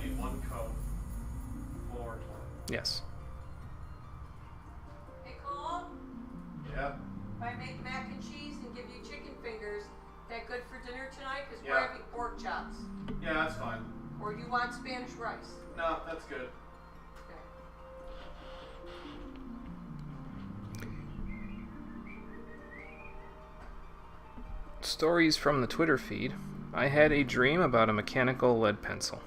need one coat for 20. Yes. Hey, Cole? Yeah. If I make mac and cheese and give you chicken fingers, that good for dinner tonight? Because we're Yeah. having pork chops. Yeah, that's fine. Or you want Spanish rice? No, that's good. Okay. Stories from the Twitter feed. I had a dream about a mechanical lead pencil.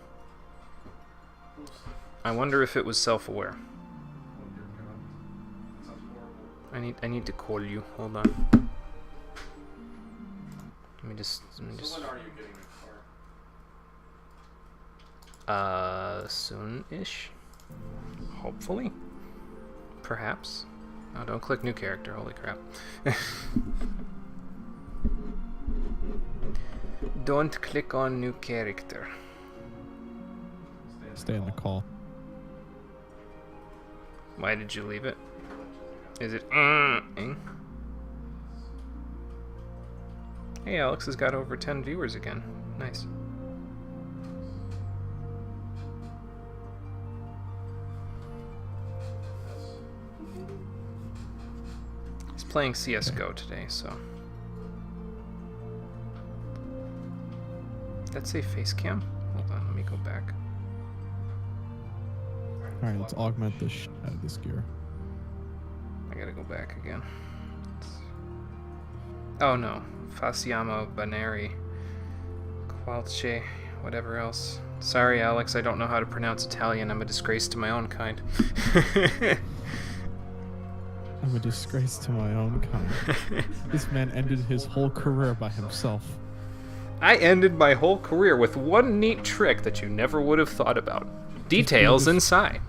I wonder if it was self-aware. Oh dear God. Sounds horrible. I need to call you. Hold on. Let me just. So when are you getting a car? Soon-ish. Hopefully. Perhaps. Oh, don't click new character. Holy crap. Don't click on new character. Stay in the call. Why did you leave it? Is it? Hey, Alex has got over 10 viewers again. Nice. He's playing CSGO today, so. Did that say face cam? Hold on, let me go back. Alright, let's augment the shit out of this gear. I gotta go back again. Oh no. Fasiamo Baneri. Qualche. Whatever else. Sorry, Alex, I don't know how to pronounce Italian. I'm a disgrace to my own kind. I'm a disgrace to my own kind. This man ended his whole career by himself. I ended my whole career with one neat trick that you never would have thought about. Details inside.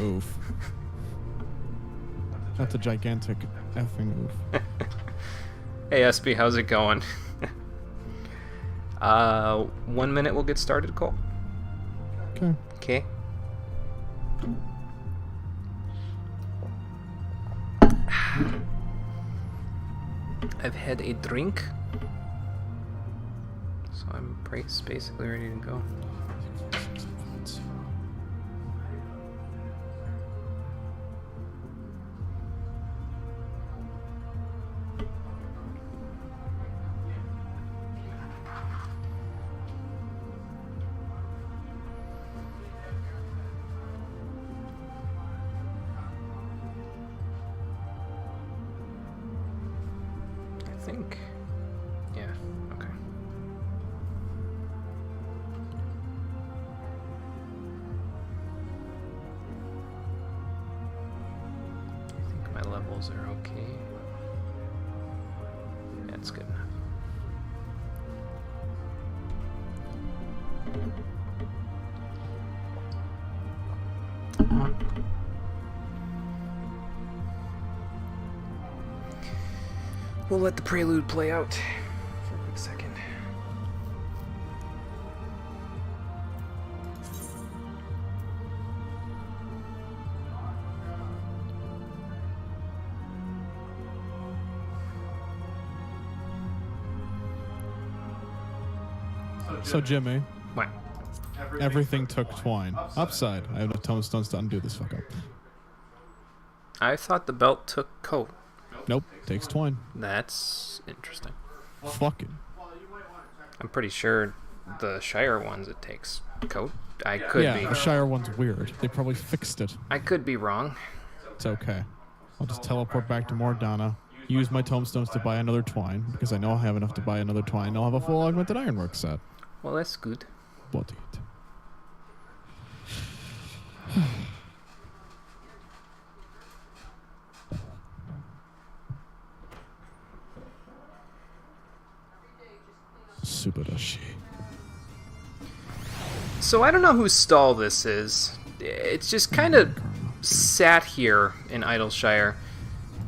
Oof. That's a gigantic effing oof. Hey SB, how's it going? 1 minute we'll get started, Cole. Okay. Okay. I've had a drink, so I'm basically ready to go. I think. Yeah, okay. I think my levels are okay. That's good enough. We'll let the prelude play out for a quick second. So Jimmy, What? everything took twine. Upside. I have enough tombstones to undo this fuck up. I thought the belt took coat. Nope, takes twine. That's interesting. Fucking. I'm pretty sure the Shire ones it takes coat. I could Yeah, be. the Shire one's weird. They probably fixed it. I could be wrong. It's okay. I'll just teleport back to Mordana, use my tombstones to buy another twine, because I know I have enough to buy another twine. I'll have a full augmented ironwork set. Well, that's good. But it. Super dashi. So I don't know whose stall this is. It's just kind of sat here in Idleshire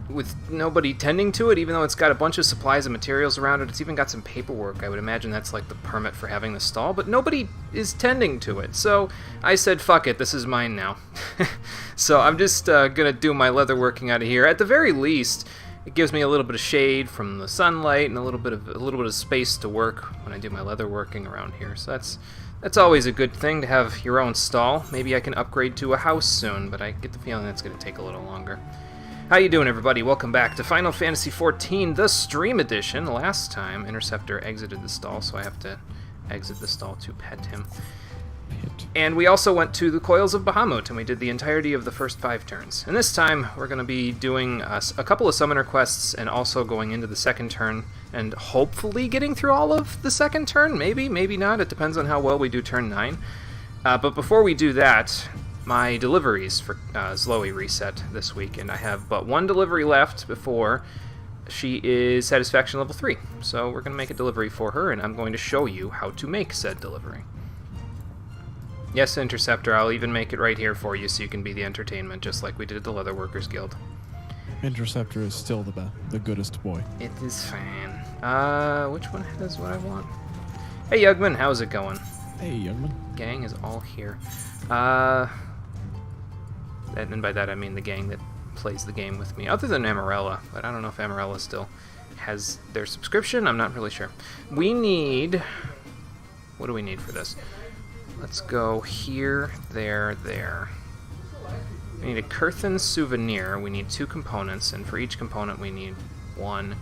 with nobody tending to it, even though it's got a bunch of supplies and materials around it. It's even got some paperwork. I would imagine that's like the permit for having the stall, but nobody is tending to it. So I said, fuck it, this is mine now. So I'm just gonna do my leatherworking out of here. At the very least, it gives me a little bit of shade from the sunlight and a little bit of space to work when I do my leatherworking around here. So That's always a good thing to have your own stall. Maybe I can upgrade to a house soon, but I get the feeling that's going to take a little longer. How you doing, everybody? Welcome back to Final Fantasy XIV, the Stream Edition. Last time, Interceptor exited the stall, so I have to exit the stall to pet him. And we also went to the Coils of Bahamut, and we did the entirety of the first 5 turns. And this time, we're going to be doing a couple of summoner quests, and also going into the second turn, and hopefully getting through all of the second turn. Maybe, maybe not. It depends on how well we do turn 9. But before we do that, my deliveries for Zoe reset this week, and I have but 1 delivery left before she is satisfaction level 3. So we're going to make a delivery for her, and I'm going to show you how to make said delivery. Yes, Interceptor, I'll even make it right here for you so you can be the entertainment, just like we did at the Leather Workers Guild. Interceptor is still the goodest boy. It is fine. Which one has what I want? Hey, Yugman, how's it going? Hey, Youngman. Gang is all here. And by that I mean the gang that plays the game with me, other than Amarella, but I don't know if Amarella still has their subscription. I'm not really sure. We need... What do we need for this? Let's go here, there, there. We need a Kurthan souvenir. We need 2 components, and for each component we need 1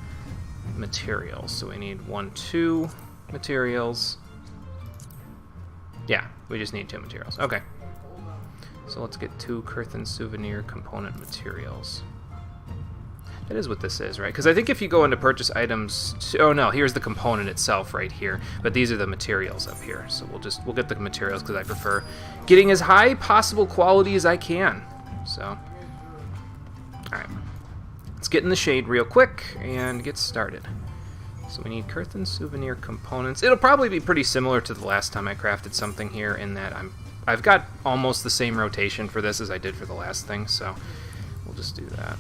material. So we need 2 materials. Yeah, we just need 2 materials. Okay. So let's get 2 Kurthan souvenir component materials. That is what this is, right? Because I think if you go into purchase items... Oh no, here's the component itself right here. But these are the materials up here. So we'll get the materials because I prefer getting as high possible quality as I can. So, alright. Let's get in the shade real quick and get started. So we need Kurthan souvenir components. It'll probably be pretty similar to the last time I crafted something here in that I've got almost the same rotation for this as I did for the last thing, so we'll just do that.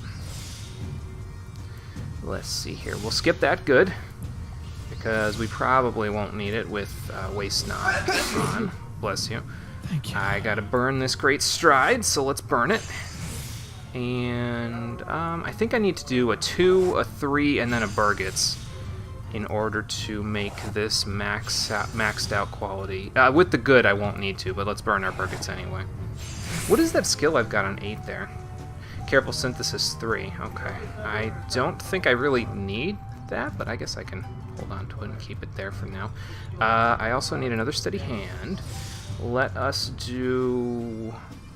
Let's see here. We'll skip that good, because we probably won't need it with Waste Not on. Bless you. Thank you. I gotta burn this Great Stride, so let's burn it. And I think I need to do a 2, a 3, and then a Burgits in order to make this maxed out quality. With the good, I won't need to, but let's burn our Burgits anyway. What is that skill I've got on 8 there? Careful Synthesis 3. Okay. I don't think I really need that, but I guess I can hold on to it and keep it there for now. I also need another Steady Hand. Let us do...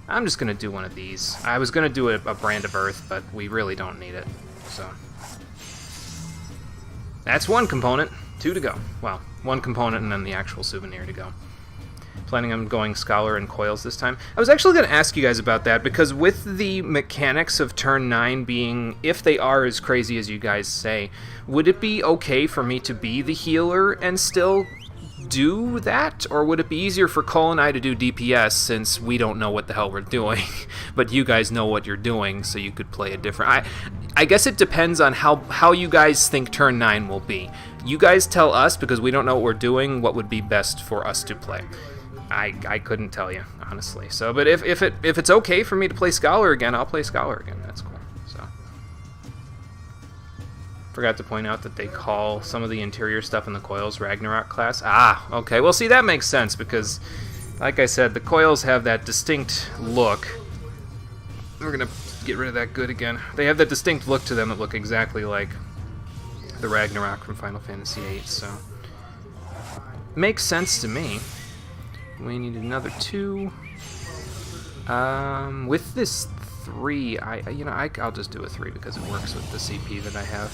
I'm just going to do one of these. I was going to do a Brand of Earth, but we really don't need it. So that's 1 component. 2 to go. Well, 1 component and then the actual souvenir to go. Planning on going Scholar and Coils this time. I was actually going to ask you guys about that, because with the mechanics of turn 9 being, if they are as crazy as you guys say, would it be okay for me to be the healer and still do that? Or would it be easier for Cole and I to do DPS, since we don't know what the hell we're doing, but you guys know what you're doing, so you could play a different... I guess it depends on how you guys think turn 9 will be. You guys tell us, because we don't know what we're doing, what would be best for us to play. I couldn't tell you, honestly. So, but if it's okay for me to play Scholar again, I'll play Scholar again. That's cool. So, forgot to point out that they call some of the interior stuff in the Coils Ragnarok class. Ah, okay. Well, see, that makes sense, because, like I said, the Coils have that distinct look. We're gonna get rid of that good again. They have that distinct look to them that look exactly like the Ragnarok from Final Fantasy VIII. So, makes sense to me. We need another 2. With this 3, I'll just do a 3 because it works with the CP that I have.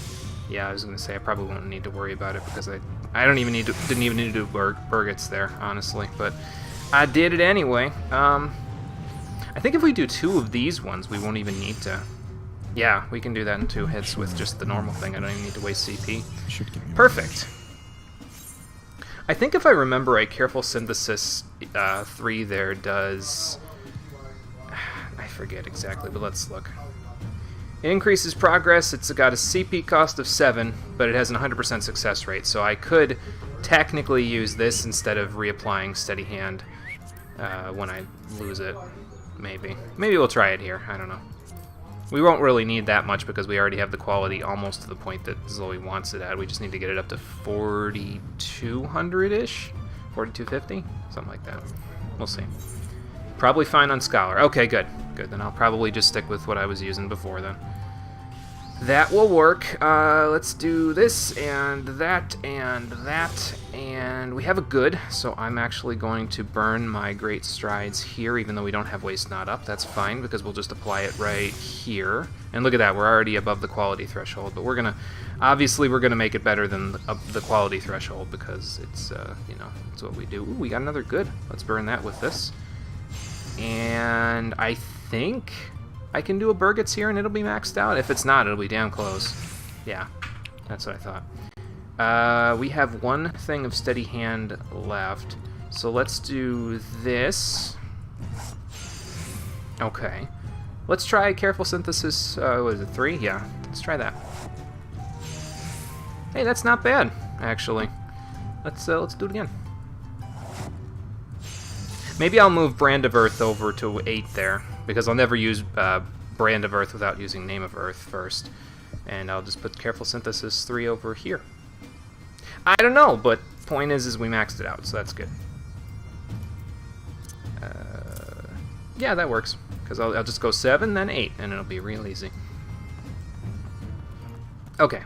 Yeah, I was gonna say I probably won't need to worry about it because I didn't even need to do Burgits there, honestly, but I did it anyway. I think if we do 2 of these ones, we won't even need to. Yeah, we can do that in 2 hits with just the normal thing. I don't even need to waste CP. Should give me Perfect. I think if I remember right, Careful Synthesis 3 there does... I forget exactly, but let's look. It increases progress. It's got a CP cost of 7, but it has an 100% success rate, so I could technically use this instead of reapplying Steady Hand when I lose it. Maybe. Maybe we'll try it here. I don't know. We won't really need that much because we already have the quality almost to the point that Zoe wants it at. We just need to get it up to 4,200-ish. 4250? Something like that. We'll see. Probably fine on Scholar. Okay, good. Good, then I'll probably just stick with what I was using before then. That will work. Let's do this and that and that, and we have a good, so I'm actually going to burn my Great Strides here, even though we don't have Waste Not Up. That's fine, because we'll just apply it right here. And look at that, we're already above the quality threshold, but we're gonna, obviously we're gonna make it better than the quality threshold, because it's, you know, it's what we do. Ooh, we got another good. Let's burn that with this. And I think I can do a Burgets here and it'll be maxed out. If it's not, it'll be damn close. Yeah, that's what I thought. We have one thing of Steady Hand left, so let's do this. Okay. Let's try Careful Synthesis, what is it, 3? Yeah, let's try that. Hey, that's not bad, actually. Let's do it again. Maybe I'll move Brand of Earth over to 8 there, because I'll never use Brand of Earth without using Name of Earth first. And I'll just put Careful Synthesis 3 over here. I don't know, but point is we maxed it out, so that's good. Yeah, that works, because I'll just go 7, then 8, and it'll be real easy. Okay.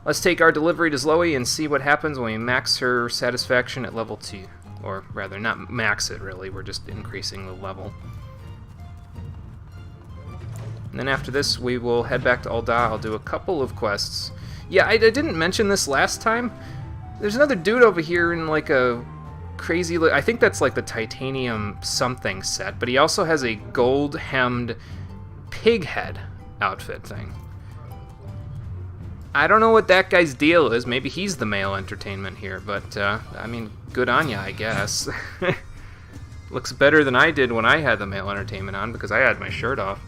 Let's take our delivery to Zoe and see what happens when we max her satisfaction at level 2. Or rather, not max it, really. We're just increasing the level. And then after this, we will head back to Ul'dah. I'll do a couple of quests. Yeah, I didn't mention this last time. There's another dude over here in, like, a crazy... I think that's, like, the titanium something set. But he also has a gold-hemmed pig head outfit thing. I don't know what that guy's deal is. Maybe he's the male entertainment here, but, I mean, good on ya, I guess. Looks better than I did when I had the male entertainment on, because I had my shirt off.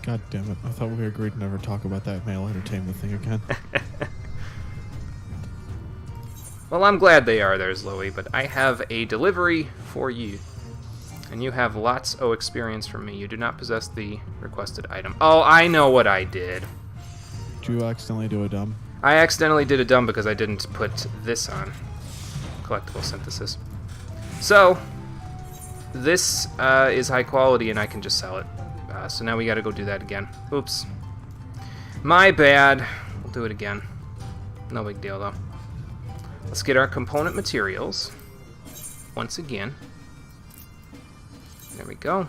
God damn it. I thought we agreed to never talk about that male entertainment thing again. Well, I'm glad they are there, Zoe, but I have a delivery for you. And you have lots of experience from me. You do not possess the requested item. Oh, I know what I did. Did you accidentally do a dumb? I accidentally did a dumb because I didn't put this on. Collectible Synthesis. So, this is high quality and I can just sell it. So now we gotta go do that again. Oops. My bad. We'll do it again. No big deal though. Let's get our component materials. Once again. There we go.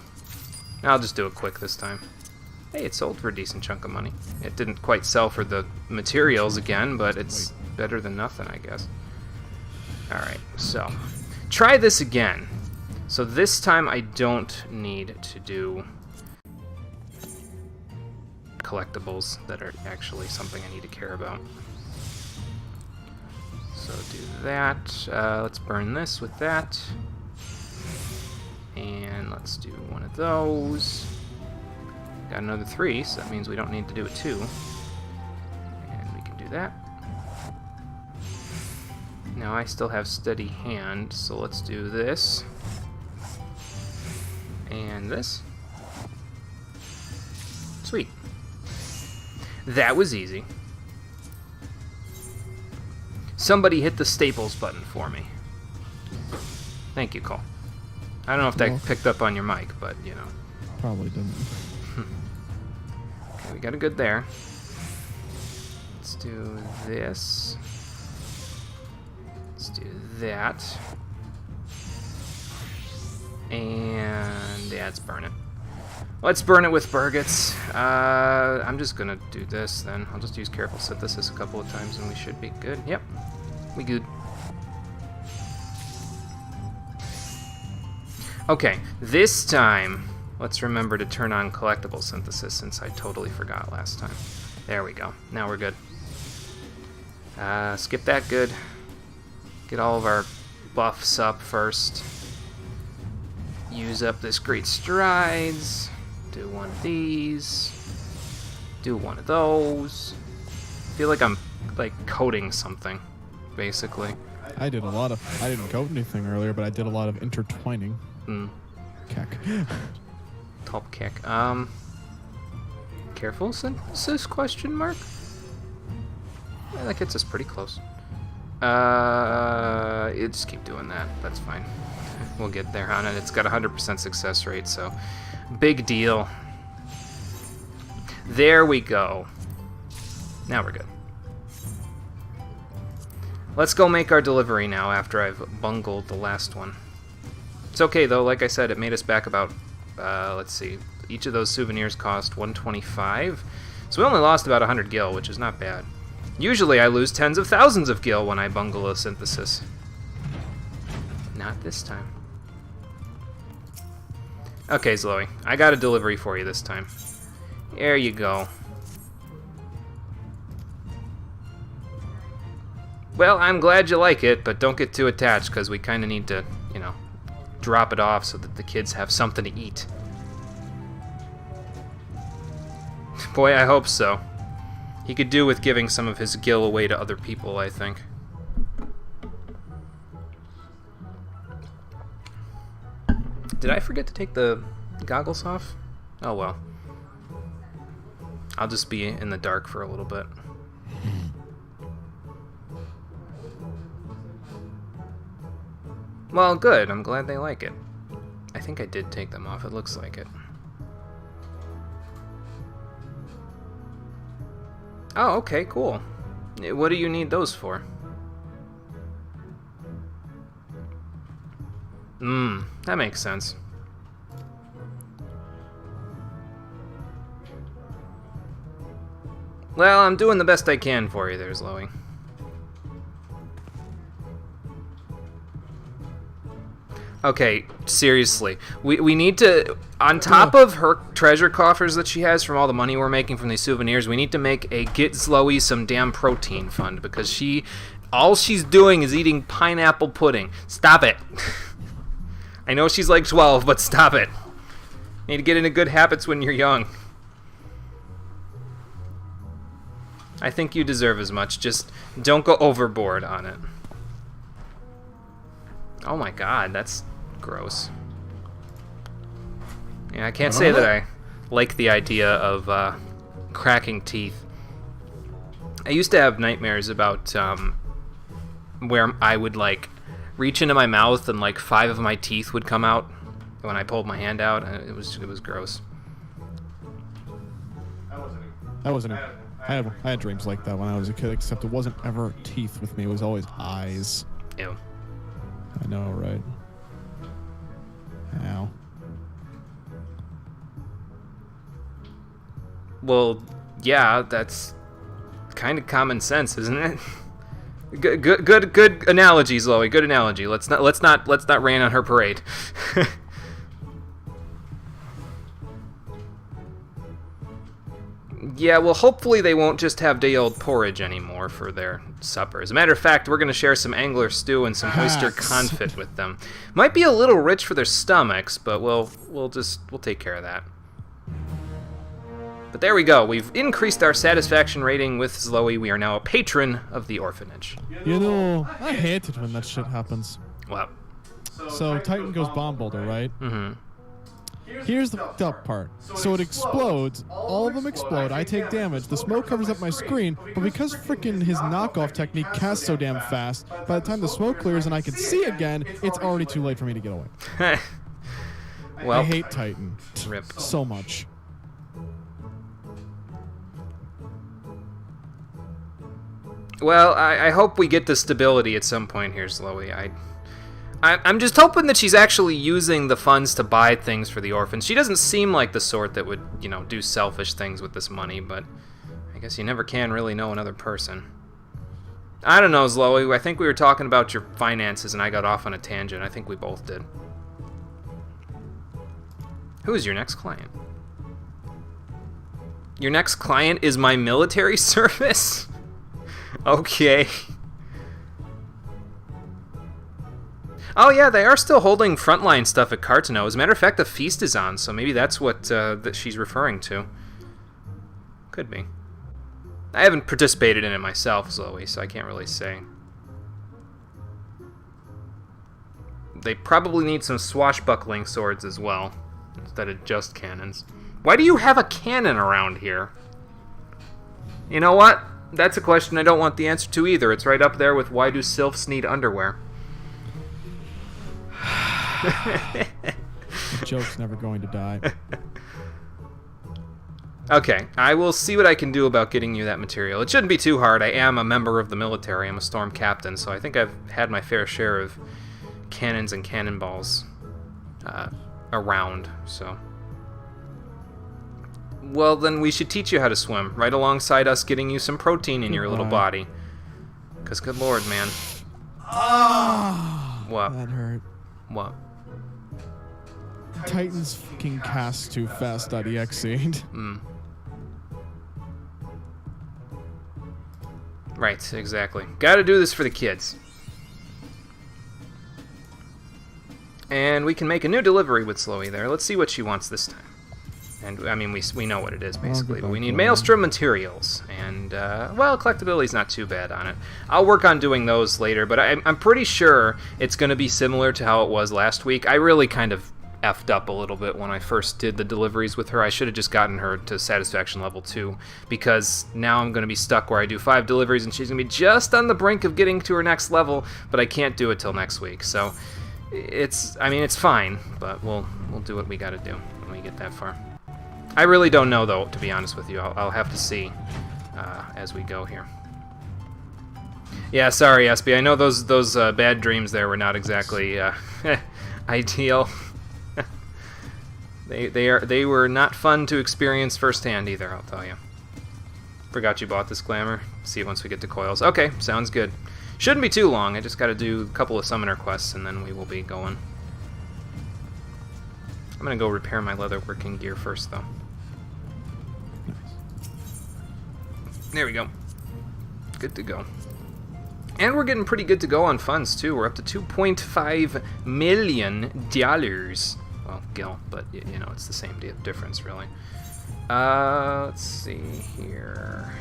I'll just do it quick this time. Hey, it sold for a decent chunk of money. It didn't quite sell for the materials again, but it's better than nothing, I guess. Alright, so try this again. So this time I don't need to do collectibles that are actually something I need to care about. So do that. Let's burn this with that. And let's do one of those. Got another 3, so that means we don't need to do a 2. And we can do that. Now I still have Steady Hand, so let's do this. And this. Sweet. That was easy. Somebody hit the staples button for me. Thank you, Cole. I don't know if that picked up on your mic, but, you know. Probably didn't. Okay, we got a good there. Let's do this. Let's do that. And yeah, let's burn it. Let's burn it with Burgets. I'm just gonna do this then. I'll just use Careful Synthesis a couple of times and we should be good. Yep, we good. Okay, this time, let's remember to turn on Collectible Synthesis since I totally forgot last time. There we go. Now we're good. Skip that good. Get all of our buffs up first. Use up this Great Strides. Do one of these. Do one of those. Feel like I'm like coding something, basically. I did a lot of... I didn't code anything earlier, but I did a lot of intertwining. Keck. Top kick. Careful Synthesis, question mark? Yeah, that gets us pretty close. You just keep doing that. That's fine. We'll get there on it. It's got a 100% success rate, so big deal. There we go. Now we're good. Let's go make our delivery now after I've bungled the last one. It's okay, though. Like I said, it made us back about, let's see. Each of those souvenirs cost 125. So we only lost about 100 gil, which is not bad. Usually I lose tens of thousands of gil when I bungle a synthesis. Not this time. Okay, Zoe. I got a delivery for you this time. There you go. Well, I'm glad you like it, but don't get too attached, because we kind of need to, you know, drop it off so that the kids have something to eat. Boy, I hope so. He could do with giving some of his gil away to other people, I think. Did I forget to take the goggles off? Oh well. I'll just be in the dark for a little bit. Well, good. I'm glad they like it. I think I did take them off. It looks like it. Oh, okay, cool. What do you need those for? That makes sense. Well, I'm doing the best I can for you there, Zoe. Okay, seriously. We need to, on top of her treasure coffers that she has from all the money we're making from these souvenirs, we need to make a Get Zoe Some Damn Protein fund, because all she's doing is eating pineapple pudding. Stop it. I know she's like 12, but stop it. Need to get into good habits when you're young. I think you deserve as much. Just don't go overboard on it. Oh my god, that's gross. Yeah, I can't say that I like the idea of cracking teeth. I used to have nightmares about where I would like reach into my mouth and like 5 of my teeth would come out when I pulled my hand out. It was gross. I had dreams like that when I was a kid, except it wasn't ever teeth with me. It was always eyes. Ew. I know, right? Ow. Well, yeah, that's kind of common sense, isn't it? Good analogy, Zoe. Good analogy. Let's not rain on her parade. Yeah, well, hopefully they won't just have day-old porridge anymore for their supper. As a matter of fact, we're going to share some angler stew and some oyster confit with them. Might be a little rich for their stomachs, but we'll take care of that. But there we go. We've increased our satisfaction rating with Zoe. We are now a patron of the orphanage. You know, I hate it when that shit happens. Well. So Titan goes bomb boulder, right? Mm-hmm. Here's the fucked up part. So it explodes, all of them explode, I take damage, the smoke covers up my screen, but because frickin' his knockoff technique casts so damn fast, by the time the smoke clears and I can see again, it's already too late for me to get away. Well, I hate Titan. Rip. So much. Well, I hope we get the stability at some point here, Zoe. I'm just hoping that she's actually using the funds to buy things for the orphans. She doesn't seem like the sort that would, you know, do selfish things with this money, but I guess you never can really know another person. I don't know, Zoe. I think we were talking about your finances and I got off on a tangent. I think we both did. Who's your next client? Your next client is my military service? Okay. Oh yeah, they are still holding frontline stuff at Cartano. As a matter of fact, the feast is on, so maybe that's what that she's referring to. Could be. I haven't participated in it myself, Zoe, so I can't really say. They probably need some swashbuckling swords as well, instead of just cannons. Why do you have a cannon around here? You know what? That's a question I don't want the answer to either. It's right up there with why do sylphs need underwear? The joke's never going to die. Okay, I will see what I can do about getting you that material. It shouldn't be too hard. I am a member of the military. I'm a storm captain, so I think I've had my fair share of cannons and cannonballs around, so... Well, then we should teach you how to swim, right alongside us getting you some protein in your little body. Because, good lord, man. What? That hurt. What? Titan's fucking cast too fast.exe. Right, exactly. Gotta do this for the kids. And we can make a new delivery with Sloey there. Let's see what she wants this time. And, I mean, we know what it is, basically. But we need Maelstrom materials. And, well, collectability's not too bad on it. I'll work on doing those later, but I'm pretty sure it's going to be similar to how it was last week. I really kind of effed up a little bit when I first did the deliveries with her. I should have just gotten her to satisfaction level 2, because now I'm going to be stuck where I do 5 deliveries, and she's going to be just on the brink of getting to her next level, but I can't do it till next week. So, it's fine, but we'll do what we got to do when we get that far. I really don't know, though, to be honest with you. I'll have to see as we go here. Yeah, sorry, Espy. I know those bad dreams there were not exactly ideal. They were not fun to experience firsthand either, I'll tell you. Forgot you bought this glamour. See it once we get to coils. Okay, sounds good. Shouldn't be too long. I just got to do a couple of summoner quests, and then we will be going. I'm going to go repair my leatherworking gear first, though. There we go. Good to go. And we're getting pretty good to go on funds, too. We're up to $2.5 million. Well, gil, but, you know, it's the same difference, really. Let's see here.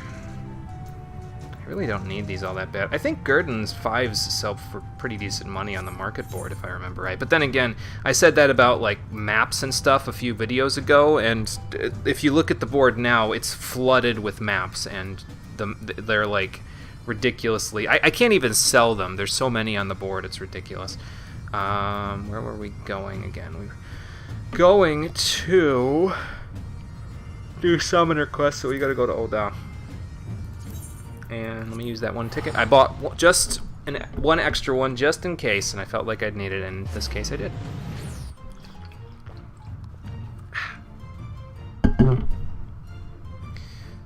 I really don't need these all that bad. I think Gurdon's 5s sell for pretty decent money on the market board, if I remember right. But then again, I said that about, like, maps and stuff a few videos ago, and if you look at the board now, it's flooded with maps, and they're, like, ridiculously... I can't even sell them. There's so many on the board, it's ridiculous. Where were we going again? We were going to do summoner quests, so we gotta go to Oda. And let me use that one ticket. I bought just one extra one just in case, and I felt like I'd need it, and in this case I did.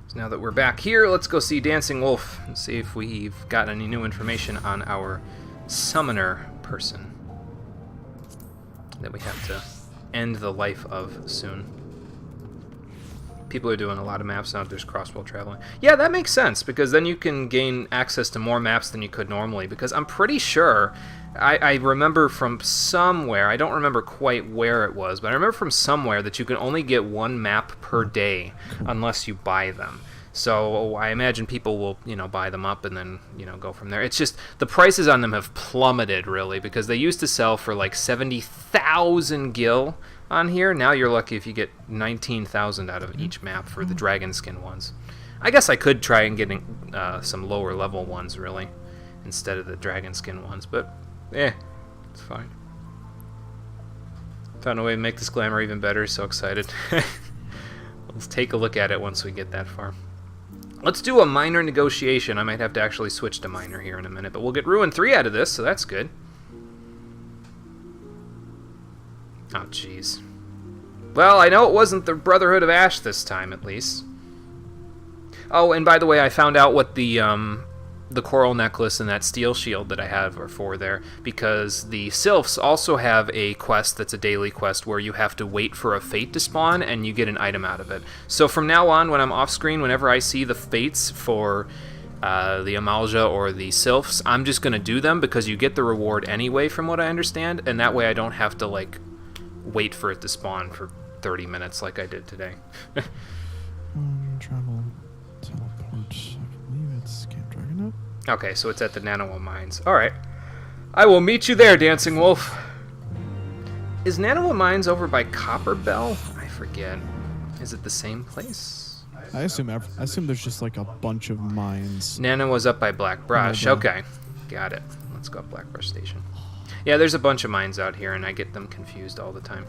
So now that we're back here, let's go see Dancing Wolf and see if we've got any new information on our summoner person that we have to end the life of soon. People are doing a lot of maps now. There's crossbow traveling. Yeah, that makes sense, because then you can gain access to more maps than you could normally, because I'm pretty sure, I remember from somewhere, I don't remember quite where it was, but I remember from somewhere that you can only get one map per day unless you buy them. So I imagine people will, you know, buy them up and then, you know, go from there. It's just the prices on them have plummeted, really, because they used to sell for like 70,000 gil on here. Now you're lucky if you get 19,000 out of each map for the dragon skin ones. I guess I could try and getting some lower level ones, really, instead of the dragon skin ones, but it's fine. Found a way to make this glamour even better. So excited. Let's take a look at it once we get that far. Let's do a minor negotiation. I might have to actually switch to minor here in a minute, but we'll get Ruin 3 out of this, so that's good. Oh, jeez. Well, I know it wasn't the Brotherhood of Ash this time, at least. Oh, and by the way, I found out what the coral necklace and that steel shield that I have are for there, because the Sylphs also have a quest that's a daily quest where you have to wait for a fate to spawn and you get an item out of it. So from now on, when I'm off screen, whenever I see the fates for the Amalja or the Sylphs, I'm just going to do them because you get the reward anyway, from what I understand, and that way I don't have to, like, wait for it to spawn for 30 minutes like I did today. Travel, teleport. I believe it's Camp Dragon. Okay, so it's at the Nanoa Mines. Alright. I will meet you there, Dancing Wolf. Is Nanoa Mines over by Copper Bell? I forget. Is it the same place? I assume there's just like a bunch of mines. Nanoa's up by Black Brush. Okay. Got it. Let's go up Blackbrush Station. Yeah, there's a bunch of mines out here, and I get them confused all the time.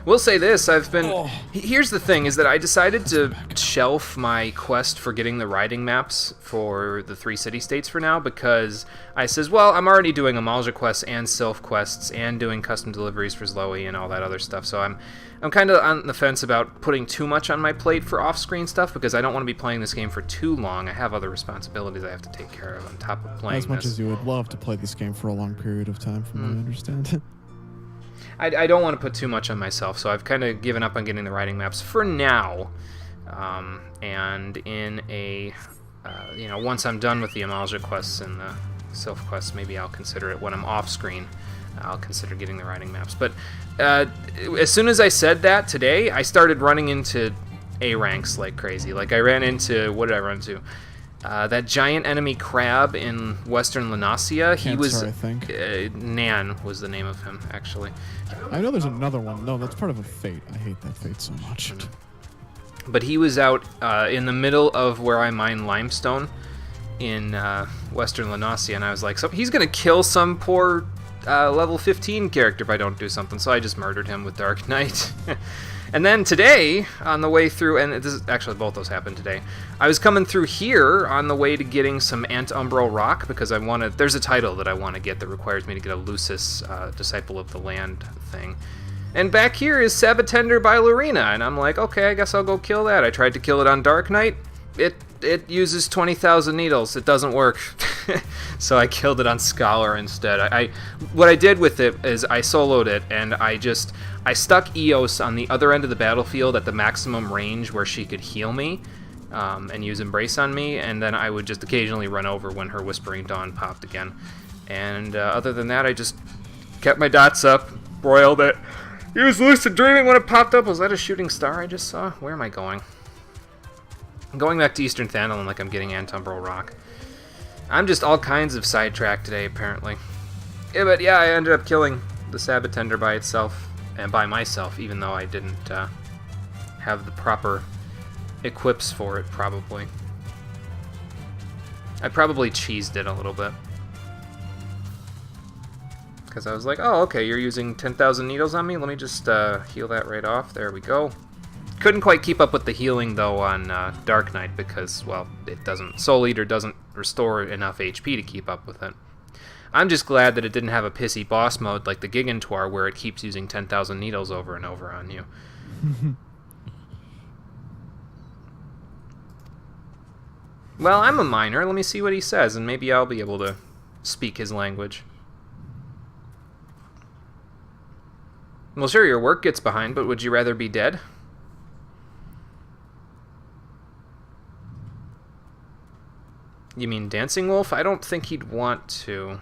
We'll say this, I've been... Here's the thing, is that I decided to shelf my quest for getting the riding maps for the 3 city-states for now, because I says, well, I'm already doing Amalja quests and Sylph quests and doing custom deliveries for Zloe and all that other stuff, so I'm kind of on the fence about putting too much on my plate for off-screen stuff, because I don't want to be playing this game for too long. I have other responsibilities I have to take care of on top of playing As much this. as you would love to play this game for a long period of time, from what I understand. I don't want to put too much on myself, so I've kind of given up on getting the riding maps for now. And in a, once I'm done with the Amalja quests and the Sylph quests, maybe I'll consider it when I'm off screen. I'll consider getting the riding maps. But as soon as I said that today, I started running into A ranks like crazy. Like I ran into, what did I run into? That giant enemy crab in Western Lanasia. He was, I think. Nan was the name of him, actually. I know there's another one. No, that's part of a fate. I hate that fate so much. But he was out in the middle of where I mine limestone in Western Lanasia, and I was like, so he's gonna kill some poor level 15 character if I don't do something, so I just murdered him with Dark Knight. And then today, on the way through, and this is actually both those happened today, I was coming through here on the way to getting some Antumbral Rock, because I wanted, there's a title that I want to get that requires me to get a Lucis Disciple of the Land thing. And back here is Sabatender by Lorena, and I'm like, okay, I guess I'll go kill that. I tried to kill it on Dark Knight. It uses 20,000 needles. It doesn't work. So I killed it on Scholar instead. What I did with it is I soloed it, and I stuck Eos on the other end of the battlefield at the maximum range where she could heal me and use Embrace on me, and then I would just occasionally run over when her Whispering Dawn popped again. And other than that, I just kept my dots up, broiled it. Used Lucid Dreaming when it popped up. Was that a shooting star I just saw? Where am I going? I'm going back to Eastern Thandalin like I'm getting Antumbral Rock. I'm just all kinds of sidetracked today, apparently. Yeah, but yeah, I ended up killing the Sabatender by itself, and by myself, even though I didn't have the proper equips for it, probably. I probably cheesed it a little bit. Because I was like, oh, okay, you're using 10,000 needles on me? Let me just heal that right off. There we go. Couldn't quite keep up with the healing, though, on Dark Knight because, well, it doesn't... Soul Eater doesn't restore enough HP to keep up with it. I'm just glad that it didn't have a pissy boss mode like the Gigantor, where it keeps using 10,000 needles over and over on you. Well, I'm a miner. Let me see what he says, and maybe I'll be able to speak his language. Well, sure, your work gets behind, but would you rather be dead? You mean Dancing Wolf? I don't think he'd want to.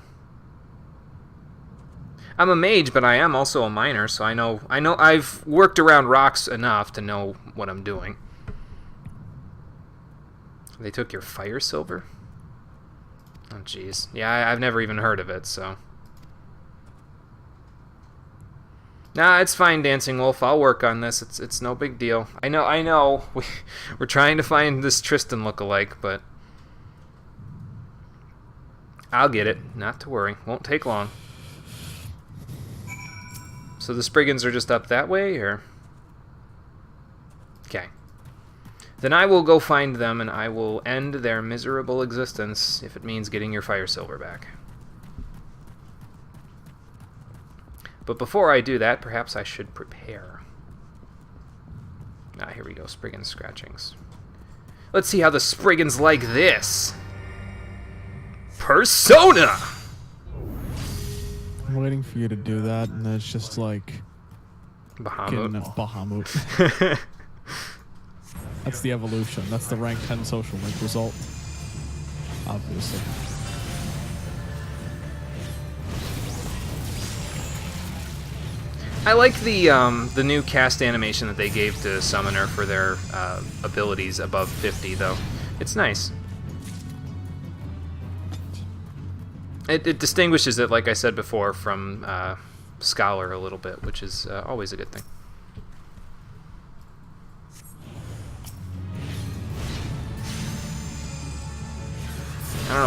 I'm a mage, but I am also a miner, so I know I've worked around rocks enough to know what I'm doing. They took your fire silver? Oh, jeez. Yeah, I've never even heard of it, so... Nah, it's fine, Dancing Wolf. I'll work on this. It's no big deal. I know. We're trying to find this Tristan lookalike, but... I'll get it. Not to worry. Won't take long. So the Spriggans are just up that way, or...? Okay. Then I will go find them, and I will end their miserable existence, if it means getting your fire silver back. But before I do that, perhaps I should prepare. Ah, here we go, Spriggan scratchings. Let's see how the Spriggans like this. Persona! I'm waiting for you to do that, and then it's just like... Bahamut. That's the evolution. That's the rank 10 social link result. Obviously. I like the new cast animation that they gave to Summoner for their abilities above 50, though. It's nice. It distinguishes it, like I said before, from Scholar a little bit, which is always a good thing.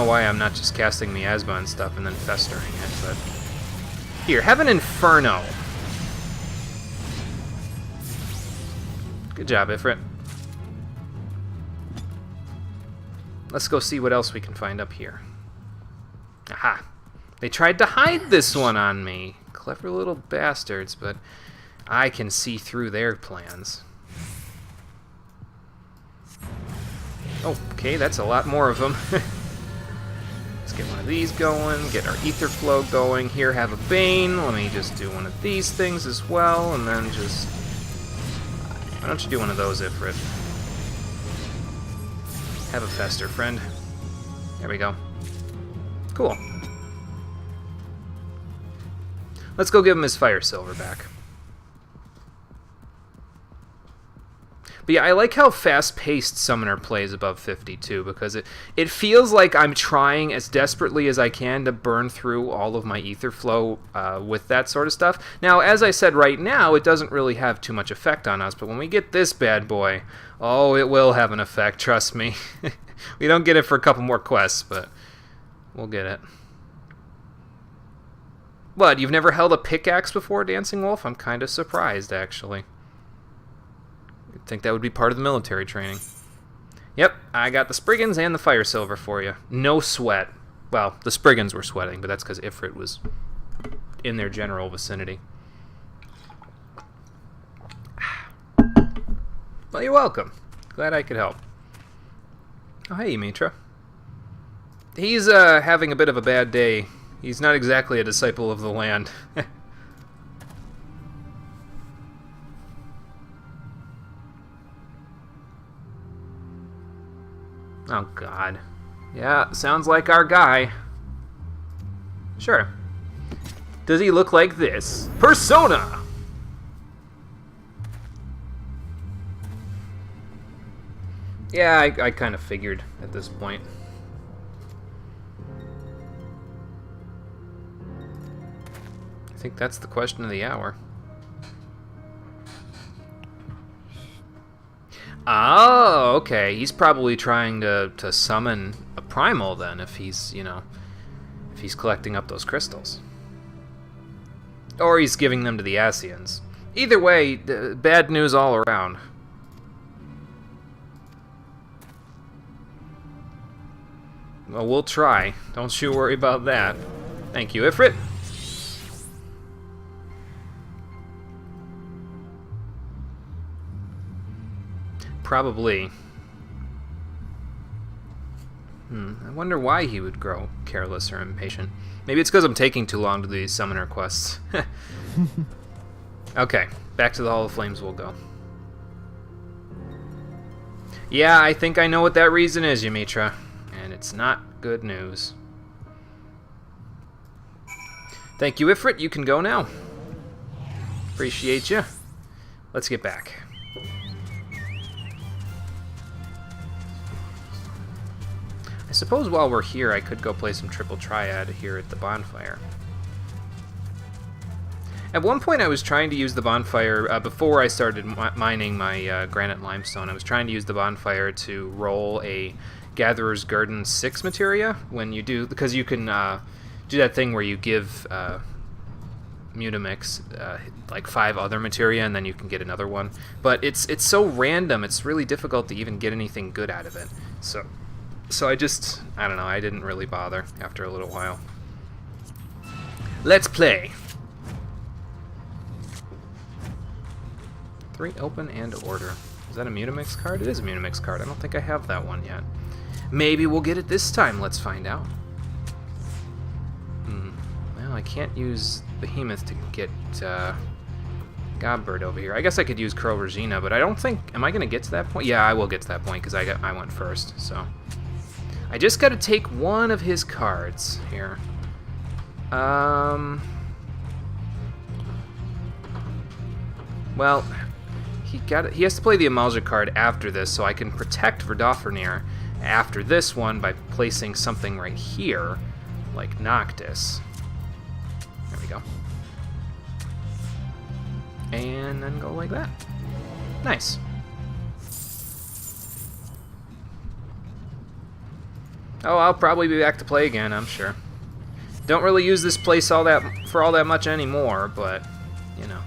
why I'm not just casting miasma and stuff and then festering it, but... Here, have an Inferno. Good job, Ifrit. Let's go see what else we can find up here. Aha! They tried to hide this one on me. Clever little bastards, but I can see through their plans. Oh, okay, that's a lot more of them. Let's get one of these going, get our ether flow going. Here, have a Bane. Let me just do one of these things as well, and then just... Why don't you do one of those, Ifrit? Have a Fester, friend. There we go. Cool. Let's go give him his Fire Silver back. But yeah, I like how fast-paced Summoner plays above 52, because it feels like I'm trying as desperately as I can to burn through all of my ether flow with that sort of stuff. Now, as I said right now, it doesn't really have too much effect on us, but when we get this bad boy, oh, it will have an effect, trust me. We don't get it for a couple more quests, but we'll get it. What, you've never held a pickaxe before, Dancing Wolf? I'm kind of surprised, actually. You'd think that would be part of the military training. Yep, I got the Spriggans and the Fire Silver for you. No sweat. Well, the Spriggans were sweating, but that's because Ifrit was in their general vicinity. Well, you're welcome. Glad I could help. Oh, hey, Mitra. He's having a bit of a bad day. He's not exactly a disciple of the land. Oh, God. Yeah, sounds like our guy. Sure. Does he look like this? Persona! Yeah, I kind of figured at this point. I think that's the question of the hour. Oh, okay. He's probably trying to summon a primal then, if he's, you know, if he's collecting up those crystals. Or he's giving them to the Asians. Either way, bad news all around. Well, we'll try. Don't you worry about that. Thank you, Ifrit. Probably. I wonder why he would grow careless or impatient. Maybe it's because I'm taking too long to do these summoner quests. Okay, back to the Hall of Flames we'll go. Yeah, I think I know what that reason is, Yamitra. And it's not good news. Thank you, Ifrit. You can go now. Appreciate you. Let's get back. I suppose while we're here, I could go play some Triple Triad here at the bonfire. At one point, I was trying to use the bonfire, before I started mining my granite limestone, I was trying to use the bonfire to roll a Gatherer's Garden 6 materia when you do, because you can do that thing where you give Mutamix like 5 other materia and then you can get another one. But it's so random, it's really difficult to even get anything good out of it. So I don't know, I didn't really bother after a little while. Let's play! 3 open and order. Is that a Mutamix card? It is a Mutamix card. I don't think I have that one yet. Maybe we'll get it this time. Let's find out. Well, I can't use Behemoth to get Godbird over here. I guess I could use Crow Regina, but I don't think... Am I going to get to that point? Yeah, I will get to that point because I went first, so... I just got to take one of his cards here. Well, he has to play the Amalja card after this, so I can protect Verdoffernir after this one by placing something right here, like Noctis. There we go. And then go like that. Nice. Oh, I'll probably be back to play again, I'm sure. Don't really use this place all that much anymore, but, you know.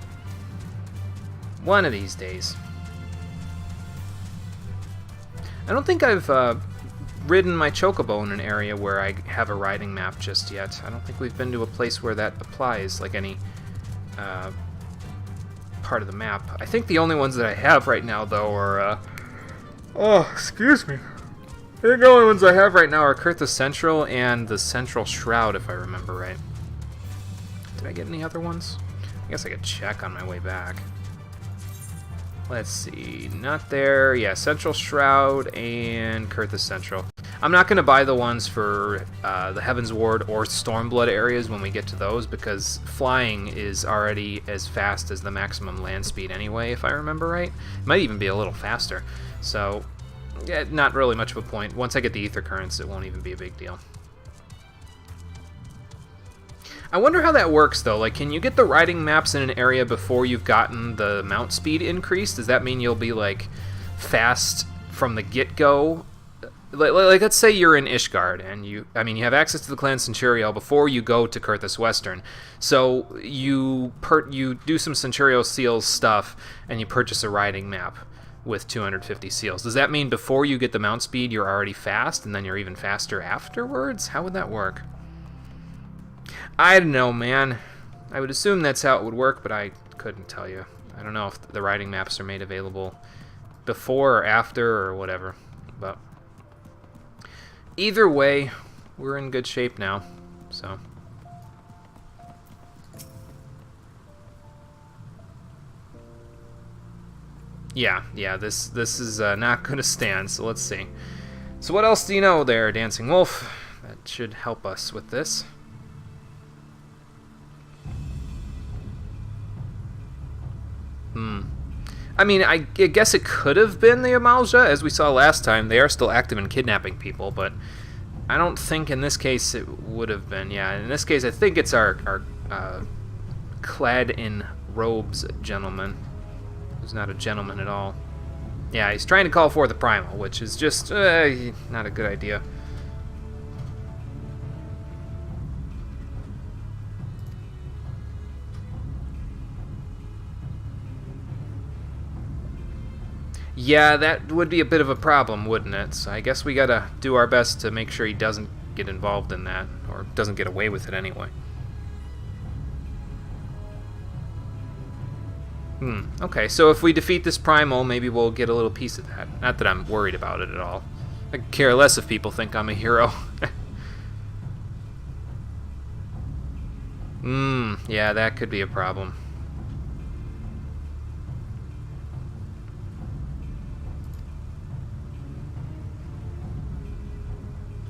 One of these days. I don't think I've ridden my chocobo in an area where I have a riding map just yet. I don't think we've been to a place where that applies, like any part of the map. I think the only ones that I have right now, though, are... oh, excuse me. I think the only ones I have right now are Kurtha Central and the Central Shroud, if I remember right. Did I get any other ones? I guess I could check on my way back. Let's see, not there. Yeah, Central Shroud and Kurtha Central. I'm not going to buy the ones for the Heavensward or Stormblood areas when we get to those, because flying is already as fast as the maximum land speed anyway, if I remember right. It might even be a little faster. So, yeah, not really much of a point. Once I get the Ether Currents, it won't even be a big deal. I wonder how that works, though. Like, can you get the riding maps in an area before you've gotten the mount speed increased? Does that mean you'll be, like, fast from the get-go? Like, let's say you're in Ishgard, and you have access to the Clan Centurial before you go to Kurthus Western. So you do some Centurial Seals stuff, and you purchase a riding map with 250 seals. Does that mean before you get the mount speed, you're already fast, and then you're even faster afterwards? How would that work? I don't know, man. I would assume that's how it would work, but I couldn't tell you. I don't know if the riding maps are made available before or after or whatever. But either way, we're in good shape now. So yeah, this is not gonna stand. So let's see. So what else do you know there, Dancing Wolf? That should help us with this. I mean, I guess it could have been the Amalja, as we saw last time. They are still active in kidnapping people, but I don't think in this case it would have been. Yeah, in this case, I think it's our clad in robes gentleman, who's not a gentleman at all. Yeah, he's trying to call forth the primal, which is just not a good idea. Yeah, that would be a bit of a problem, wouldn't it? So I guess we gotta do our best to make sure he doesn't get involved in that, or doesn't get away with it anyway. Okay, so if we defeat this primal, maybe we'll get a little piece of that. Not that I'm worried about it at all. I could care less if people think I'm a hero. Yeah, that could be a problem.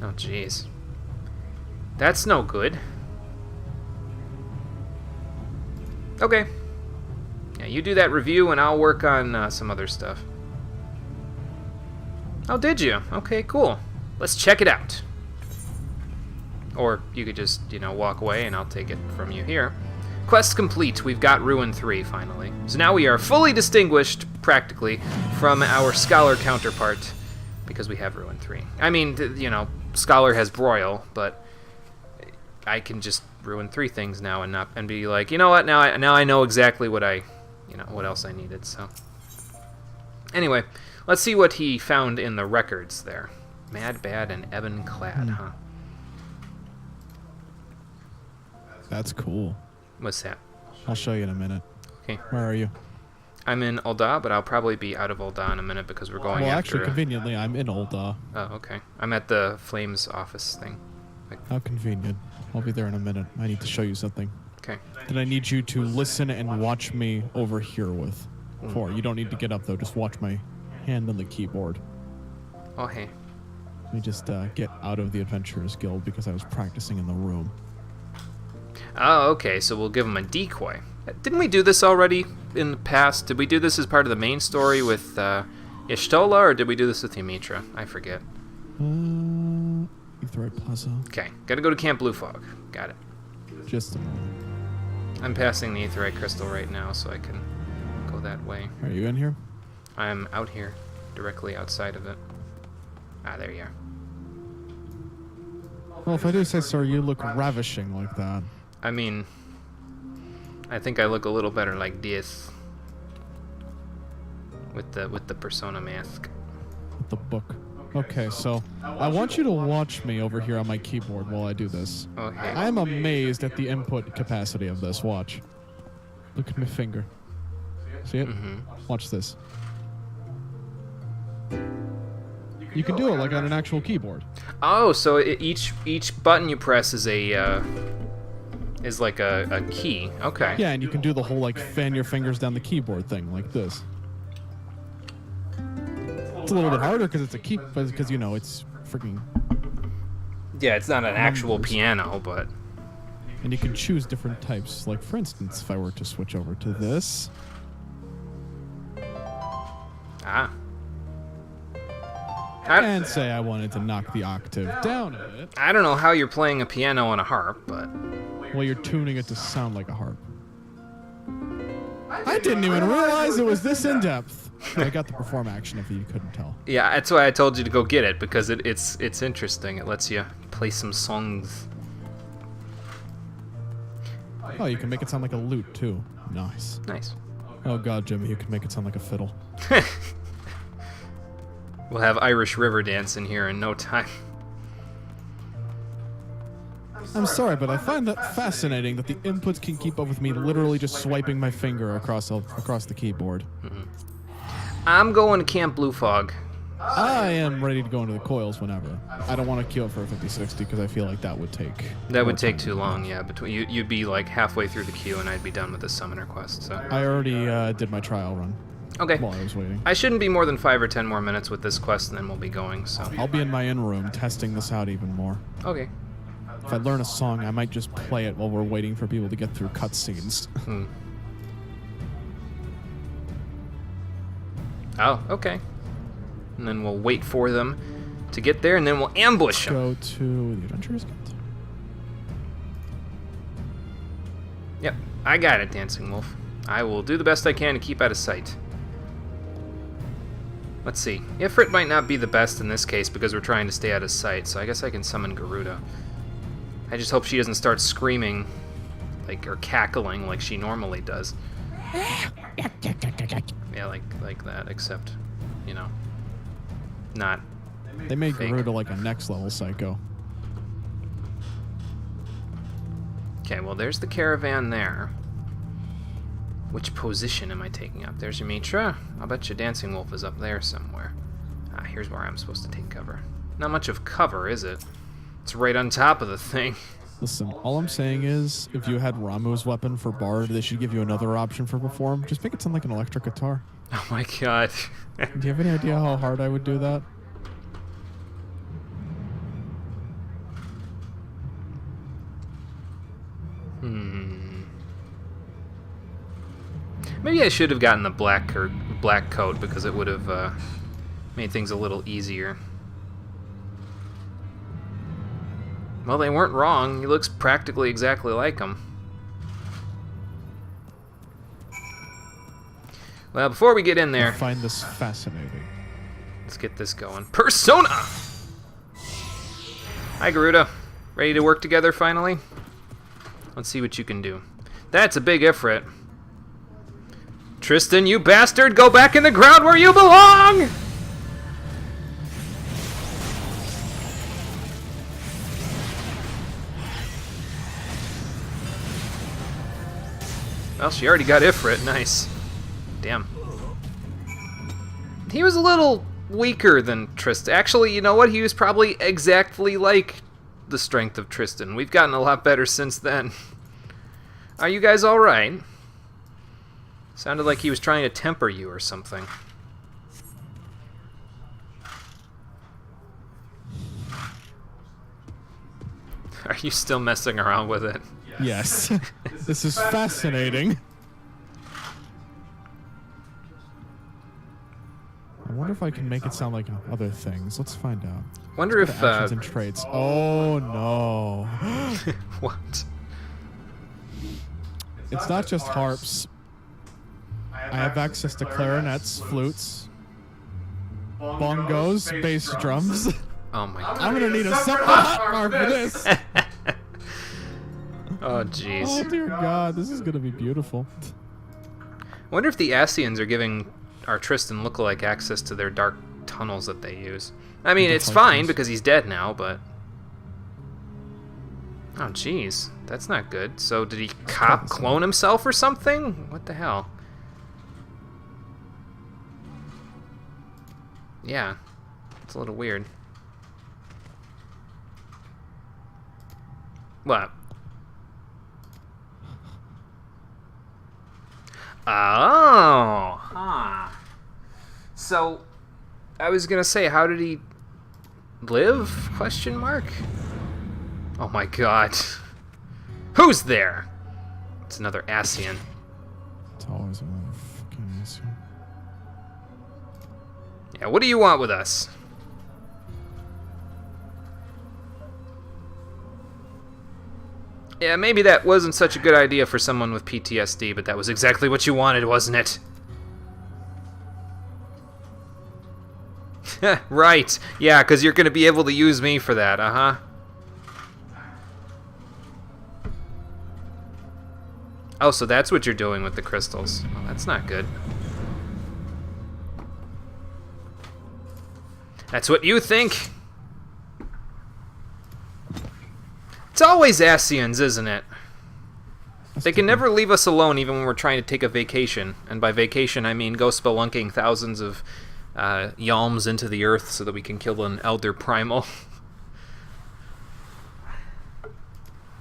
Oh, jeez. That's no good. Okay. Yeah, you do that review and I'll work on some other stuff. Oh, did you? Okay, cool. Let's check it out. Or you could just, walk away and I'll take it from you here. Quest complete. We've got Ruin 3, finally. So now we are fully distinguished, practically, from our Scholar counterpart, because we have Ruin 3. I mean, Scholar has Broil, but I can just ruin 3 things now and be like, you know what? Now I know exactly what what else I needed. So anyway, let's see what he found in the records there. Mad, Bad, and Ebon Clad, huh? That's cool. What's that? I'll show you in a minute. Okay. Where are you? I'm in Ul'dah, but I'll probably be out of Ul'dah in a minute because we're going Well, after... actually, conveniently, I'm in Ul'dah. Oh, okay. I'm at the Flames office thing. How convenient. I'll be there in a minute. I need to show you something. Okay. That I need you to listen and watch me over here with. You don't need to get up, though. Just watch my hand on the keyboard. Oh, hey. Let me just get out of the Adventurers Guild because I was practicing in the room. Oh, okay. So we'll give him a decoy. Didn't we do this already in the past? Did we do this as part of the main story with Y'shtola, or did we do this with Ymitra? I forget. Aetheryte Plaza. Okay, gotta go to Camp Blue Fog. Got it. Just a moment. I'm passing the Aetheryte Crystal right now, so I can go that way. Are you in here? I'm out here, directly outside of it. Ah, there you are. Well, if I do say so, you look ravishing like that. I mean, I think I look a little better like this. With the persona mask. With the book. Okay, so I want you to watch me over here on my keyboard while I do this. Okay. I'm amazed at the input capacity of this. Watch. Look at my finger. See it? Watch this. You can do it like on an actual keyboard. Oh, so each button you press is a is like a key. Okay. Yeah, and you can do the whole like fan your fingers down the keyboard thing like this. It's a little bit harder because it's a key, because you know it's freaking. Yeah, it's not an actual numbers. piano, but. And you can choose different types. Like for instance, if I were to switch over to this. Ah. And say I wanted to knock the octave down a bit. I don't know how you're playing a piano on a harp, but. Well, you're tuning it to sound like a harp. I didn't even realize it was this in-depth. I got the perform action if you couldn't tell. Yeah, that's why I told you to go get it, because it's interesting. It lets you play some songs. Oh, you can make it sound like a lute, too. Nice. Nice. Oh, God, Jimmy, you can make it sound like a fiddle. We'll have Irish River Dance in here in no time. I'm sorry, but I find that fascinating that the inputs can keep up with me literally just swiping my finger across the keyboard. I'm going to Camp Blue Fog. I am ready to go into the coils whenever. I don't want to queue up for a 5060 because I feel like that would take. That would take too long, yeah. Between you'd be like halfway through the queue, and I'd be done with the summoner quest. So. I already did my trial run. Okay. While I was waiting. I shouldn't be more than 5 or 10 more minutes with this quest, and then we'll be going. So. I'll be in my in-room testing this out even more. Okay. If I learn a song, I might just play it while we're waiting for people to get through cutscenes. Oh, okay. And then we'll wait for them to get there, and then we'll ambush them. Go to the Adventurers Guild. Yep, I got it, Dancing Wolf. I will do the best I can to keep out of sight. Let's see. Ifrit might not be the best in this case because we're trying to stay out of sight, so I guess I can summon Garuda. I just hope she doesn't start screaming, like, or cackling like she normally does. Yeah, like that, except, you know, not. They made fake. Garuda like a next level psycho. Okay, well, there's the caravan there. Which position am I taking up? There's Yamitra. I'll bet you Dancing Wolf is up there somewhere. Ah, here's where I'm supposed to take cover. Not much of cover, is it? It's right on top of the thing. Listen, all I'm saying is, if you had Ramuh's weapon for Bard, they should give you another option for Perform. Just make it sound like an electric guitar. Oh my god. Do you have any idea how hard I would do that? Maybe I should have gotten the black coat because it would have made things a little easier. Well, they weren't wrong. He looks practically exactly like him. Well, before we get in there, I find this fascinating. let's get this going. Persona! Hi, Garuda. Ready to work together finally? Let's see what you can do. That's a big Ifrit. Tristan, you bastard! Go back in the ground where you belong! Well, she already got Ifrit. Nice. Damn. He was a little weaker than Tristan. Actually, you know what? He was probably exactly like the strength of Tristan. We've gotten a lot better since then. Are you guys alright? Sounded like he was trying to temper you or something. Are you still messing around with it? Yes. This is fascinating. I wonder if I can make it sound like other things. Let's find out. Wonder if Actions and traits. Oh no. what? It's not just harps. I have access to clarinets, flutes, bongos, bass drums. Oh my god. I'm gonna need a separate hotbar for this. Oh jeez. Oh dear God, this is gonna be beautiful. I wonder if the Asians are giving our Tristan lookalike access to their dark tunnels that they use. I mean, it's fine because he's dead now, but... Oh, jeez. That's not good. So, did he clone himself or something? What the hell? Yeah. It's a little weird. What? Oh, huh. So, I was gonna say, how did he live? Question mark. Oh my god. Who's there? It's another Asian. It's always another fucking issue. Yeah, what do you want with us? Yeah, maybe that wasn't such a good idea for someone with PTSD, but that was exactly what you wanted, wasn't it? Right. Yeah, because you're going to be able to use me for that, uh-huh. Oh, so that's what you're doing with the crystals. Well, that's not good. That's what you think. It's always Asians, isn't it? They can never leave us alone even when we're trying to take a vacation. And by vacation, I mean go spelunking thousands of yalms into the earth so that we can kill an elder primal.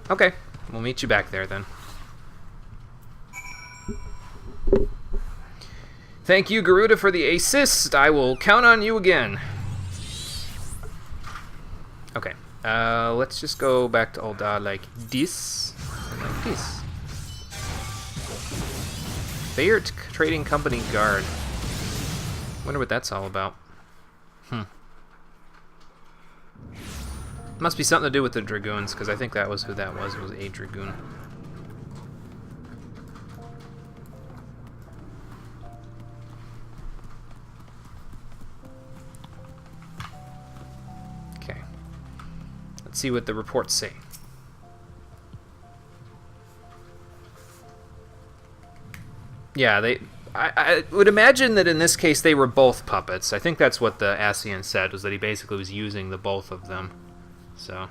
Okay, we'll meet you back there then. Thank you, Garuda, for the assist. I will count on you again. Okay. Let's just go back to Ul'dah like this. Like this. Bayard Trading Company Guard. Wonder what that's all about. Must be something to do with the Dragoons, because I think that was who that was a Dragoon. Okay. Let's see what the reports say. Yeah, I would imagine that in this case they were both puppets. I think that's what the Asian said, was that he basically was using the both of them. So.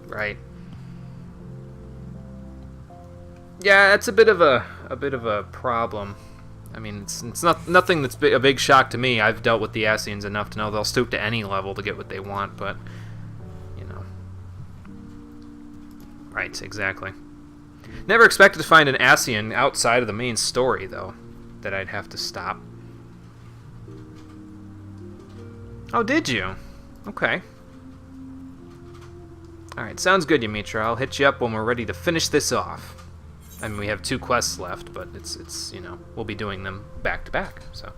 Right. Yeah, that's a bit of a problem. I mean, it's nothing that's a big shock to me. I've dealt with the Asians enough to know they'll stoop to any level to get what they want, but you know. Right, exactly. Never expected to find an Asian outside of the main story, though, that I'd have to stop. Oh, did you? Okay. Alright, sounds good, Yamitra. I'll hit you up when we're ready to finish this off. I mean, we have 2 quests left, but it's you know, we'll be doing them back to back. So,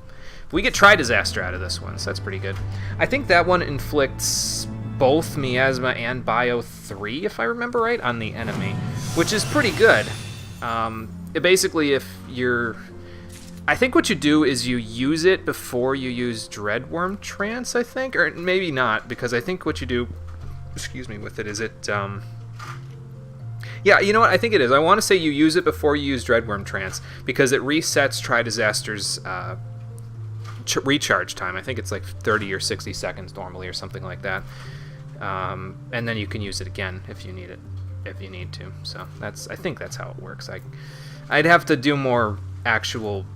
if we get Tri-Disaster out of this one, so that's pretty good. I think that one inflicts both Miasma and Bio 3, if I remember right, on the enemy, which is pretty good. Basically, if you're... I think what you do is you use it before you use Dreadworm Trance, I think, or maybe not, because I think what you do, excuse me, with it is it, yeah, you know what? I think it is. I want to say you use it before you use Dreadworm Trance, because it resets Tri-Disaster's recharge time. I think it's like 30 or 60 seconds normally, or something like that. And then you can use it again if you need it, if you need to. So I think that's how it works. I'd have to do more actual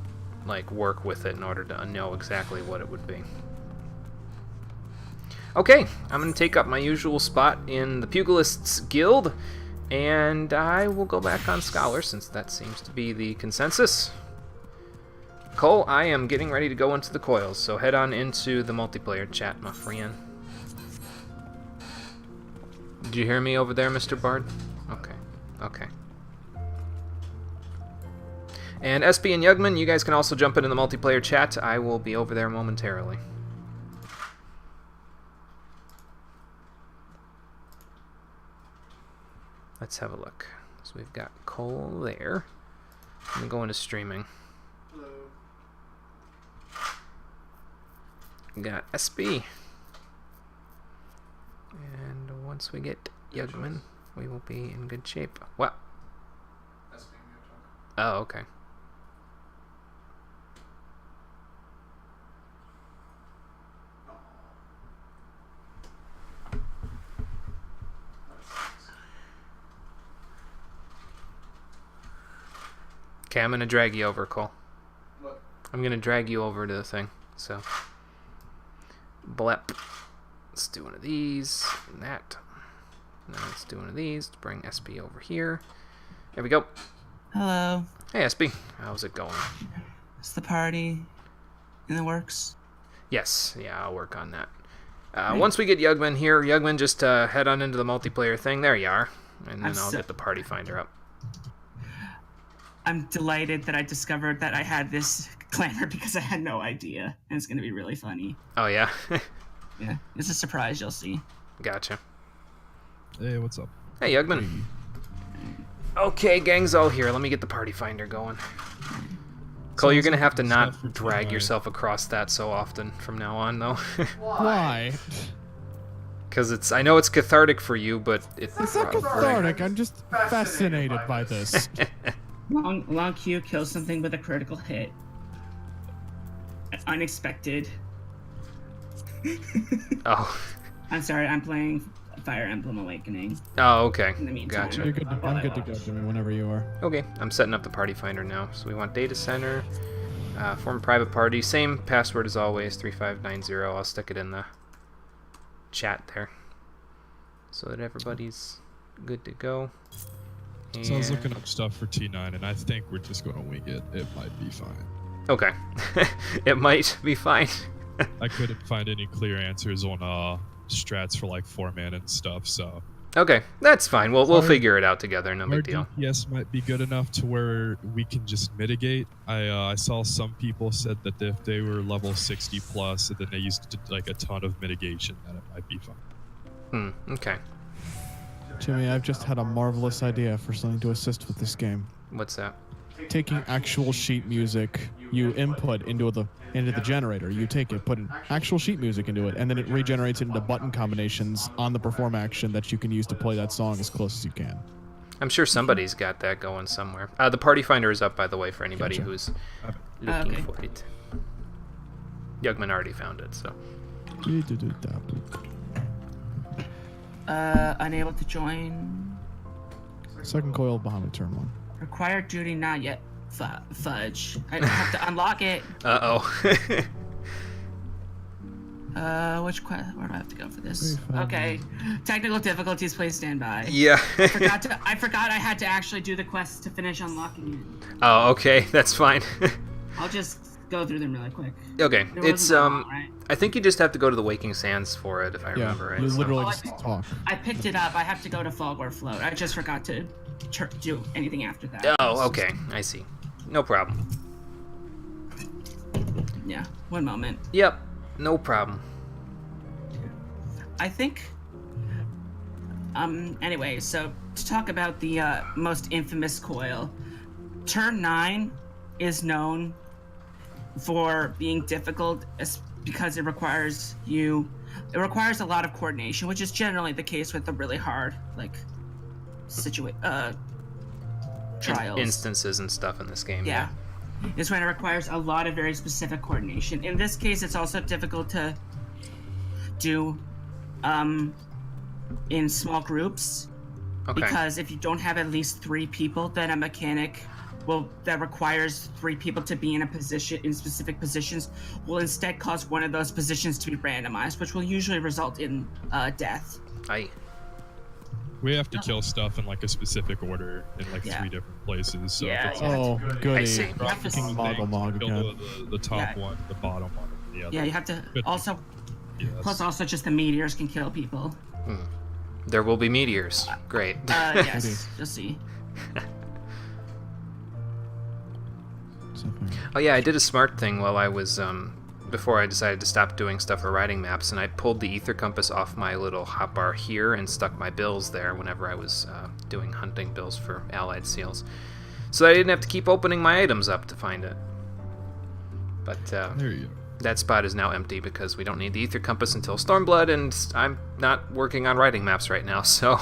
work with it in order to know exactly what it would be. Okay, I'm going to take up my usual spot in the Pugilists Guild, and I will go back on Scholar, since that seems to be the consensus. Cole, I am getting ready to go into the coils, so head on into the multiplayer chat, my friend. Did you hear me over there, Mr. Bard? Okay, okay. And SB and Yugman, you guys can also jump into the multiplayer chat. I will be over there momentarily. Let's have a look. So we've got Cole there. Let me go into streaming. Hello. We got SB. And once we get Yugman, we will be in good shape. What? That's being me talk. Oh, okay. Okay, I'm gonna drag you over, Cole. What? I'm gonna drag you over to the thing. So, blep. Let's do one of these and that. Now let's do one of these to bring SB over here. There we go. Hello. Hey, SB. How's it going? Is the party in the works? Yes, yeah, I'll work on that. Once we get Yugman here, Yugman, just head on into the multiplayer thing. There you are. And then I'll get the party finder up. I'm delighted that I discovered that I had this clanner because I had no idea. And it's going to be really funny. Oh, yeah? Yeah, it's a surprise, you'll see. Gotcha. Hey, what's up? Hey, Yugman. Okay, gang's all here. Let me get the party finder going. Cole, you're going to have to not drag yourself across that so often from now on, though. Why? Because I know it's cathartic for you, but it's not cathartic. I'm just fascinated by this. Long Q kills something with a critical hit. Unexpected. Oh. I'm sorry, I'm playing Fire Emblem Awakening. Oh, okay. In the meantime. Gotcha. You're good to, I'm good to go, Jimmy, whenever you are. Okay, I'm setting up the party finder now. So we want data center, form private party, same password as always, 3590. I'll stick it in the chat there so that everybody's good to go. And... So I was looking up stuff for T9, and I think we're just going to wing it. It might be fine. Okay. It might be fine. I couldn't find any clear answers on strats for like 4-man and stuff, so... Okay, that's fine. We'll figure it out together. No big deal. DPS might be good enough to where we can just mitigate. I saw some people said that if they were level 60 plus, and then they used like a ton of mitigation, that it might be fine. Okay. Jimmy, I've just had a marvelous idea for something to assist with this game. What's that? Taking actual sheet music you input into the generator. You take it, put an actual sheet music into it, and then it regenerates it into button combinations on the perform action that you can use to play that song as close as you can. I'm sure somebody's got that going somewhere. The party finder is up, by the way, for anybody Gotcha. who's looking for it. Yugman already found it, so. Unable to join. Second coil behind turn 1. Required duty not yet. Fudge. I have to unlock it. Uh-oh. Where do I have to go for this? Okay. Technical difficulties, please stand by. Yeah. I forgot I had to actually do the quest to finish unlocking it. Oh, okay. That's fine. I'll just go through them really quick. Okay. There It's, wasn't a lot, right? I think you just have to go to the Waking Sands for it, if I remember right. You so. literally just talk. I picked it up. I have to go to Fog or Float. I just forgot to do anything after that. Oh, okay. I see. No problem. Yeah, one moment. Yep. No problem. I think... anyway, so to talk about the most infamous coil, Turn 9 is known for being difficult because it requires a lot of coordination, which is generally the case with the really hard, like, trials. Instances and stuff in this game. Yeah. Is when it requires a lot of very specific coordination. In this case, it's also difficult to do in small groups. Okay. Because if you don't have at least 3 people, then a mechanic that requires 3 people to be in specific positions will instead cause one of those positions to be randomized, which will usually result in death. Aye. We have to kill stuff in like a specific order in like 3 different places. So Yeah, if it's yeah. like, I goody. see. Fucking Moggle kill again. the top one, the bottom one, and the other. Yeah, you have to But- also... Yes. Plus also just the meteors can kill people. There will be meteors. Great. Yes, you'll see. Oh yeah, I did a smart thing while I was, before I decided to stop doing stuff for riding maps, and I pulled the ether compass off my little hotbar here and stuck my bills there whenever I was doing hunting bills for allied seals. so I didn't have to keep opening my items up to find it. But There you go. that spot is now empty because we don't need the ether compass until Stormblood, and I'm not working on writing maps right now, so...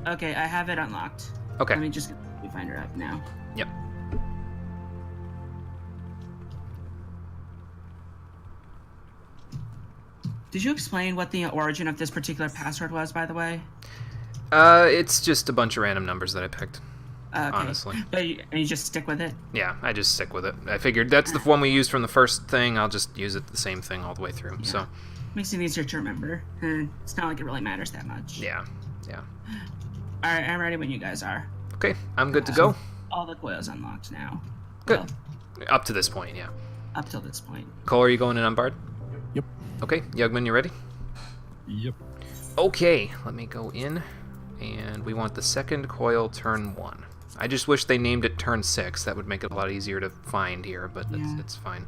Okay, I have it unlocked. Okay. Let me just find her up now. Yep. Did you explain what the origin of this particular password was, by the way? It's just a bunch of random numbers that I picked. Okay. Honestly. But you just stick with it? Yeah, I just stick with it. I figured that's the one we used from the first thing. I'll just use it the same thing all the way through. Yeah. So Makes it easier to remember. It's not like it really matters that much. yeah. Alright, I'm ready when you guys are. Okay, I'm good to go. All the coils unlocked now. Good. Well, Up to this point, yeah. up till this point. Cole, are you going in on Bard? Yep. Okay, Yugman, you ready? Yep. Okay, let me go in, and we want the second coil turn 1. I just wish they named it turn 6. That would make it a lot easier to find here, but Yeah. it's fine.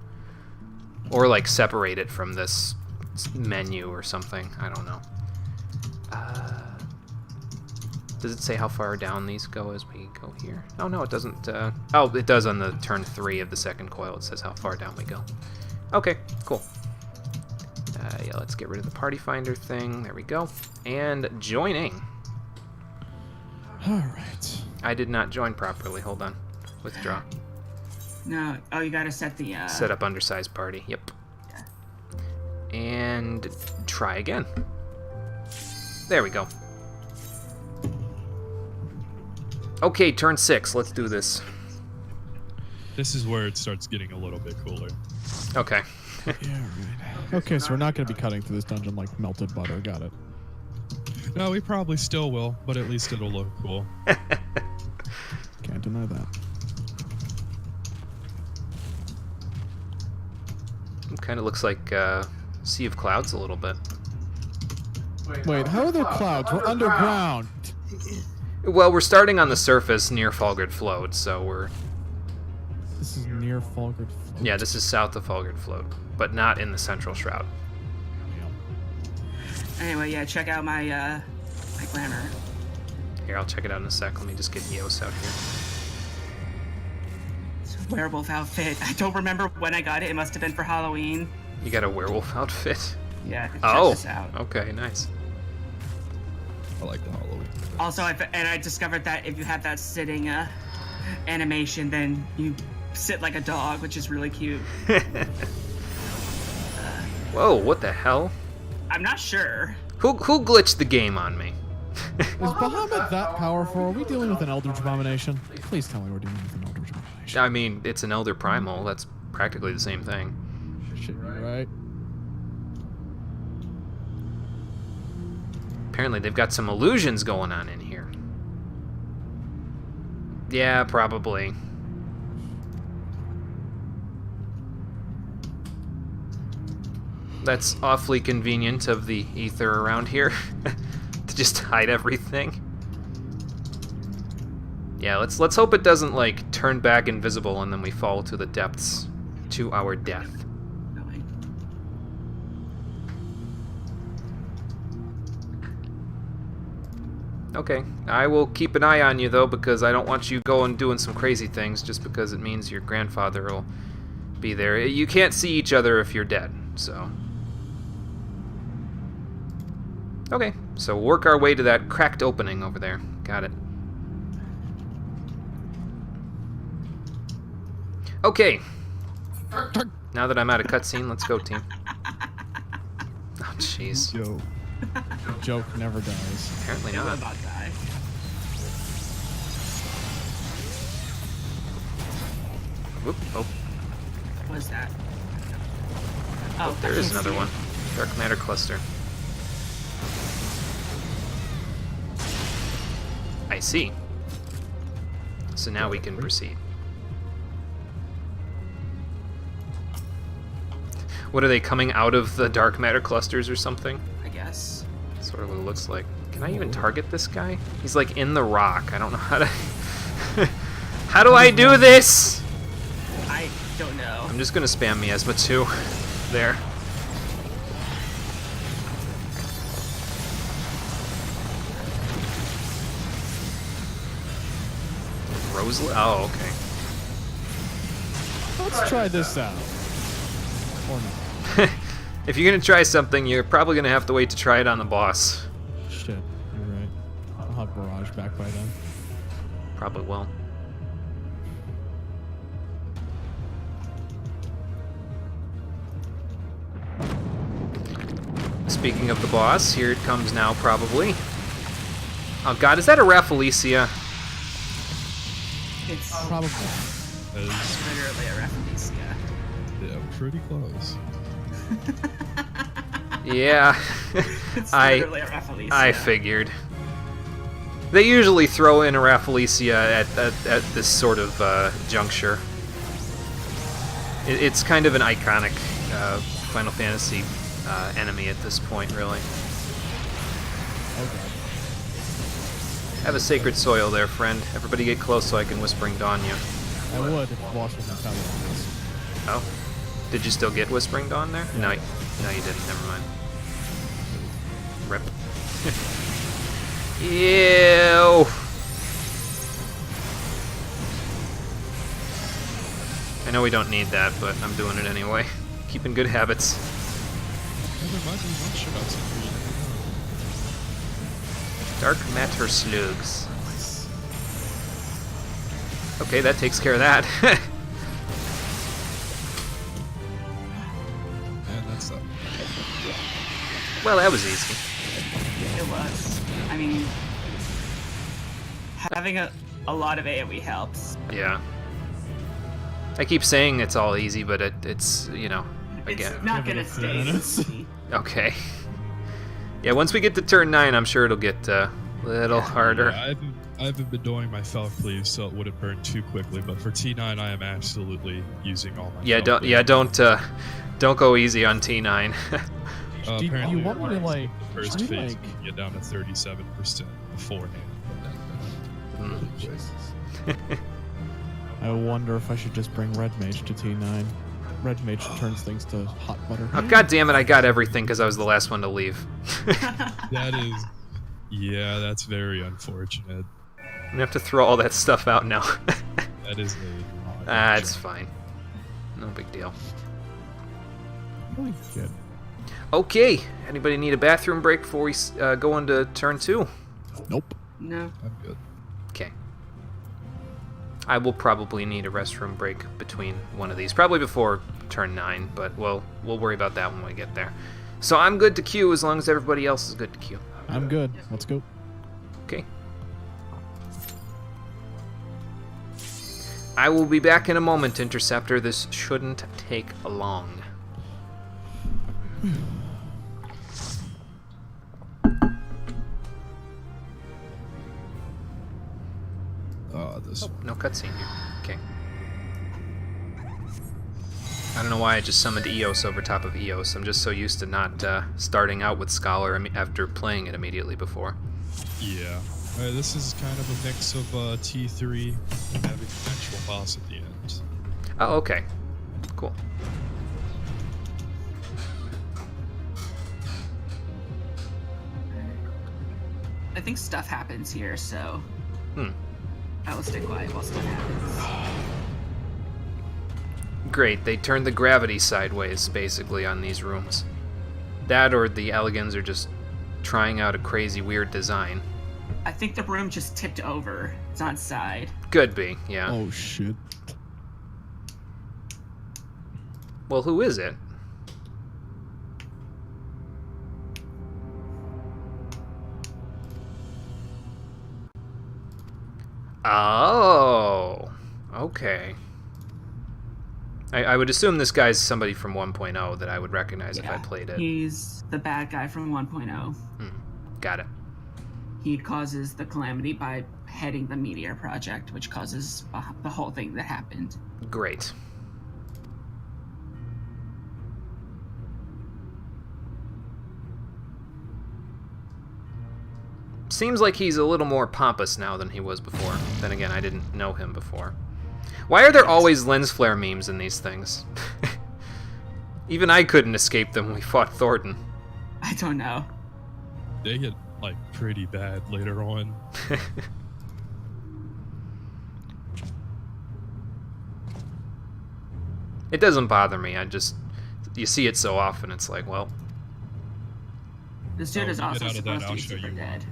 Or like separate it from this menu or something. I don't know. Does it say how far down these go as we go here? Oh no, it doesn't. Oh, it does on the turn 3 of the second coil. It says how far down we go. Okay, cool. Yeah, let's get rid of the party finder thing. There we go. And joining. All right. I did not join properly. Hold on. Withdraw. No, oh, you gotta set the, Set up undersized party. Yep. And try again. There we go. Okay, turn 6. Let's do this. This is where it starts getting a little bit cooler. Okay. Yeah, right. Okay, so we're not going to be cutting through this dungeon like melted butter. Got it. No, we probably still will, but at least it'll look cool. Can't deny that. It kind of looks like Sea of Clouds a little bit. Wait, how are there clouds? We're underground. Well, we're starting on the surface near Falgard Float, so we're... This is near Falgard Float. Yeah, this is south of Falgard Float, but not in the Central Shroud. Anyway, yeah, check out my, my glamour. Here, I'll check it out in a sec. Let me just get Eos out here. It's a werewolf outfit. I don't remember when I got it. It must have been for Halloween. You got a werewolf outfit? Yeah, check Oh, this out. okay, nice. I like the Halloween. Also, I discovered that if you have that sitting animation, then you sit like a dog, which is really cute. Whoa, what the hell? I'm not sure. Who glitched the game on me? Is Bahamut that powerful? Are we dealing with an Eldritch Abomination? Please tell me we're dealing with an Eldritch Abomination. I mean, it's an Elder Primal. That's practically the same thing. Shit, you're right. Apparently they've got some illusions going on in here. Yeah, probably. That's awfully convenient of the ether around here to just hide everything. Yeah, let's hope it doesn't like turn back invisible and then we fall to the depths to our death. Okay, I will keep an eye on you though, because I don't want you going doing some crazy things just because it means your grandfather will be there. You can't see each other if you're dead, so. Okay, so work our way to that cracked opening over there. Got it. Okay. Now that I'm out of cutscene, let's go, team. Oh, jeez. Yo. Joke never dies. Apparently It will not. not die. Whoop, oh, What was that? Oh, there I is can't another see one. it. Dark matter cluster. I see. So now we can proceed. What are they, coming out of the dark matter clusters or something? I guess. That's sort of what it looks like. Can I even target this guy? He's like in the rock. I don't know how to... How do I do this? I don't know. I'm just gonna spam Miasma 2. There. Rosalie? Oh, okay. Let's try this out. Or not. If you're gonna try something, you're probably gonna have to wait to try it on the boss. Shit, you're right. I'll have Barrage back by then. Probably will. Speaking of the boss, here it comes now, probably. Oh god, is that a Rafflesia? It's Probably. As, literally a Rafflesia. yeah, pretty close. Yeah, It's I literally a Rafflesia. I figured. They usually throw in a Rafflesia at this sort of juncture. It's kind of an iconic Final Fantasy enemy at this point, really. Okay. Have a sacred soil there, friend. Everybody get close so I can Whispering Dawn you. I would if the boss wasn't telling me this. Oh? Did you still get Whispering Dawn there? Yeah. No, no, you didn't. Never mind. Rip. Ew! I know we don't need that, but I'm doing it anyway. Keeping good habits. Yeah, there might be much about something. Dark Matter Slugs. Okay, that takes care of that. And that's that. Well, that was easy. It was. I mean, having a lot of AoE helps. Yeah. I keep saying it's all easy, but it's, you know, It's again. not Give it gonna a few stay minutes. easy. Okay. Yeah, once we get to turn 9, I'm sure it'll get a little harder. Yeah, I haven't been doing my Falcleave, so it wouldn't burn too quickly. But for T9, I am absolutely using all my. Don't go easy on T9. Do you want me to, like, the first should we, phase, like- you can get down to 37% beforehand. Jesus. I wonder if I should just bring Red Mage to T9. Red Mage turns things to hot butter. Oh, God damn it, I got everything because I was the last one to leave. That is, yeah, that's very unfortunate. I'm gonna have to throw all that stuff out now. That is a. Ah, it's fine. No big deal. Really good. Okay, anybody need a bathroom break before we go into turn 2? Nope. No. I'm good. Okay. I will probably need a restroom break between one of these, probably before turn 9, but we'll worry about that when we get there. So I'm good to queue as long as everybody else is good to queue. I'm good. Let's go. Okay. I will be back in a moment, Interceptor. This shouldn't take long. This. No cutscene here. Okay. I don't know why I just summoned Eos over top of Eos. I'm just so used to not starting out with Scholar after playing it immediately before. Yeah. This is kind of a mix of T3 and having an actual boss at the end. Oh, okay. Cool. I think stuff happens here, so I will stay quiet while stuff happens. Great, they turned the gravity sideways, basically, on these rooms. That or the Elegans are just trying out a crazy, weird design. I think the room just tipped over. It's on its side. Could be, yeah. Oh, shit. Well, who is it? Oh, okay. I would assume this guy's somebody from 1.0 that I would recognize if I played it. He's the bad guy from 1.0. Got it. He causes the calamity by heading the Meteor Project, which causes the whole thing that happened. Great. Seems like he's a little more pompous now than he was before. Then again, I didn't know him before. Why are there always lens flare memes in these things? Even I couldn't escape them when we fought Thornton. I don't know. They get, like, pretty bad later on. It doesn't bother me. You see it so often, it's like, well... This dude is when you also get out of that, supposed to I'll be show super you dead.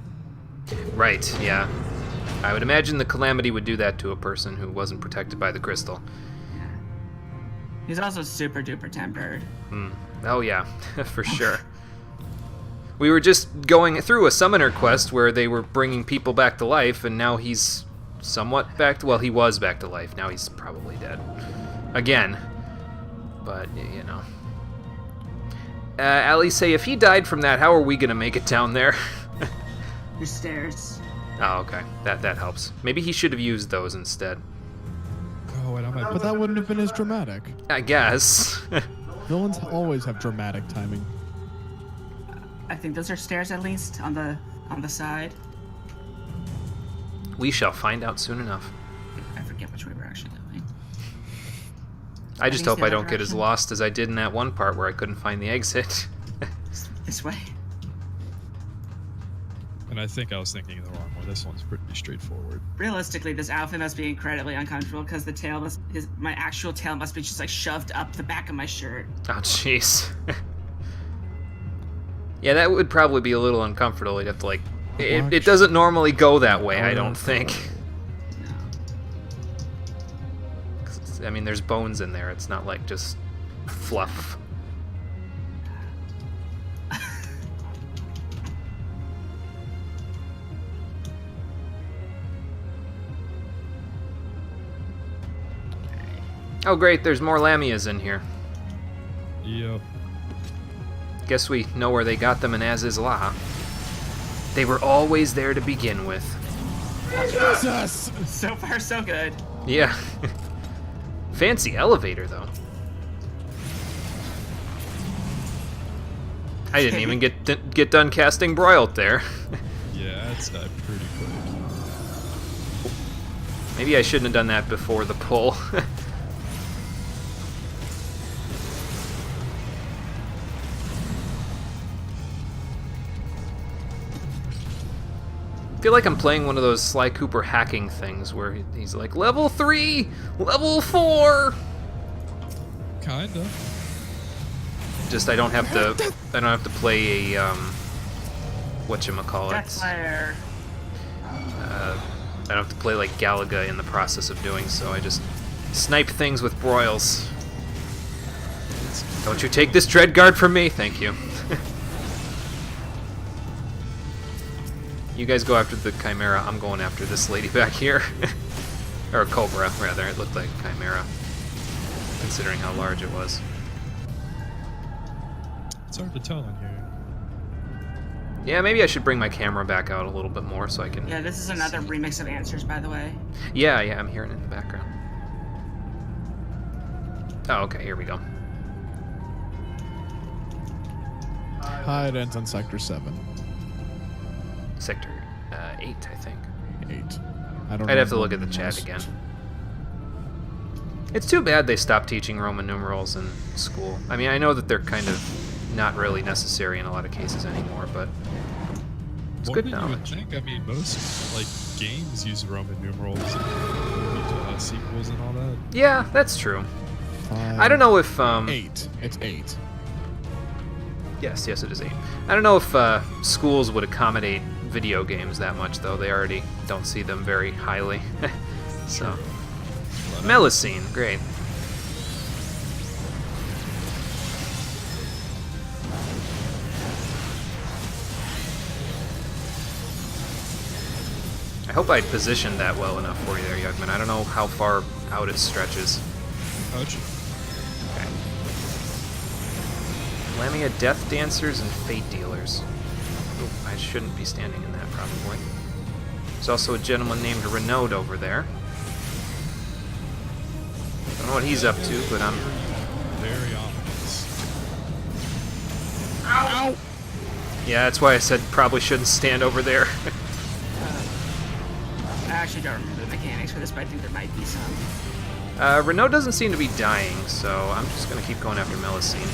Right, yeah. I would imagine the Calamity would do that to a person who wasn't protected by the crystal. Yeah. He's also super duper tempered. Oh yeah, for sure. We were just going through a summoner quest where they were bringing people back to life, and now he's somewhat back to... Well, he was back to life. Now he's probably dead. Again. But, you know. Ali say, if he died from that, how are we going to make it down there? There's stairs. Oh, okay. That helps. Maybe he should have used those instead. Oh, and I might. But that wouldn't have been as dramatic. I guess. Villains always have dramatic timing. I think those are stairs at least on the side. We shall find out soon enough. I forget which way we're actually going. I just think it's hope I the don't other get as direction. lost as I did in that one part where I couldn't find the exit. This way. And I think I was thinking the wrong one. This one's pretty straightforward. Realistically, this outfit must be incredibly uncomfortable because the tail my actual tail must be just like shoved up the back of my shirt. Oh, jeez. Yeah, that would probably be a little uncomfortable. You'd have to, like... It doesn't normally go that way, I don't think. No. 'Cause I mean, there's bones in there. It's not like just fluff. Oh, great, there's more Lamias in here. Yep. Guess we know where they got them in Az's Law. They were always there to begin with. Jesus! So far, so good. Yeah. Fancy elevator, though. I didn't even get done casting Broilt there. Yeah, that's pretty quick. Maybe I shouldn't have done that before the pull. I feel like I'm playing one of those Sly Cooper hacking things where he's like, level 3, level 4. Kinda. Just I don't have to play a whatchamacallit. Deathfire. I don't have to play like Galaga in the process of doing so. I just snipe things with broils. Don't you take this Dreadguard from me, thank you. You guys go after the Chimera, I'm going after this lady back here. Or a Cobra, rather. It looked like Chimera, considering how large it was. It's hard to tell in here. Yeah, maybe I should bring my camera back out a little bit more so I can... Yeah, this is another remix of Answers, by the way. Yeah, I'm hearing it in the background. Oh, okay, here we go. Hi, it ends on Sector 7. Sector 8, I think. 8. I don't know I'd have to the look at the numerals. chat again. It's too bad they stopped teaching Roman numerals in school. I mean, I know that they're kind of not really necessary in a lot of cases anymore, but it's good You would knowledge. think. I mean, most like games use Roman numerals and sequels and all that. Yeah, that's true. 5, I don't know if 8. It's 8. Yes, it is 8. I don't know if schools would accommodate video games that much, though. They already don't see them very highly. So, Melusine, great. I hope I positioned that well enough for you there, Yugman. I don't know how far out it stretches. Ouch. Okay. Lamia Death Dancers and Fate Dealers. Ooh, I shouldn't be standing in that, probably. There's also a gentleman named Renaud over there. Don't know what he's up to, but I'm... Very ominous. Ow! Yeah, that's why I said probably shouldn't stand over there. I actually don't remember the mechanics for this, but I think there might be some. Renaud doesn't seem to be dying, so I'm just gonna keep going after Melusine.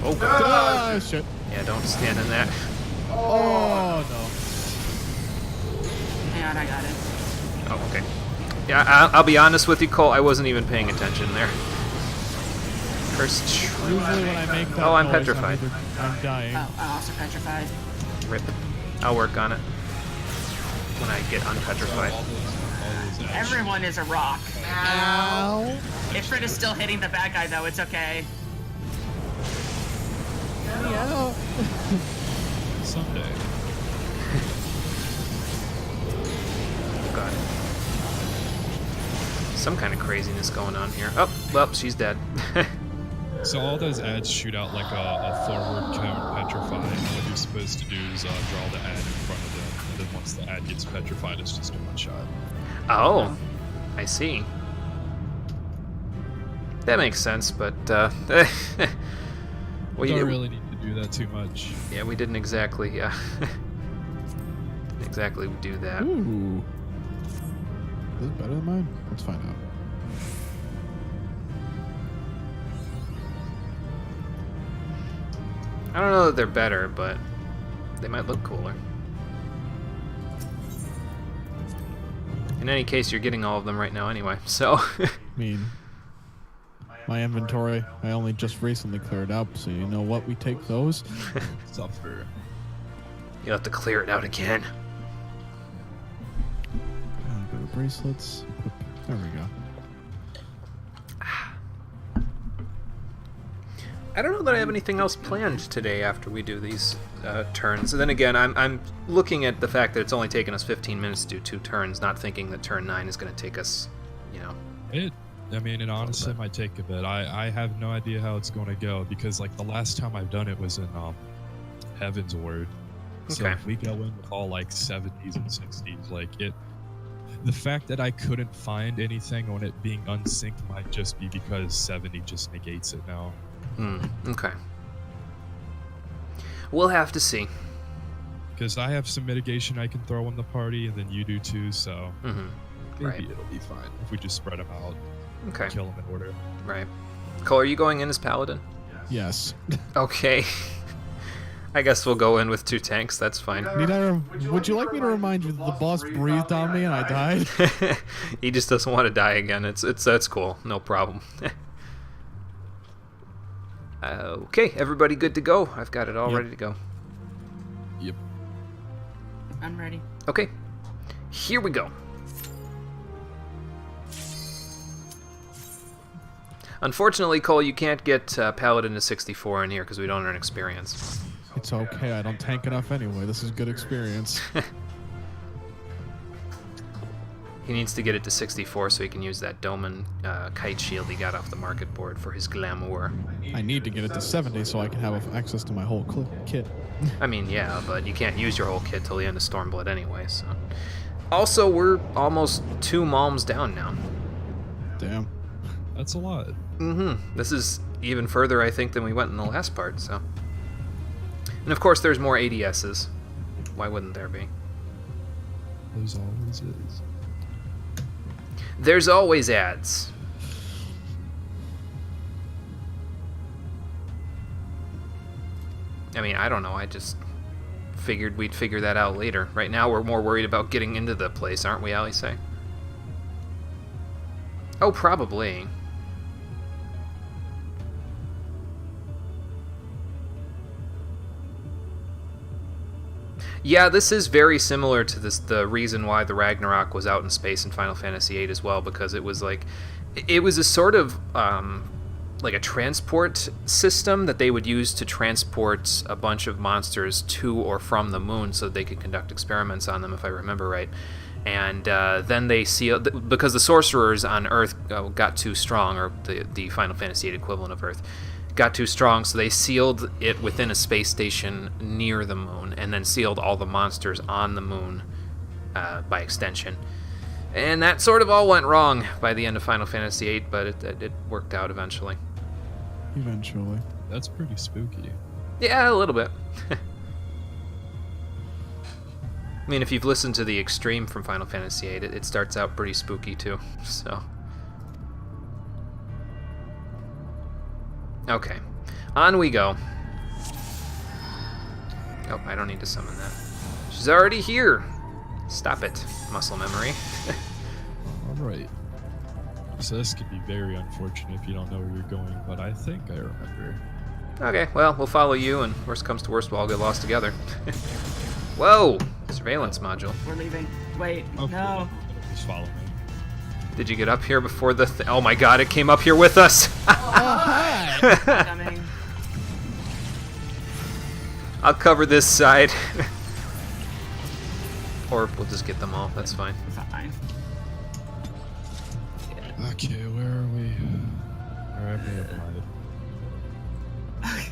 Oh, God. Ah, shit. Yeah, don't stand in that. Oh, no. Hang on, I got it. Oh, okay. Yeah, I'll be honest with you, Cole, I wasn't even paying attention there. Cursed shrew. Usually when I make that Oh, I'm noise, petrified. I'm dying. Oh, I'm also petrified. Rip. I'll work on it when I get unpetrified. All those ads. Everyone is a rock. Ow. Ifrit is still hitting the bad guy though, it's okay. Yeah. Someday. God. Some kind of craziness going on here. Oh, well, she's dead. So all those ads shoot out like a forward cone petrify, and what you're supposed to do is draw the ad in front of them, and then once the ad gets petrified, it's just a one-shot. Oh, I see. That makes sense, but We don't really need to do that too much. Yeah, we didn't exactly. Yeah, didn't exactly do that. Ooh. Is it better than mine? Let's find out. I don't know that they're better, but they might look cooler. In any case, you're getting all of them right now anyway, so... I mean, my inventory, I only just recently cleared up, so you know what? We take those. Suffer. You'll have to clear it out again. Go to bracelets. There we go. I don't know that I have anything else planned today after we do these turns. And then again, I'm looking at the fact that it's only taken us 15 minutes to do 2 turns, not thinking that turn 9 is going to take us, you know... It honestly might take a bit. I have no idea how it's going to go, because like the last time I've done it was in Heavensward. So Okay. if we go in with all like 70s and 60s, like the fact that I couldn't find anything on it being unsynced might just be because 70 just negates it now. Okay. We'll have to see. Because I have some mitigation I can throw in the party, and then you do too, so maybe Right. it'll be fine if we just spread them out, Okay. kill them in order. Right. Cole, are you going in as Paladin? Yes. Okay. I guess we'll go in with 2 tanks. That's fine. Would you like me to remind you that the boss breathed on me and I died? He just doesn't want to die again. That's cool. No problem. Okay, everybody good to go? I've got it all Yep. ready to go. Yep. I'm ready. Okay, here we go. Unfortunately, Cole, you can't get Paladin to 64 in here because we don't earn experience. It's okay. I don't tank enough anyway. This is good experience. He needs to get it to 64 so he can use that Doman kite shield he got off the market board for his glamour. I need to get it to 70 so I can have access to my whole kit. I mean, yeah, but you can't use your whole kit till the end of Stormblood anyway, so... Also, we're almost 2 Malms down now. Damn. That's a lot. This is even further, I think, than we went in the last part, so... And of course, there's more ADSs. Why wouldn't there be? There's always is. There's always ads. I mean, I don't know, I just figured we'd figure that out later. Right now, we're more worried about getting into the place, aren't we, Alice? Oh, probably. Yeah, this is very similar to the reason why the Ragnarok was out in space in Final Fantasy VIII as well, because it was like, it was a sort of like a transport system that they would use to transport a bunch of monsters to or from the moon so that they could conduct experiments on them, if I remember right. And then they sealed, because the sorcerers on Earth got too strong, or the Final Fantasy VIII equivalent of Earth, got too strong, so they sealed it within a space station near the moon, and then sealed all the monsters on the moon by extension. And that sort of all went wrong by the end of Final Fantasy VIII, but it worked out eventually. Eventually. That's pretty spooky. Yeah, a little bit. I mean, if you've listened to the Extreme from Final Fantasy VIII, it starts out pretty spooky too, so... Okay, on we go. Oh, I don't need to summon that. She's already here! Stop it, muscle memory. Alright. So this could be very unfortunate if you don't know where you're going, but I think I remember. Okay, well, we'll follow you, and worst comes to worst, we'll all get lost together. Whoa! Surveillance module. We're leaving. Wait, no. Just follow me. Did you get up here before the oh my god, it came up here with us! Coming. I'll cover this side. Or we'll just get them all, that's fine. Fine. Okay, where are we? Where am I applied? Okay,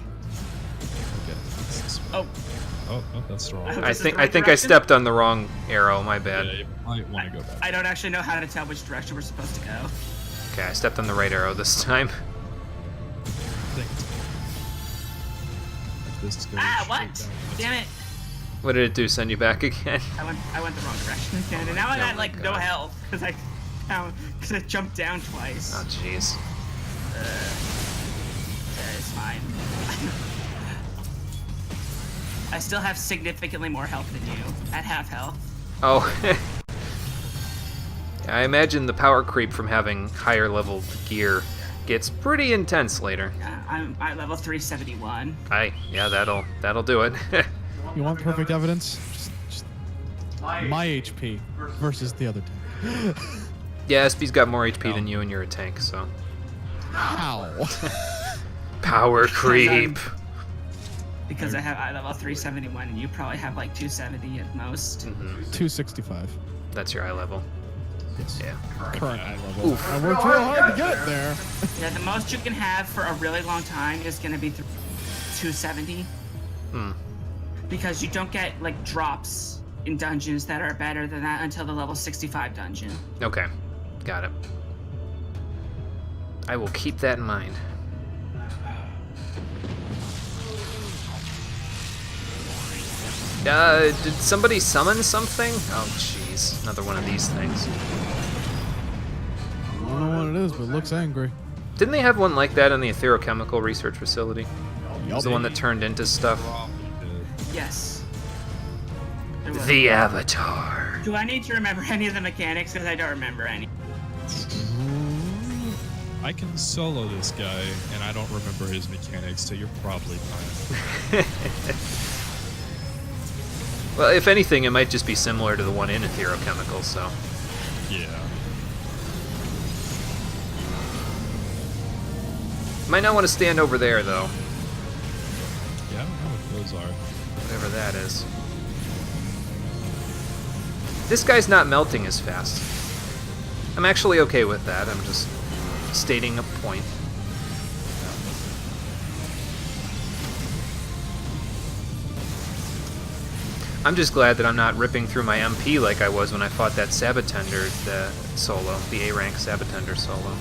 this way. Oh. Oh, that's wrong. Oh, I this is the think right I think I direction? stepped on the wrong arrow, my Yeah, bad. you might want to go back. I don't actually know how to tell which direction we're supposed to go. Okay, I stepped on the right arrow this time. I think this goes Ah, straight what? down. Damn it. What did it do, send you back again? I went the wrong direction again, and now I Oh got my like no God. health because I jumped down twice. Oh jeez. It's fine. I still have significantly more health than you, at half health. Oh. I imagine the power creep from having higher level gear gets pretty intense later. I'm at level 371. Yeah, that'll do it. You want perfect evidence? Just my HP versus the other tank. Yeah, SP's got more HP than you, and you're a tank, so. How? Power creep. Because I level 371 and you probably have like 270 at most. 265. That's your eye level. Yes. Yeah. Current eye level. I worked real hard to get it there. Yeah, the most you can have for a really long time is going to be 270. Because you don't get like drops in dungeons that are better than that until the level 65 dungeon. Okay. Got it. I will keep that in mind. Did somebody summon something? Oh, jeez. Another one of these things. I don't know what it is, but it looks angry. Didn't they have one like that in the Etherochemical Research Facility? It was the Yup. one that turned into stuff. Yes. There was. The Avatar. Do I need to remember any of the mechanics? Because I don't remember any. I can solo this guy, and I don't remember his mechanics, so you're probably fine. Well, if anything, it might just be similar to the one in Etherochemical, so. Yeah. Might not want to stand over there, though. Yeah, I don't know what those are. Whatever that is. This guy's not melting as fast. I'm actually okay with that. I'm just stating a point. I'm just glad that I'm not ripping through my MP like I was when I fought that Sabotender solo, the A-rank Sabotender solo.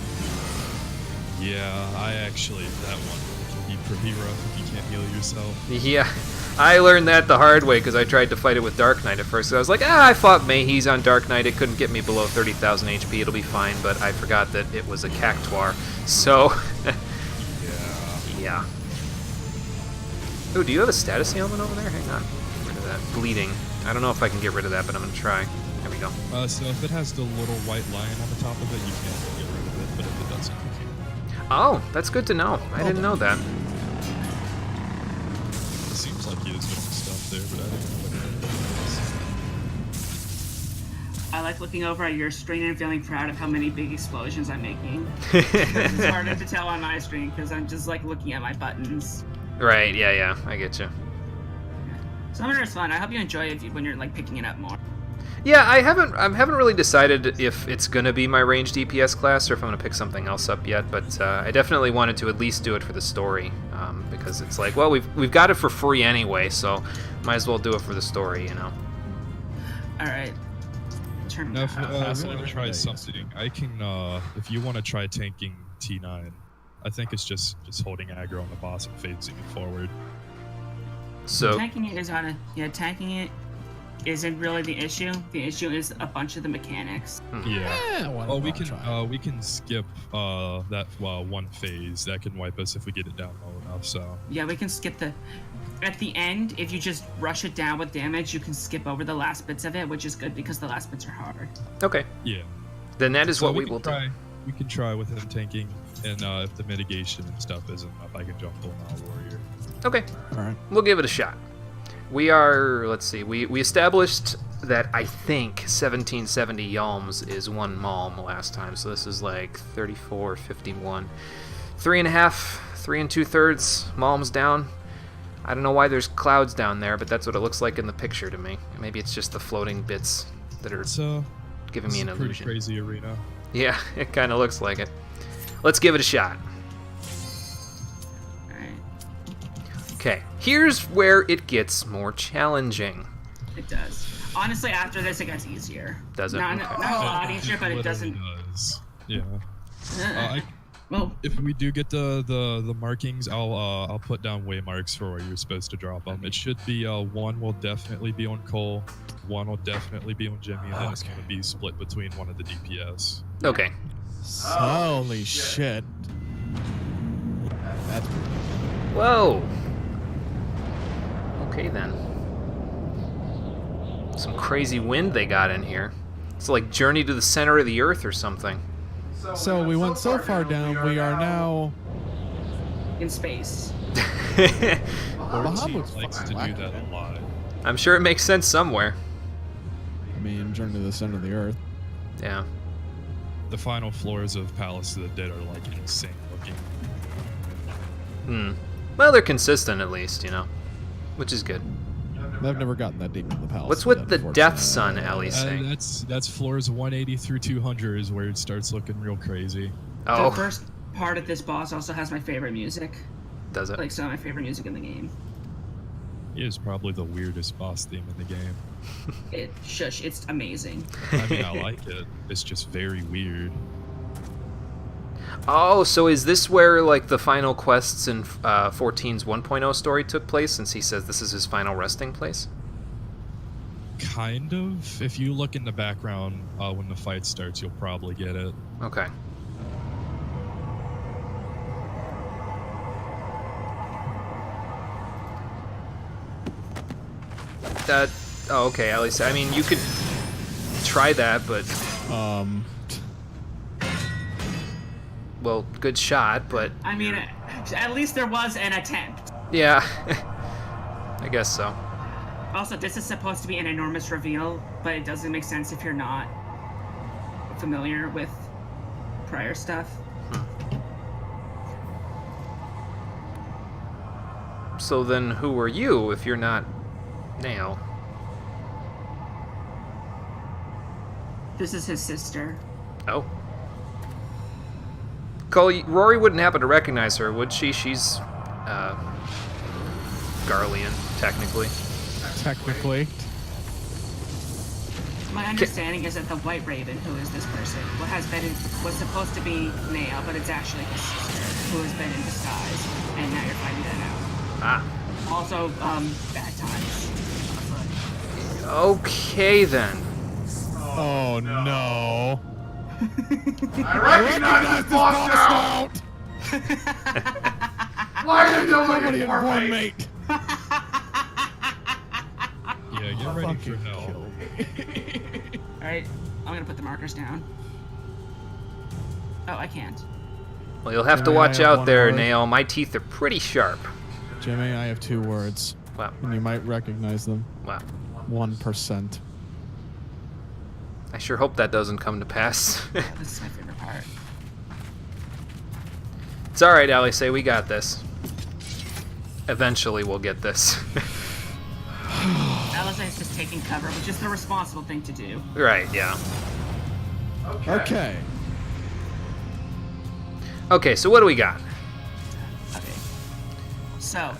Yeah, that one can be pretty rough if you can't heal yourself. Yeah, I learned that the hard way because I tried to fight it with Dark Knight at first. So I was like, I fought Mayhees on Dark Knight. It couldn't get me below 30,000 HP. It'll be fine. But I forgot that it was a Cactuar. So, yeah. Ooh, do you have a status ailment over there? Hang on. Get rid of that. Bleeding. I don't know if I can get rid of that, but I'm going to try. There we go. So if it has the little white lion on the top of it, you can't get rid of it, but if it doesn't, you can. Oh, that's good to know. I didn't know that. It seems like he is doing stuff there, but I don't know what it is. I like looking over at your screen and feeling proud of how many big explosions I'm making. It's harder to tell on my screen because I'm just like looking at my buttons. Right, yeah, I get you. Summoner is fun. I hope you enjoy it when you're like picking it up more. Yeah, I haven't really decided if it's gonna be my ranged DPS class or if I'm gonna pick something else up yet. But I definitely wanted to at least do it for the story because it's like, well, we've got it for free anyway, so might as well do it for the story, you know. All right. Turn. Now, if you pass it want over to try to something, I can. If you want to try tanking T9, I think it's just holding aggro on the boss and phasing it forward. So Tanking it is tanking it isn't really the issue. The issue is a bunch of the mechanics. Yeah. why Well, not we try? we can skip that one phase that can wipe us if we get it down low enough. So Yeah, we can skip the. At the end, if you just rush it down with damage, you can skip over the last bits of it, which is good because the last bits are hard. okay, yeah. then that is So what we can will do. we can try with him tanking, and if the mitigation and stuff isn't enough, I can jump on Warrior. Okay. All right. We'll give it a shot. We are, let's see, we established that I think 1770 yalms is 1 malm last time, so this is like 34.51. 3.5, 3 2/3 malms down. I don't know why there's clouds down there, but that's what it looks like in the picture to me. Maybe it's just the floating bits that are giving me an illusion. Pretty crazy arena. Yeah, it kind of looks like it. Let's give it a shot. Okay, here's where it gets more challenging. It does. Honestly, after this, it gets easier. Does it? Not Okay. a lot easier, but it literally doesn't. Does. Yeah. Well, If we do get the markings, I'll put down waymarks for where you're supposed to drop them. It should be 1 will definitely be on Cole, 1 will definitely be on Jimmy, and then it's going to be split between one of the DPS. Okay. Holy shit. That's Whoa. Okay then. Some crazy wind they got in here. It's like Journey to the Center of the Earth or something. So we went so far down, we are now... in space. Our team Bahamut's likes to fucking do that a lot. I'm sure it makes sense somewhere. I mean, Journey to the Center of the Earth. Yeah. The final floors of Palace of the Dead are like insane looking. Well, they're consistent at least, you know, which is good. I've never gotten that deep into the palace. What's with the Death Sun, Ellie's saying? That's floors 180 through 200 is where it starts looking real crazy. Oh, The first part of this boss also has my favorite music. does it? Like some of my favorite music in the game. It is probably the weirdest boss theme in the game. It's amazing. I mean, I like it. It's just very weird. Oh, so is this where like the final quests in 14's 1.0 story took place, since he says this is his final resting place? Kind of. If you look in the background when the fight starts, you'll probably get it. Okay. Oh, okay, at least, I mean, you could try that, but, well, good shot, but, I mean, at least there was an attempt. yeah, I guess so. Also, this is supposed to be an enormous reveal, but it doesn't make sense if you're not familiar with prior stuff. So then who are you if you're not Nail? This is his sister. Oh. Cole, Rory wouldn't happen to recognize her, would she? She's, Garlean, technically. Technically. My understanding is that the White Raven, who is this person, was supposed to be Nail, but it's actually his sister, who has been in disguise, and now you're finding that out. Ah. Also, bad times. Okay, then. Oh, no. I recognize this boss now! Why are you doing Somebody it for inform me? me. Yeah, get ready for Fucking hell. kill me. Alright, I'm gonna put the markers down. Oh, I can't. Well, you'll have to Jimmy, I watch have out one there, word. Nail. My teeth are pretty sharp. Jimmy, I have 2 words, Wow. and you might recognize them. Wow. 1%. I sure hope that doesn't come to pass. This is my favorite part. It's alright, Alice. We got this. Eventually, we'll get this. Alice is just taking cover, which is the responsible thing to do. Right, yeah. Okay. Okay, so what do we got? Okay. So,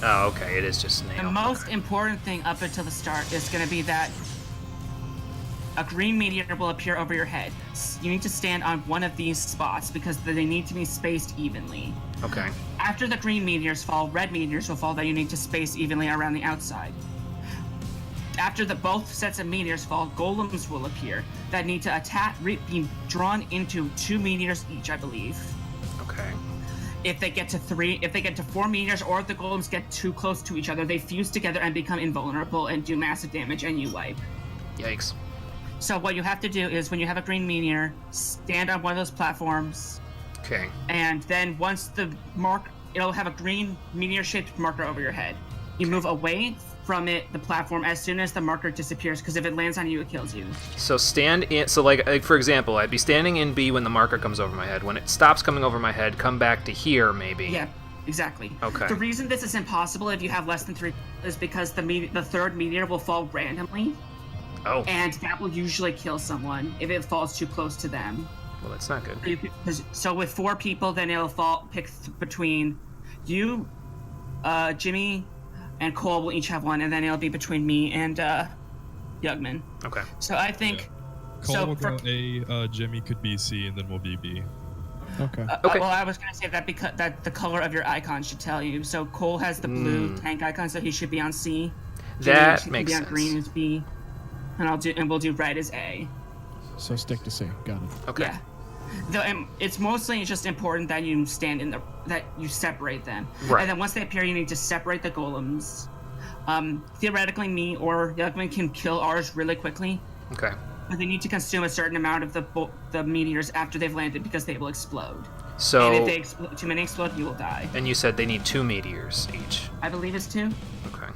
Oh, okay, it is just the Nail. most important thing up until the start is going to be that a green meteor will appear over your head. You need to stand on one of these spots because they need to be spaced evenly. Okay. After the green meteors fall, red meteors will fall that you need to space evenly around the outside. After both sets of meteors fall, golems will appear that need to be drawn into 2 meteors each, I believe. Okay. If they get to 4 meteors, or if the golems get too close to each other, they fuse together and become invulnerable and do massive damage, and you wipe. Yikes. So what you have to do is when you have a green meteor, stand on one of those platforms, Okay. and then once the mark, it'll have a green meteor-shaped marker over your head. You move away from it, the platform, as soon as the marker disappears, because if it lands on you, it kills you. So stand in. So like for example, I'd be standing in B when the marker comes over my head. When it stops coming over my head, come back to here maybe. Yeah, exactly. Okay. The reason this is impossible if you have less than 3 is because the third meteor will fall randomly, Oh. and that will usually kill someone if it falls too close to them. Well, that's not good. So with 4 people, then it'll pick between you, Jimmy, and Cole will each have one, and then it'll be between me and Yugman. Okay. So I think. Cole So will for, go A, Jimmy could be C, and then we'll be B. Okay. Okay. Well, I was gonna say that because that the color of your icon should tell you. So Cole has the blue tank icon, so he should be on C. Jimmy That should makes be on sense. green as B, and we'll do red as A. So stick to C. Got it. Okay. Yeah. It's mostly just important that you stand in that you separate them. Right. And then once they appear, you need to separate the golems. Theoretically, me or Yugman can kill ours really quickly, Okay. but they need to consume a certain amount of the meteors after they've landed because they will explode. So. And if too many explode, you will die. And you said they need 2 meteors each. I believe it's 2. Okay.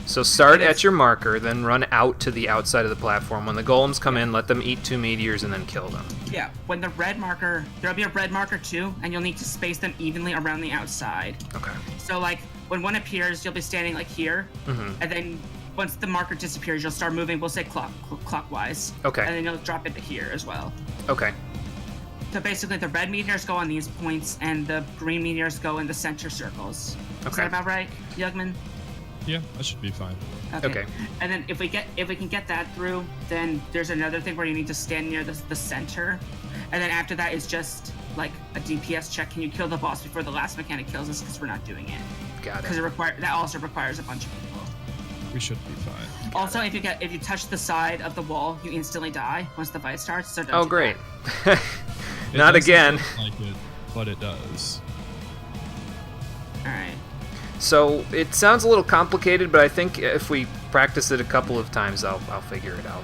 So start at your marker, then run out to the outside of the platform. When the golems come in, let them eat 2 meteors and then kill them. Yeah. When the red marker, there'll be a red marker too, and you'll need to space them evenly around the outside. Okay. So like when one appears, you'll be standing like here, and then once the marker disappears, you'll start moving. We'll say clockwise. Okay. And then you'll drop into here as well. Okay. So basically, the red meteors go on these points, and the green meteors go in the center circles. Is Okay. that about right, Yugman? Yeah, that should be fine. Okay. And then if we can get that through, then there's another thing where you need to stand near the center, and then after that is just like a DPS check. Can you kill the boss before the last mechanic kills us? Because we're not doing it. Got Because it. that also requires a bunch of people. We should be fine. Also, if you touch the side of the wall, you instantly die once the fight starts. So don't Oh, do great. that. It Not doesn't again. look like it, but it does. All right. So it sounds a little complicated, but I think if we practice it a couple of times, I'll figure it out.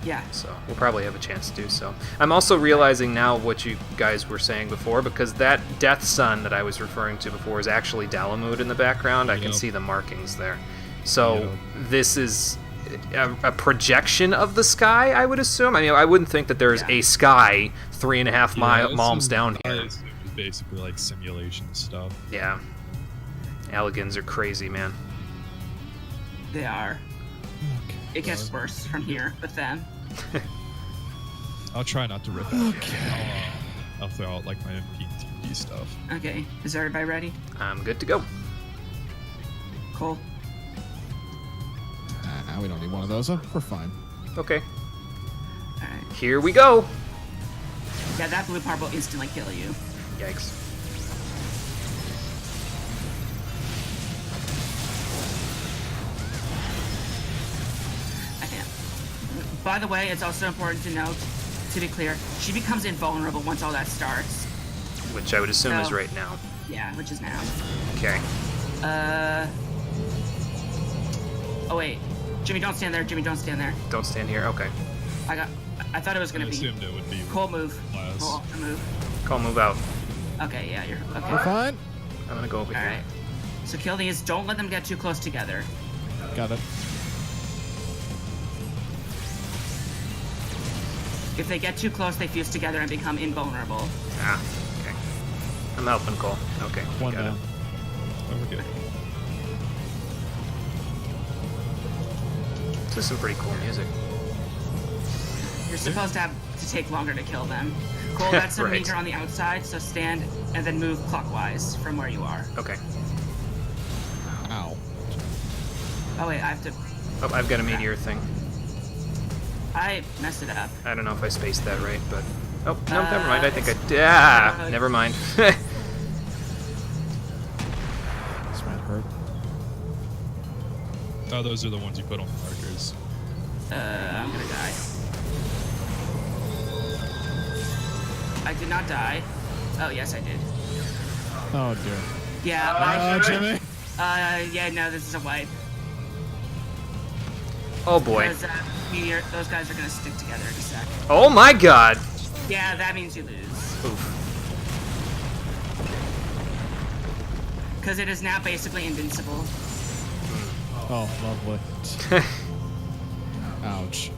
Yeah. So we'll probably have a chance to do so. I'm also realizing now what you guys were saying before, because that Death Sun that I was referring to before is actually Dalamud in the background. I can Yep. see the markings there. So Yep. this is a projection of the sky, I would assume. I mean, I wouldn't think that there's a sky 3.5 miles down I here. assume it's basically like simulation stuff. Yeah. Alligans are crazy, man. They are. Okay. It gets worse from here with them. I'll try not to rip out. I'll throw out like my MPTD stuff. Okay. Is everybody ready? I'm good to go. Cole. We don't need one of those. We're fine. Okay. All right. Here we go. Yeah, that blue part will instantly kill you. Yikes. I can't. By the way, it's also important to note, to be clear, she becomes invulnerable once all that starts. Which I would assume is No. right now. Yeah, which is now. Okay. Oh wait, Jimmy, don't stand there. Jimmy, don't stand there. Don't stand here. Okay. I thought it was I gonna be. assumed it would be Cole, move. last. Cole, move. Call move out. Okay, yeah, you're okay. We're fine. I'm gonna go over All here. right. So kill these. Don't let them get too close together. Got it. If they get too close, they fuse together and become invulnerable. Ah. Okay. I'm helping Cole. Okay. One got down. it. Oh, we're good. This is some pretty cool music. You're supposed to take longer to kill them. Cole, that's a Right. meter on the outside, so stand and then move clockwise from where you are. Okay. Ow. Oh wait, I have to. Oh, I've got a meteor thing. I messed it up. I don't know if I spaced that right, but... Oh, no, never mind. I think I... Ah! Never mind. This might hurt. Oh, those are the ones you put on the markers. I'm gonna die. I did not die. Oh, yes, I did. Oh dear. Yeah, Jimmy. yeah, no, this is a wipe. Oh, boy. Because, those guys are gonna stick together in a sec. Oh my god! Yeah, that means you lose. Oof. Because it is now basically invincible. Oh, lovely. Ouch.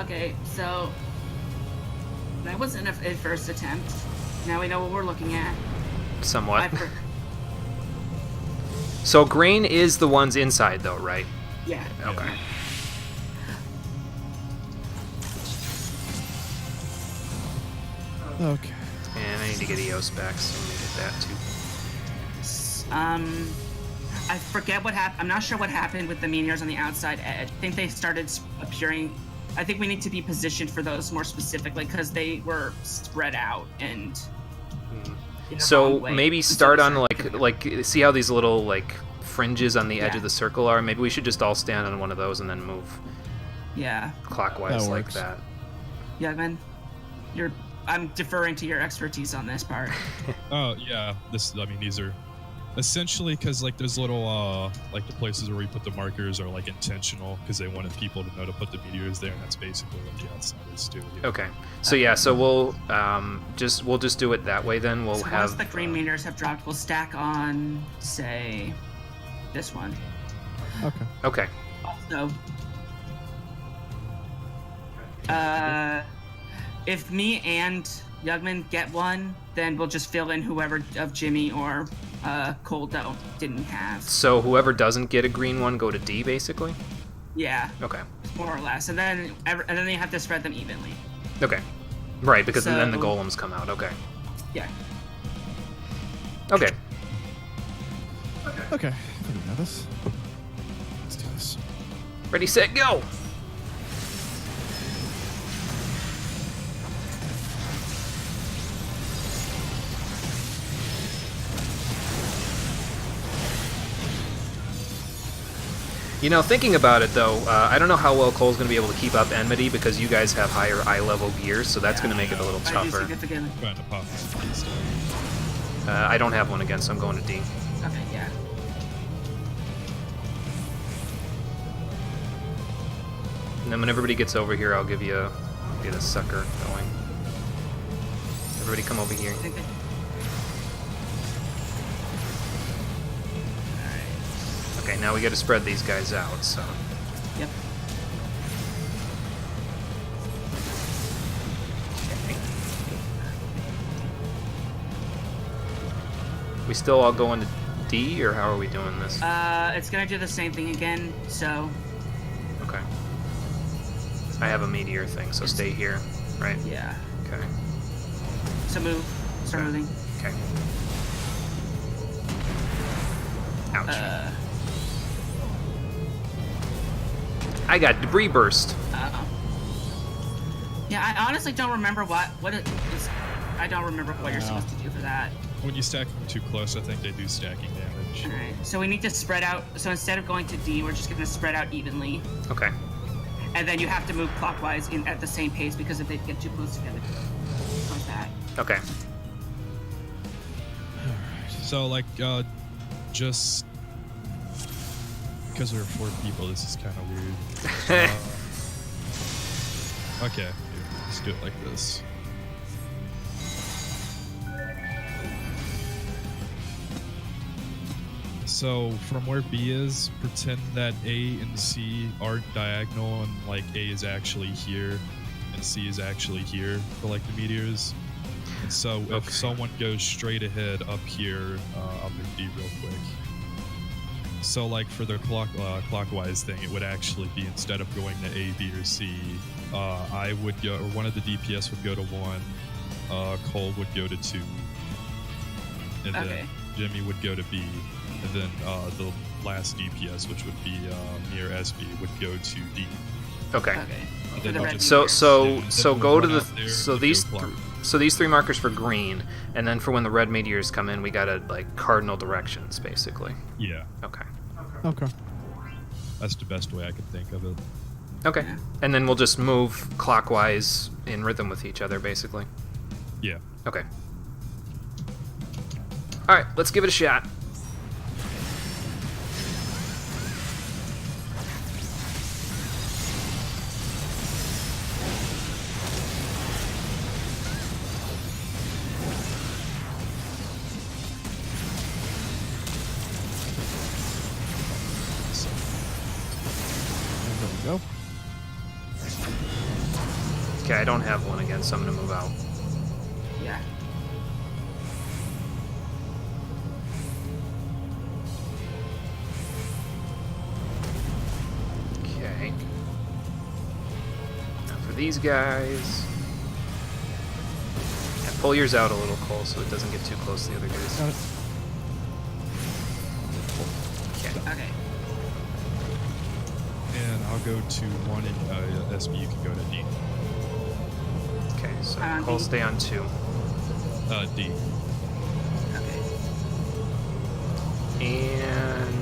Okay, so that was a first attempt. Now we know what we're looking at. Somewhat. So green is the ones inside, though, right? Yeah. Okay. Okay. And I need to get EOS back, so let me get that too. I forget what happened. I'm not sure what happened with the meteors on the outside edge. I think they started appearing. I think we need to be positioned for those more specifically because they were spread out and. in the So wrong way. maybe start on like see how these little like fringes on the edge of the circle are. Maybe we should just all stand on one of those and then move Yeah. clockwise That like works. that. Yeah, man. I'm deferring to your expertise on this part. Oh yeah, these are essentially because like there's little like the places where we put the markers are like intentional because they wanted people to know to put the meteors there, and that's basically what the outside is too. Yeah. Okay. So yeah, so we'll just do it that way then. We'll So have once the green meteors have dropped, we'll stack on, say, this one. Okay. Okay. So, if me and Yugman get one, then we'll just fill in whoever of Jimmy or Cole didn't have. So whoever doesn't get a green one, go to D basically. Yeah, Okay. more or less, and then you have to spread them evenly. Okay. Right, because then the So- golems come out. Okay. Yeah. Okay. Okay. I think we got this. Let's do this. Ready, set, go. You know, thinking about it though, I don't know how well Cole's going to be able to keep up enmity because you guys have higher eye level gears, so that's going to make it a little I do tougher. significantly. Trying to pop my stuff. I don't have one again, so I'm going to D. Okay, yeah. And then when everybody gets over here, I'll get a sucker going. Everybody come over here. I think that- Okay, now we got to spread these guys out, so. Yep. Okay. We still all going to D, or how are we doing this? It's gonna do the same thing again, so Okay. I have a meteor thing, so stay here, right? yeah. Okay. So move. Start moving. Okay. Ouch. I got debris burst. Yeah, I honestly don't remember what it is. I don't remember what you're supposed to do for that. When you stack them too close, I think they do stacking damage. Alright, so we need to spread out. So instead of going to D, we're just going to spread out evenly. Okay. And then you have to move clockwise at the same pace because if they get too close together. Like that. Okay. So like just because there are 4 people, this is kind of weird. Okay, here, let's do it like this. So from where B is, pretend that A and C aren't diagonal and like A is actually here and C is actually here for like the meteors. And so if someone goes straight ahead up here, I'll move D real quick. So like for the clockwise thing, it would actually be instead of going to A, B, or C, I would go, or one of the DPS would go to 1, Cole would go to 2, and then Jimmy would go to B, and then the last DPS, which would be near SB, would go to D. Okay. Okay. And For then the I'll red just- meteors. So then go we'll to run the out there so and these go clock. so these 3 markers for green, and then for when the red meteors come in, we gotta like cardinal directions basically. Yeah, Okay. Okay. that's the best way I could think of it. Okay. Yeah. And then we'll just move clockwise in rhythm with each other basically. Yeah. Okay. All right, let's give it a shot. Go. Okay, I don't have one again, so I'm gonna move out. Yeah. Okay. Now for these guys. Yeah, pull yours out a little, Cole, so it doesn't get too close to the other guys. Got it. Okay. Okay. And I'll go to 1 and SB, you can go to D. Okay, so On Cole D. stay on 2. D. Okay. And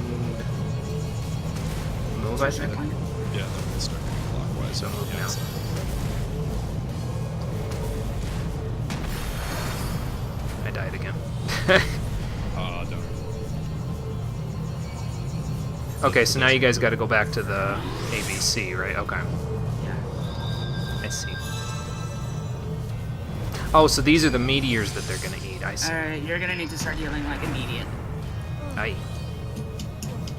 move, I think. Yeah, then we'll start going clockwise. So move Yeah, now. so- I died again. Darn. Okay, so now you guys got to go back to the ABC, right? Okay, Yeah. I see. Oh, so these are the meteors that they're gonna eat. I see. Alright, you're gonna need to start healing like immediate.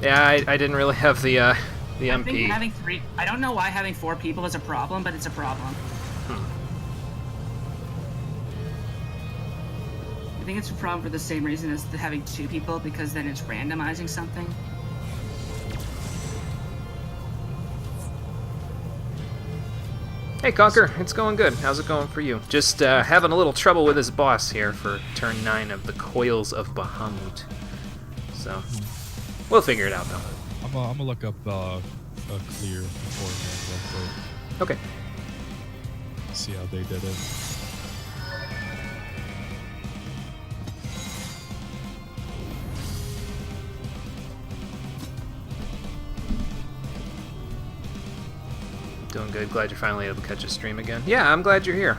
Yeah, I didn't really have the I MP. think having 3. I don't know why having 4 people is a problem, but it's a problem. I think it's a problem for the same reason as having 2 people, because then it's randomizing something. Hey, Conker, it's going good. How's it going for you? Just having a little trouble with this boss here for turn 9 of the Coils of Bahamut. So, we'll figure it out, though. I'm gonna look up a clear beforehand real quick. Okay. See how they did it. Doing good. Glad you're finally able to catch a stream again. Yeah, I'm glad you're here.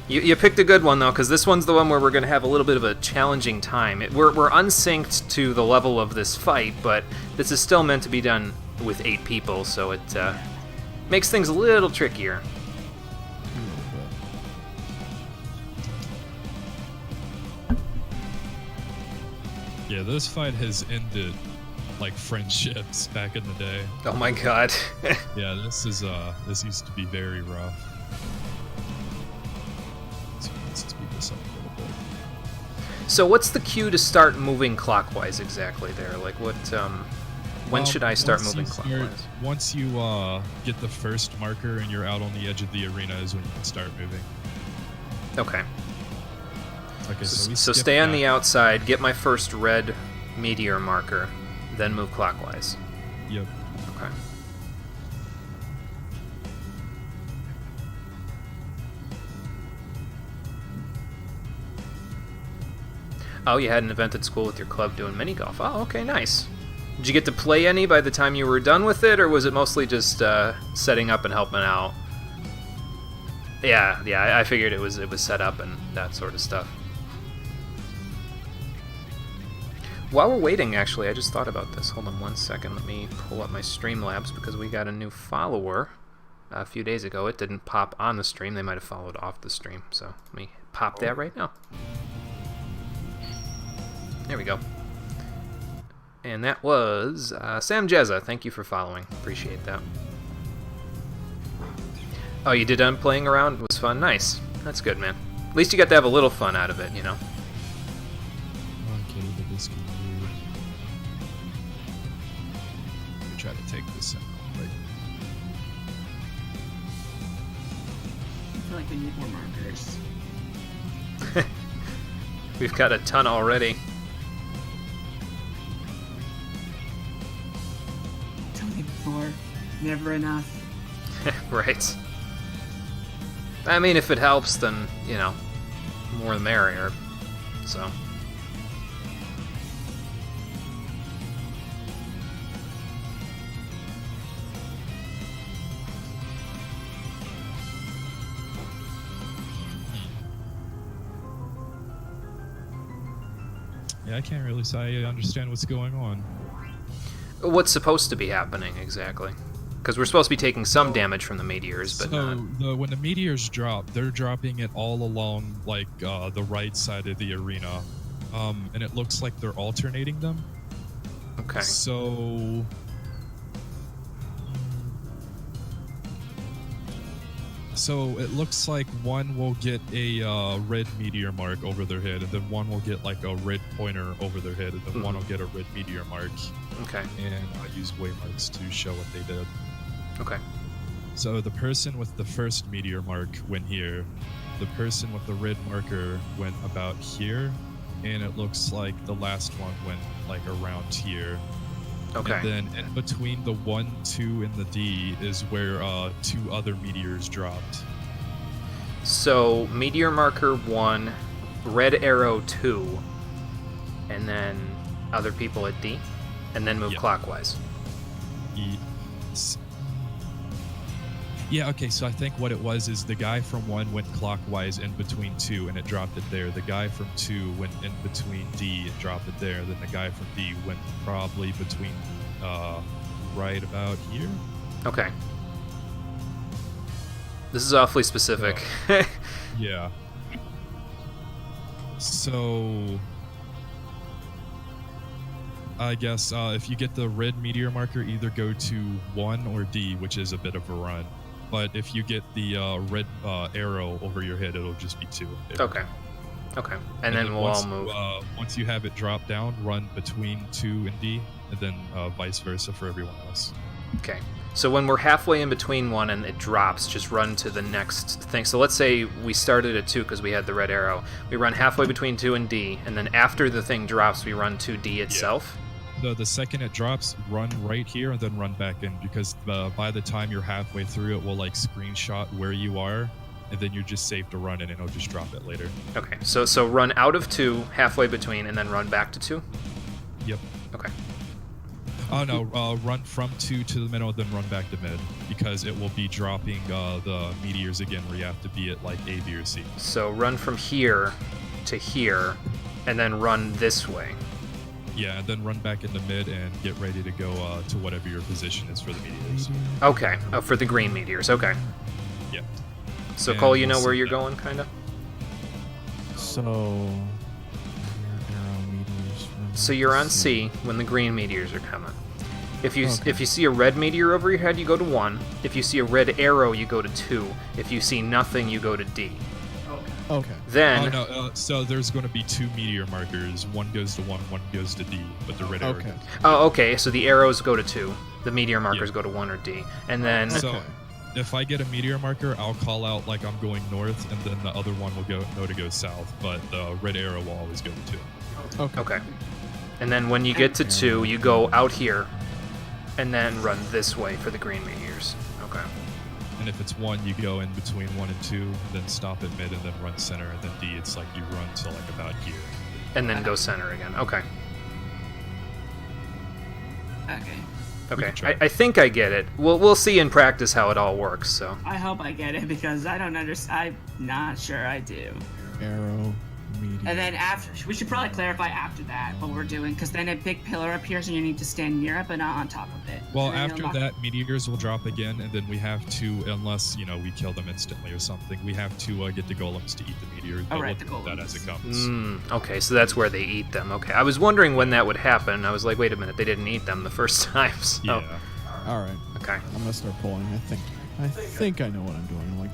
You picked a good one, though, because this one's the one where we're going to have a little bit of a challenging time. We're unsynced to the level of this fight, but this is still meant to be done with 8 people, so it makes things a little trickier. Yeah, this fight has ended like friendships back in the day. Oh my god. Yeah, this used to be very rough. So let's speed this up a little bit. So what's the cue to start moving clockwise exactly there? Like what, when should I start Once moving you clockwise? Once you get the first marker and you're out on the edge of the arena is when you can start moving. Okay. Okay, So, we so skipped stay on that. the outside, get my first red meteor marker, then move clockwise. Yep. Okay. Oh, you had an event at school with your club doing mini golf. Oh, okay, nice. Did you get to play any by the time you were done with it, or was it mostly just setting up and helping out? Yeah, I figured it was set up and that sort of stuff. While we're waiting, actually, I just thought about this. Hold on one second. Let me pull up my Streamlabs because we got a new follower a few days ago. It didn't pop on the stream. They might have followed off the stream. So let me pop that right now. There we go. And that was Sam Jezza. Thank you for following. Appreciate that. Oh, you did playing around? It was fun? Nice. That's good, man. At least you got to have a little fun out of it, you know? Okay, but this can be... Let me try to take this out. Right. I feel like we need more markers. We've got a ton already. Don't need more. Never enough. Right. I mean, if it helps, then, you know, more the merrier. So. Yeah, I can't really say I understand what's going on. What's supposed to be happening, exactly? Because we're supposed to be taking some damage from the meteors, but not. When the meteors drop, they're dropping it all along, like, the right side of the arena. And it looks like they're alternating them. Okay. So... So it looks like one will get a red meteor mark over their head, and then one will get like a red pointer over their head, and then one will get a red meteor mark. Okay. And I use waymarks to show what they did. Okay. So the person with the first meteor mark went here. The person with the red marker went about here, and it looks like the last one went like around here. Okay. And then in between the 1, 2, and the D is where 2 other meteors dropped. So meteor marker 1, red arrow 2, and then other people at D, and then move Yeah. clockwise. Yeah, okay, so I think what it was is the guy from 1 went clockwise in between 2 and it dropped it there. The guy from 2 went in between D and dropped it there. Then the guy from D went probably between right about here. Okay. This is awfully specific. Yeah. So I guess if you get the red meteor marker, either go to 1 or D, which is a bit of a run. But if you get the red arrow over your head, it'll just be 2. Okay. Okay. And then we'll all move. Once you have it drop down, run between 2 and D, and then vice versa for everyone else. Okay. So when we're halfway in between one and it drops, just run to the next thing. So let's say we started at 2 because we had the red arrow. We run halfway between 2 and D, and then after the thing drops, we run to D itself. So the second it drops, run right here and then run back in, because by the time you're halfway through, it will like screenshot where you are, and then you're just safe to run in, and it'll just drop it later. Okay. So run out of 2, halfway between, and then run back to 2? Yep. Okay. Oh no, run from 2 to the middle, then run back to mid, because it will be dropping the meteors again where you have to be at like A, B, or C. So run from here to here, and then run this way. Yeah, and then run back into mid and get ready to go to whatever your position is for the meteors. Okay. Oh, for the green meteors. Okay. Yep. So And Cole, you we'll know where see you're that. going, kind of? So, arrow meteors. So you're on C when the green meteors are coming. If you see a red meteor over your head, you go to 1. If you see a red arrow, you go to 2. If you see nothing, you go to D. Okay. Then Oh no, so there's going to be 2 meteor markers. One goes to 1, one goes to D, but the red arrow Okay. goes. Oh, okay. So the arrows go to 2. The meteor markers go to 1 or D. And then So if I get a meteor marker, I'll call out like I'm going north, and then the other one will know to go south, but the red arrow will always go to 2. okay. And then when you get to 2, you go out here, and then run this way for the green meteors. Okay. And if it's 1, you go in between 1 and 2, then stop at mid, and then run center, and then D, it's like you run to like about here. And then go center again. Okay. Okay. Okay. can try. I think I get it. We'll see in practice how it all works. So. I hope I get it because I don't understand. I'm not sure I do. Arrow meteor. And then after, we should probably clarify after that what we're doing, because then a big pillar appears and you need to stand near it, but not on top of it. Well, And then after you'll knock- that, meteors will drop again, and then we have to, unless, we kill them instantly or something, we have to get the golems to eat the meteors. But right, we'll the do that as it golems. comes. Okay, so that's where they eat them. Okay. I was wondering when that would happen. I was like, wait a minute, they didn't eat them the first time. So. Yeah. All right. Okay. I'm gonna start pulling. I think I know what I'm doing. Like,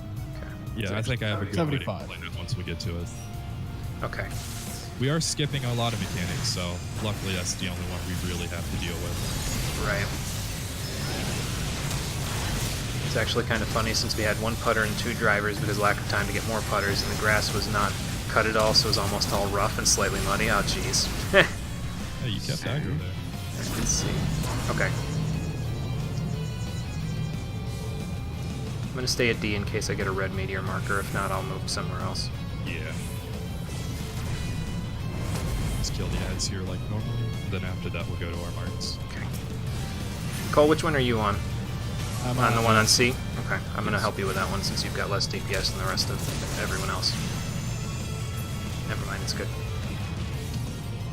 Yeah, I think I have a good way to 75. explain it once we get to it. Okay. We are skipping a lot of mechanics, so luckily that's the only one we really have to deal with. Right. It's actually kind of funny since we had 1 putter and 2 drivers because lack of time to get more putters, and the grass was not cut at all, so it was almost all rough and slightly muddy. Oh, jeez. Hey, you kept aggro there. Let's see. Okay. I'm gonna stay at D in case I get a red meteor marker. If not, I'll move somewhere else. Yeah. Let's kill the ads here like normal, and then after that we'll go to our marks. Okay. Cole, which one are you on? I'm On the one on C? Okay. I'm gonna help you with that one since you've got less DPS than the rest of everyone else. Never mind, it's good.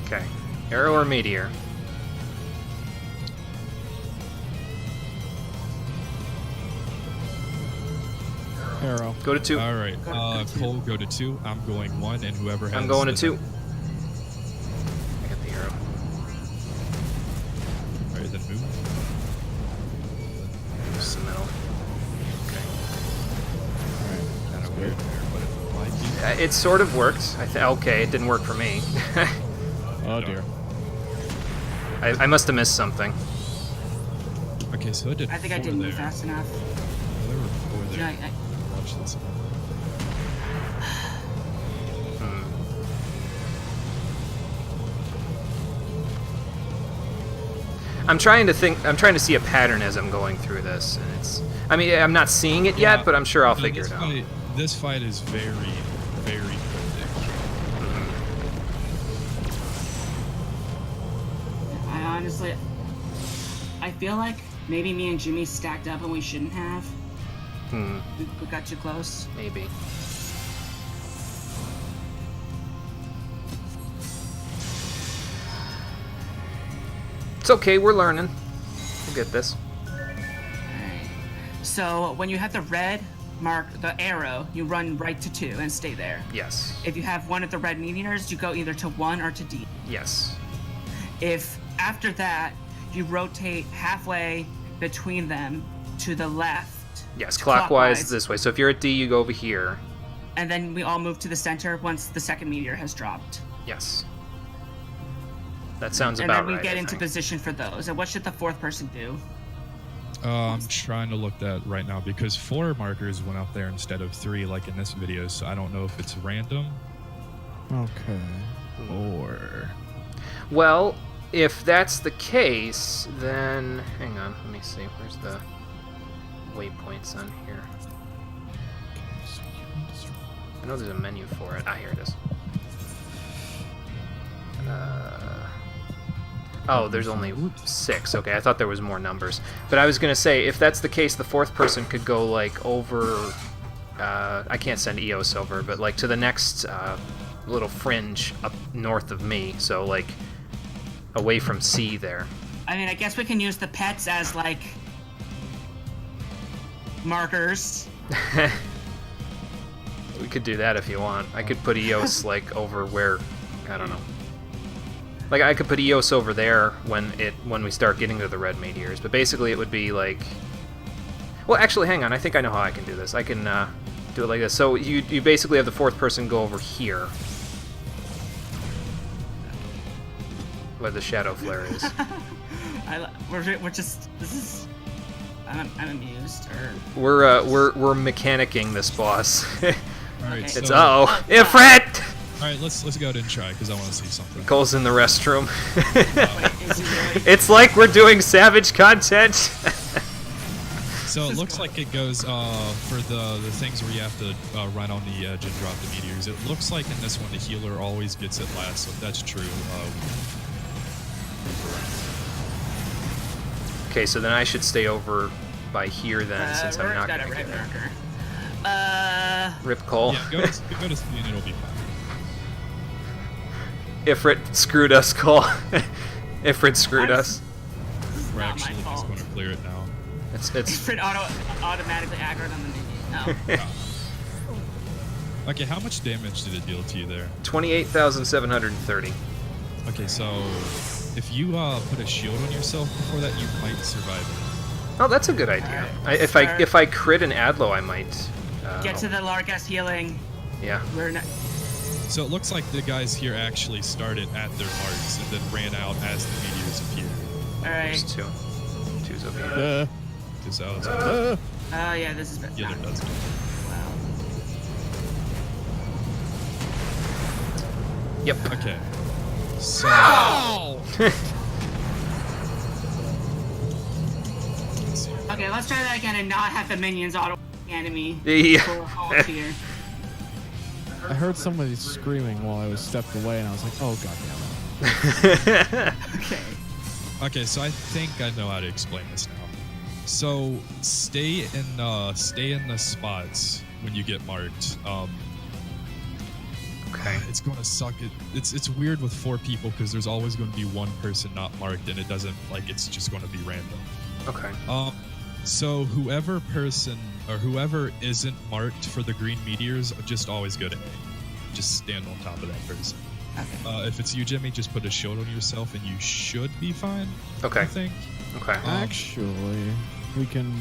Okay. Arrow or meteor? arrow. Go to 2. All right, Cole, go to 2. I'm going 1, and whoever has. I'm going to the- 2. I got the arrow. All right, then move. Just the middle. Okay. It sort of worked. Okay, it didn't work for me. Oh dear. I must have missed something. Okay, so I did. I think I 4 didn't there. move fast enough. Well, there were 4 there. Yeah, Watch this. I'm trying to see a pattern as I'm going through this, and it's. I mean, I'm not seeing it yet, but I'm sure I'll figure it out. This fight is very, very cryptic. I honestly, I feel like maybe me and Jimmy stacked up and we shouldn't have. We got too close. Maybe. It's okay, we're learning. We'll get this. Alright. So when you have the red mark, the arrow, you run right to 2 and stay there. Yes. If you have one of the red meteors, you go either to 1 or to D. Yes. If after that, you rotate halfway between them to the left. Yes, clockwise this way. So if you're at D, you go over here. And then we all move to the center once the second meteor has dropped. Yes. That sounds And about then we right. get I into think. position for those. And what should the 4th person do? I'm trying to look that right now because 4 markers went out there instead of 3 like in this video, so I don't know if it's random. Okay. Or. Well, if that's the case, then hang on. Let me see. Where's the waypoints on here? I know there's a menu for it. Ah, here it is. Oh, there's only 6. Okay, I thought there was more numbers. But I was going to say, if that's the case, the 4th person could go, like, over... I can't send EOS over, but, like, to the next little fringe up north of me. So, like, away from C there. I mean, I guess we can use the pets as, like, markers. We could do that if you want. I could put EOS, like, over where... I don't know. Like, I could put EOS over there when we start getting to the red meteors, but basically it would be like... Well, actually, hang on. I think I know how I can do this. I can do it like this. So you basically have the 4th person go over here. Where the shadow flare is. We're just... This is... I'm amused. Or... We're mechanicking this boss. Alright, Okay. so... It's... Uh-oh. Ifrit! Alright, let's go ahead and try because I want to see something. Cole's in the restroom. Wait, is he really... It's like we're doing Savage content. So it looks like it goes for the things where you have to run on the edge and drop the meteors. It looks like in this one the healer always gets it last, so if that's true. Okay, so then I should stay over by here then, since I'm not got going a to red get there. marker. Rip Cole. Yeah, go to speed and it'll be fine. Ifrit screwed us, Cole. Ifrit screwed us. We're not my actually just fault. going to clear it now. It's Print automatically aggroed on the minion. Oh. Okay, how much damage did it deal to you there? 28,730. Okay, so if you put a shield on yourself before that, you might survive it. Oh, that's a good idea. If I crit an Adlo, I might. Get to the Largas healing. Yeah. We're not... So it looks like the guys here actually started at their marks and then ran out as the meteors appeared. There's Alright. two. Two's over here. This out. Oh, yeah, this is... Yeah, there does. Wow. Yep. Okay. So... Okay, let's try that again and not have the minions auto enemy. Yeah. Full here. I heard somebody screaming while I was stepped away, and I was like, "Oh god damn it!" Okay. Okay, so I think I know how to explain this now. So stay in the spots when you get marked. Okay. It's going to suck. It's weird with 4 people because there's always going to be one person not marked, and it doesn't like it's just going to be random. Okay. So whoever isn't marked for the green meteors, just always go to A. Just stand on top of that person. Okay. If it's you, Jimmy, just put a shield on yourself and you should be fine. Okay. I think. Okay. Actually, we can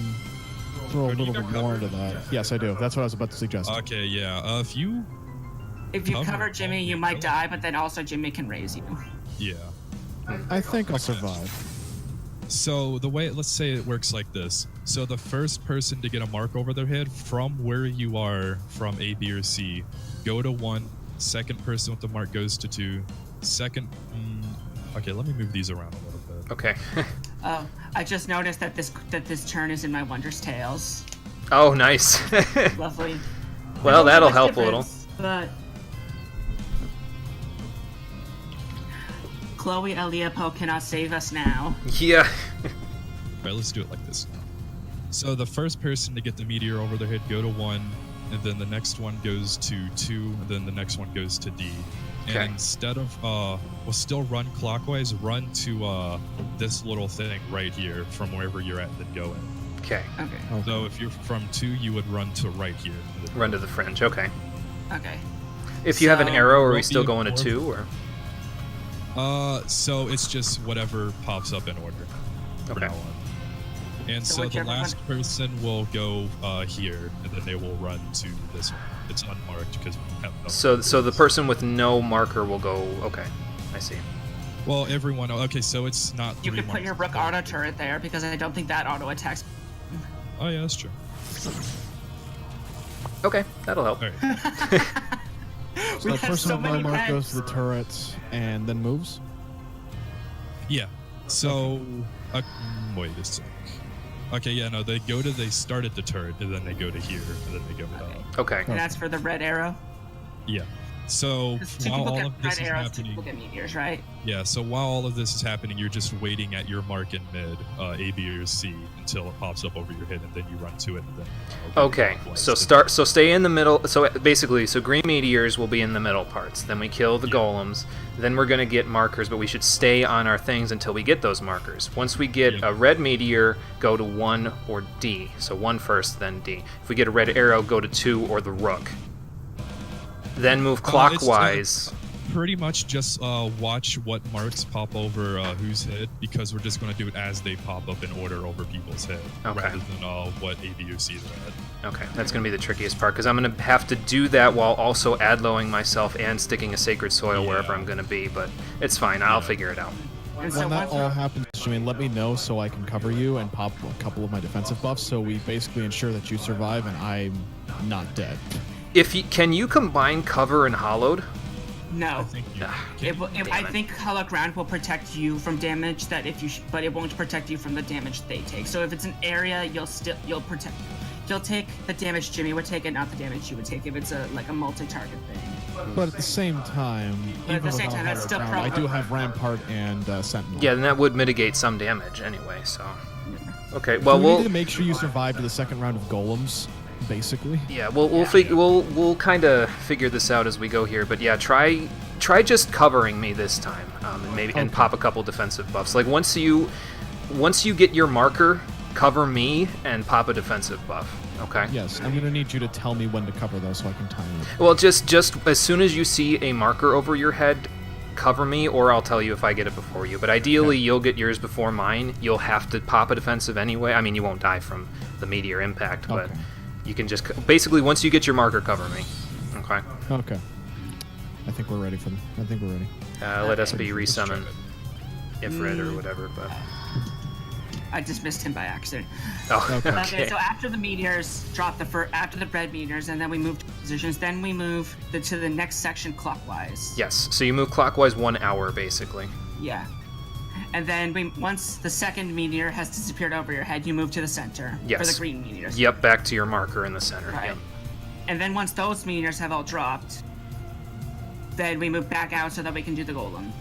throw a Or do you little got bit more cover? into that. Yes, I do. That's what I was about to suggest. Okay, yeah. If you If you Cover cover Jimmy, you might die, but then also Jimmy can raise you. Yeah. I think I'll survive. So the way, let's say it works like this. So the first person to get a mark over their head from where you are, from A, B, or C, go to 1. Second person with the mark goes to 2. Second, okay, let me move these around a little bit. Okay. Oh, I just noticed that this turn is in my Wondrous Tales. Oh, nice. Lovely. Well, that'll Much help a little. difference, But Chloe Eliapo cannot save us now. Yeah. Alright, let's do it like this. So the first person to get the meteor over their head, go to 1, and then the next one goes to 2, and then the next one goes to D. And Okay. instead of, we'll still run clockwise, run to this little thing right here from wherever you're at, then go in. Okay. Okay. So if you're from 2, you would run to right here. Run to the fringe. Okay. Okay. If you have an So- arrow, are we Won't still be going to more- 2 or? So it's just whatever pops up in order. from Okay. now on. And So so the whichever last person will go here, and then they will run to this one. It's unmarked because we have no. So the person with no marker will go. Okay, I see. Well, everyone. Okay, so it's not. You 3 could put your marks. Rook auto turret there because I don't think that auto attacks. Oh yeah, that's true. Okay, that'll help. All right. So the person with no mark goes to the turret and then moves? Yeah. So, wait a sec. Okay, yeah, no, they start at the turret, and then they go to here, and then they go to Okay. And that's for the red arrow. Yeah. So 'Cause 2 while people all get of this red is arrows, 2 happening, people get meteors, right? yeah. So while all of this is happening, you're just waiting at your mark in mid, A, B, or C, until it pops up over your head, and then you run to it. And then, Okay. So stay in the middle. So basically, green meteors will be in the middle parts. Then we kill the golems. Then we're gonna get markers, but we should stay on our things until we get those markers. Once we get a red meteor, go to 1 or D. So 1 first, then D. If we get a red arrow, go to 2 or the rook. Then move clockwise. Pretty much just watch what marks pop over whose head, because we're just going to do it as they pop up in order over people's head, Okay. rather than what A, B, or C they're at. Okay, that's going to be the trickiest part, because I'm going to have to do that while also ad-lowing myself and sticking a sacred soil wherever I'm going to be, but it's fine. I'll figure it out. And so When that once all happens, Jimmy, let me know so I can cover you and pop a couple of my defensive buffs so we basically ensure that you survive and I'm not dead. Can you combine cover and hollowed? no. I think you I it. think Hollow Ground will protect you from damage that but it won't protect you from the damage they take. So if it's an area, you'll take the damage Jimmy would take and not the damage you would take if it's a multi-target thing. But at the same time, But at even the same without time, that's Hollow still Ground, I do probably- have Rampart and Sentinel. Yeah, then that would mitigate some damage anyway, so... Okay, Well, well, we need to make sure you survive to the second round of golems, basically. Yeah, we'll kind of figure this out as we go here, but yeah, try just covering me this time, and pop a couple defensive buffs. Like once you get your marker, cover me and pop a defensive buff. Okay. Yes, I'm gonna need you to tell me when to cover those so I can time it. Well, just as soon as you see a marker over your head, cover me, or I'll tell you if I get it before you. But ideally, you'll get yours before mine. You'll have to pop a defensive anyway. I mean, you won't die from the meteor impact, but you can just basically once you get your marker, cover me. Okay. Okay. I think we're ready for them. I think we're ready. Let us be resummon, Ifrit or whatever. But I dismissed him by accident. oh, Okay. Okay, so after the meteors drop after the red meteors, and then we move to positions, then we move to the next section clockwise. Yes. So you move clockwise 1 hour, basically. Yeah. And then once the second meteor has disappeared over your head, you move to the center for Yes. the green meteors. Yep. Back to your marker in the center. Right. Yep. And then once those meteors have all dropped, then we move back out so that we can do the golem.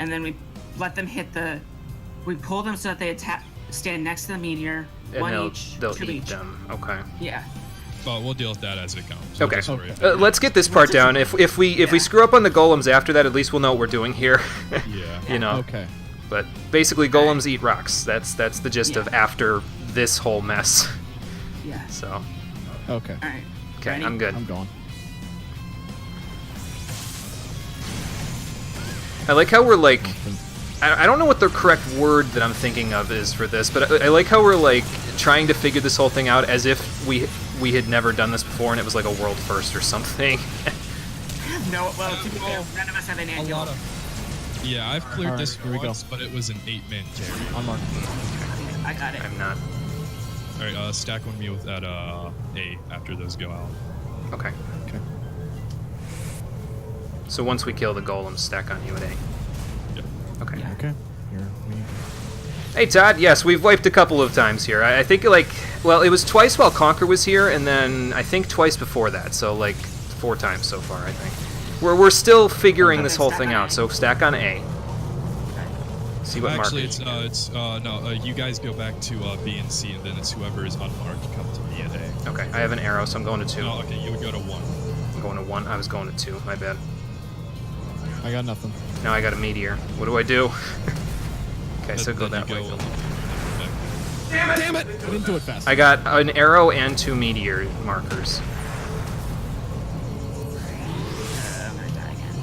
And then we let them we pull them so that they stand next to the meteor, And one each, they'll 2 eat each. them. Okay. Yeah. But we'll deal with that as it comes. Okay. Just worry about Let's get this part down. If we screw up on the golems after that, at least we'll know what we're doing here. it. Yeah. You know. Okay. But basically, golems eat rocks. That's the gist of Yeah. after this whole mess. Yeah. So. Okay. All right. Okay, Ready? I'm good. I'm going. I like how we're like. I don't know what the correct word that I'm thinking of is for this, but I like how we're like trying to figure this whole thing out as if we had never done this before and it was like a world first or something. No, well, to be fair, none of us have an A annual. lot of. Yeah, I've cleared Alright, this here we go. once, but it was an 8-man carry. I'm marking. I got it. I'm not. All right, stack on me with that A after those go out. Okay. Okay. So once we kill the golems, stack on you at A. Yep. Okay. Yeah. Okay. Here we go. Hey Todd, yes, we've wiped a couple of times here. I think well, it was twice while Conquer was here, and then I think twice before that. So like 4 times so far, I think. We're still figuring this whole thing out. So stack on A. See what Actually, markers. you guys go back to B and C, and then it's whoever is unmarked come to me at A. Okay, I have an arrow, so I'm going to 2. Oh, okay, you would go to 1. I'm going to 1. I was going to 2. My bad. I got nothing. Now I got a meteor. What do I do? Okay, so go Then that you way. go Damn it! I didn't do it fast. I got an arrow and 2 meteor markers. I'm gonna die again.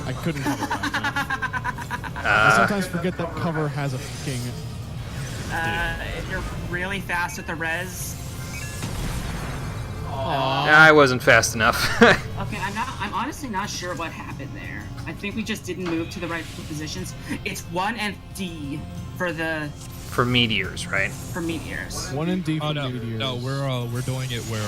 I couldn't cover that. I Uh, sometimes forget that cover has a fucking. If you're really fast with the res. I wasn't fast enough. Okay, I'm honestly not sure what happened there. I think we just didn't move to the right positions. It's 1 and D for For meteors, right? meteors. 1 and D for Oh no, meteors. no, we're doing it where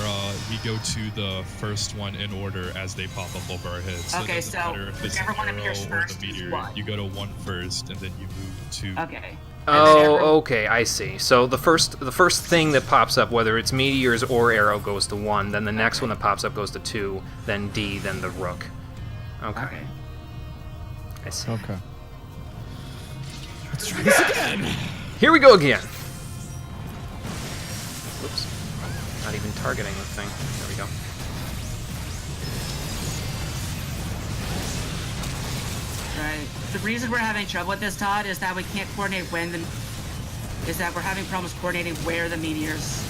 we go to the first one in order as they pop up over our heads. So Okay, it doesn't so matter if it's whichever an one arrow appears or first the is meteor. one. You go to 1 first, and then you move to. Okay. Oh, okay, I see. So the first thing that pops up, whether it's meteors or arrow, goes to 1. Then the next one that pops up goes to 2. Then D. Then the rook. Okay, Okay. I see. Okay. Let's try this again. Here we go again. Whoops. Not even targeting the thing. There we go. Right. The reason we're having trouble with this, Todd, is that we can't coordinate we're having problems coordinating where the meteors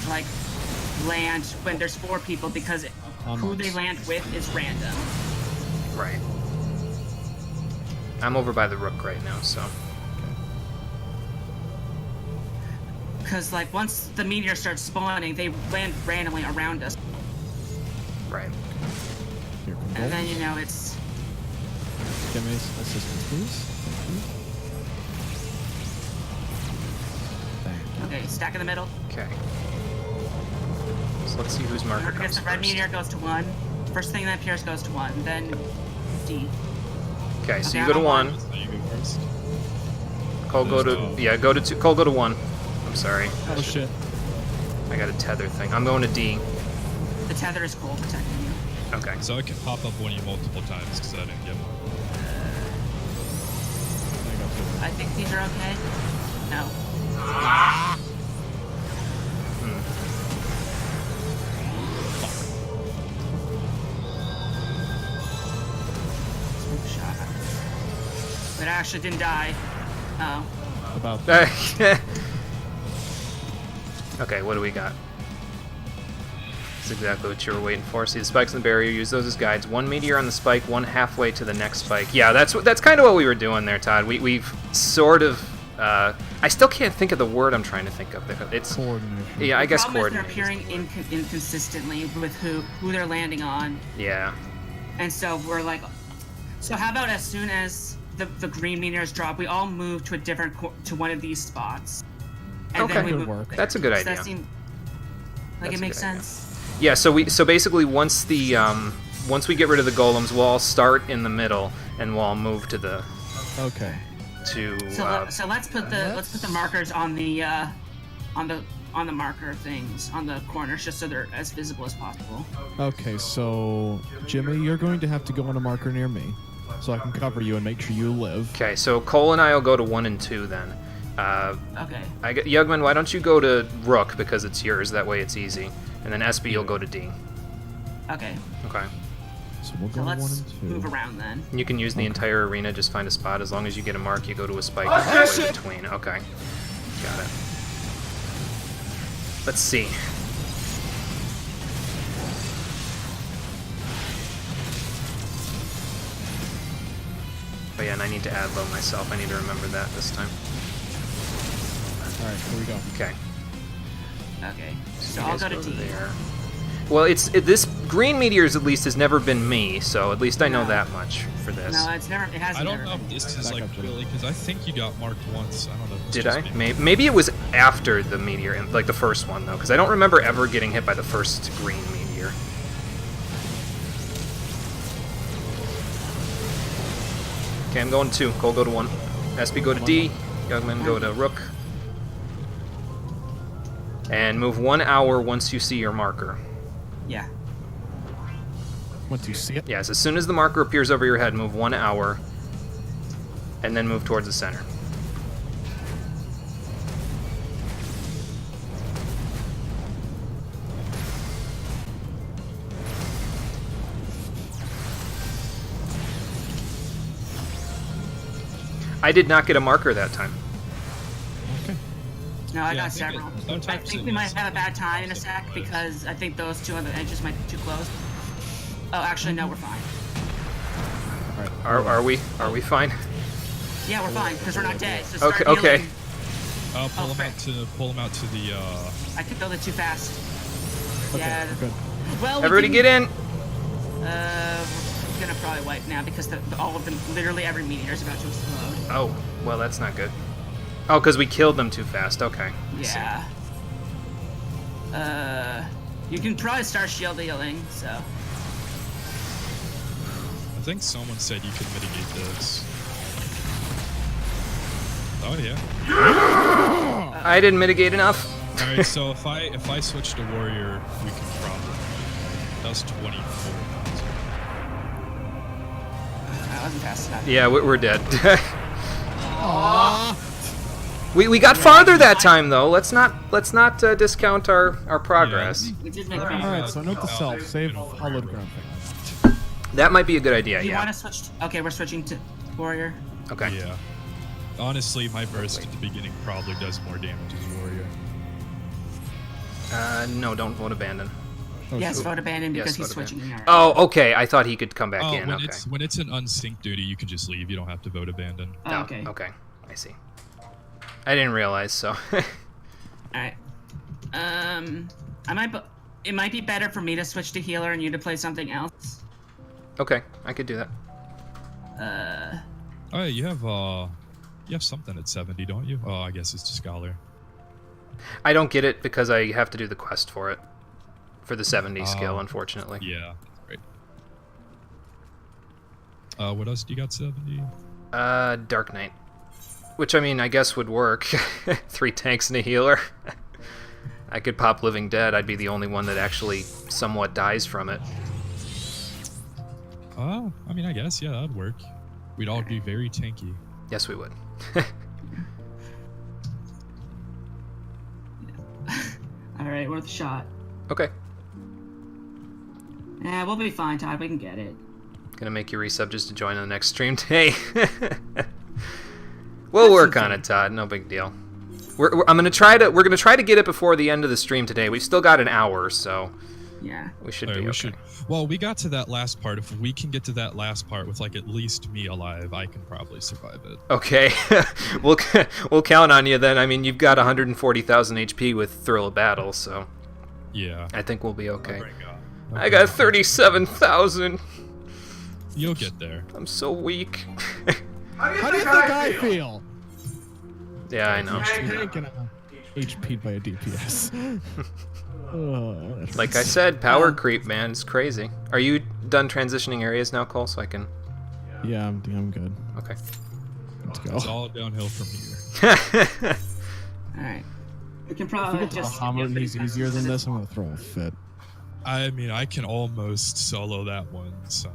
land when there's 4 people because who they land with is random. Right. I'm over by the rook right now, so. Because once the meteor starts spawning, they land randomly around us, Right. Here come and then gold. it's Give me assistance, please. Thank you. okay. Stack in the middle. Okay. So let's see whose marker Whoever comes gets the red first. meteor goes to 1. First thing that appears goes to 1. Then D. Okay, so Okay, you go to I'm 1. on So you go first. Cole go to go to 2. Cole go to 1. I'm sorry. Oh shit. I got a tether thing. I'm going to D. The tether is cool protecting you. Okay. So I can pop up on you multiple times because I didn't get one. I think these are okay. No. Smoke shot. But I actually didn't die. Oh. About that. Okay, what do we got? That's exactly what you were waiting for. See the spikes in the barrier, use those as guides. 1 meteor on the spike, 1 halfway to the next spike. Yeah, that's kind of what we were doing there, Todd. We've sort of... I still can't think of the word I'm trying to think of. It's... Coordination. Yeah, I guess The problem is coordinating. they're appearing inconsistently with who they're landing on. Yeah. And so we're like... So how about as soon as the green meteors drop, we all move to a different... to one of these spots. And Okay. then we Good move work. there. That's a good Does idea. that seem... That's it a makes good idea. sense? Yeah, so basically once once we get rid of the golems, we'll all start in the middle and we'll all move to the Okay. So let's put the markers on the marker things on the corners just so they're as visible as possible. Okay, so Jimmy, you're going to have to go on a marker near me, so I can cover you and make sure you live. Okay, so Cole and I will go to 1 and 2 then. Okay. Yugman, why don't you go to Rook because it's yours? That way it's easy. And then SB, you'll go to D. Okay. Okay. So we'll So go 1 let's and 2. move around then. You can use the entire arena. Just find a spot. As long as you get a mark, you go to a spike Oh, halfway shit! between. Okay. Got it. Let's see. Oh yeah, and I need to add low myself. I need to remember that this time. All right, here we go. Okay. Okay. So So you I'll guys go to D. there. Well, this green meteors at least has never been me, so at least I know that much for this. No, it hasn't. I don't ever know if been. this is Back like up to really because I think you got marked once. I don't know. If it's Did just I? me. Maybe it was after the meteor, like the first one though, because I don't remember ever getting hit by the first green meteor. Okay, I'm going 2. Cole, go to 1. SB, go to D. Youngman, go to Rook. And move 1 hour once you see your marker. Yeah. Once you see it. Yes, as soon as the marker appears over your head, move 1 hour. And then move towards the center. I did not get a marker that time. Okay. No, I Yeah, got I think several. it- sometimes I think it we might is have a bad time in a something sec like because I think those two on the edges might be too close. Oh, actually, no, we're fine. All right. Are we fine? Yeah, we're fine because we're not dead. So start Okay, okay. healing. Pull frick. him out to the. I killed it too fast. Okay, Yeah. we're good. Well, we Everybody get didn't- in! We're gonna probably wipe now because all of them, literally every meteor is about to explode. Oh, well, that's not good. Oh, because we killed them too fast. Okay. I see. Yeah. You can probably start shield healing, so. I think someone said you could mitigate this. Oh yeah. I didn't mitigate enough. All right. So if I switch to warrior, we can probably. That's 24,000. I wasn't fast enough. Yeah, we're dead. We got farther that time though. Let's not discount our progress. We did make All progress. right. So note to self: save hollowed ground thing. That might be a good idea. Do you Yeah. want to switch? Okay, we're switching to warrior. Okay. Yeah. Honestly, my burst at the beginning probably does more damage as warrior. No, don't vote abandon. Oh, Yes, shoot. vote abandon because Yes, he's vote switching. abandon. here. Oh, okay. I thought he could come back Oh, in. when Okay. it's an unsynced duty, you can just leave. You don't have to vote abandon. Oh, No, okay. Okay. I see. I didn't realize. So. All right. It might be better for me to switch to healer and you to play something else. Okay, I could do that. Oh, yeah, you have something at 70, don't you? Oh, I guess it's just scholar. I don't get it because I have to do the quest for it. For the 70 skill, unfortunately. Yeah, right. What else do you got 70? Dark Knight. Which, I mean, I guess would work. 3 tanks and a healer. I could pop Living Dead. I'd be the only one that actually somewhat dies from it. I mean, I guess, yeah, that'd work. We'd all be very tanky. Yes, we would. All right, worth a shot. Okay. Yeah, we'll be fine, Todd. We can get it. Gonna make you resub just to join on the next stream today. We'll work on it, Todd. No big deal. We're gonna try to get it before the end of the stream today. We've still got an hour, so Yeah. we should Alright, be we okay. should. Well, we got to that last part. If we can get to that last part with like at least me alive, I can probably survive it. Okay, we'll count on you then. I mean, you've got 140,000 HP with Thrill of Battle, so Yeah. I think we'll be okay. Bring up. I got 37,000. You'll get there. I'm so weak. How do you How do you think think I feel? Yeah, I know. Taking HP'd by a DPS. Oh, that Like I hurts. said, power creep, man. It's crazy. Are you done transitioning areas now, Cole? So I can. Yeah, I'm good. Okay. Let's go. It's all downhill from here. All right. We can If we probably get to just. Bahamut and he's easier than this, I'm gonna throw a fit. I mean, I can almost solo that one, so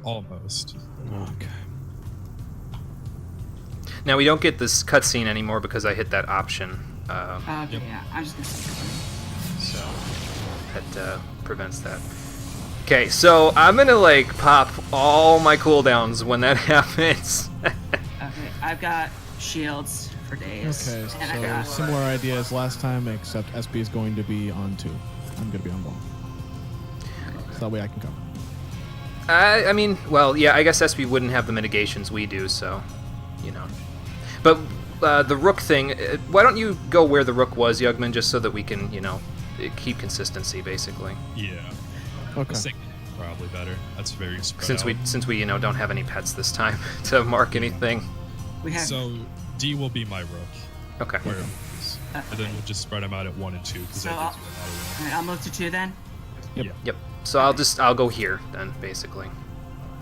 almost. Okay. Now we don't get this cutscene anymore because I hit that option. Okay, Yep. yeah. I'm just gonna say So that prevents that. Okay, so I'm gonna like pop all my cooldowns when that happens. okay. I've got shields for days. Okay, And I so got. similar idea as last time, except SB is going to be on 2. I'm gonna be on 1. So that way I can cover. I mean, well, yeah, I guess SB wouldn't have the mitigations we do, so, you know. But the Rook thing, why don't you go where the Rook was, Yugman, just so that we can, you know, keep consistency basically. Yeah. Okay. Single probably better. That's very spread Since out. we don't have any pets this time to mark anything. We have. So D will be my rook. Okay. Wherever it is. And then we'll just spread them out at 1 and 2 because So that I'll, gives you a lot of alright, I'll move to 2 then. Yep. Yeah. Yep. So I'll go here then basically.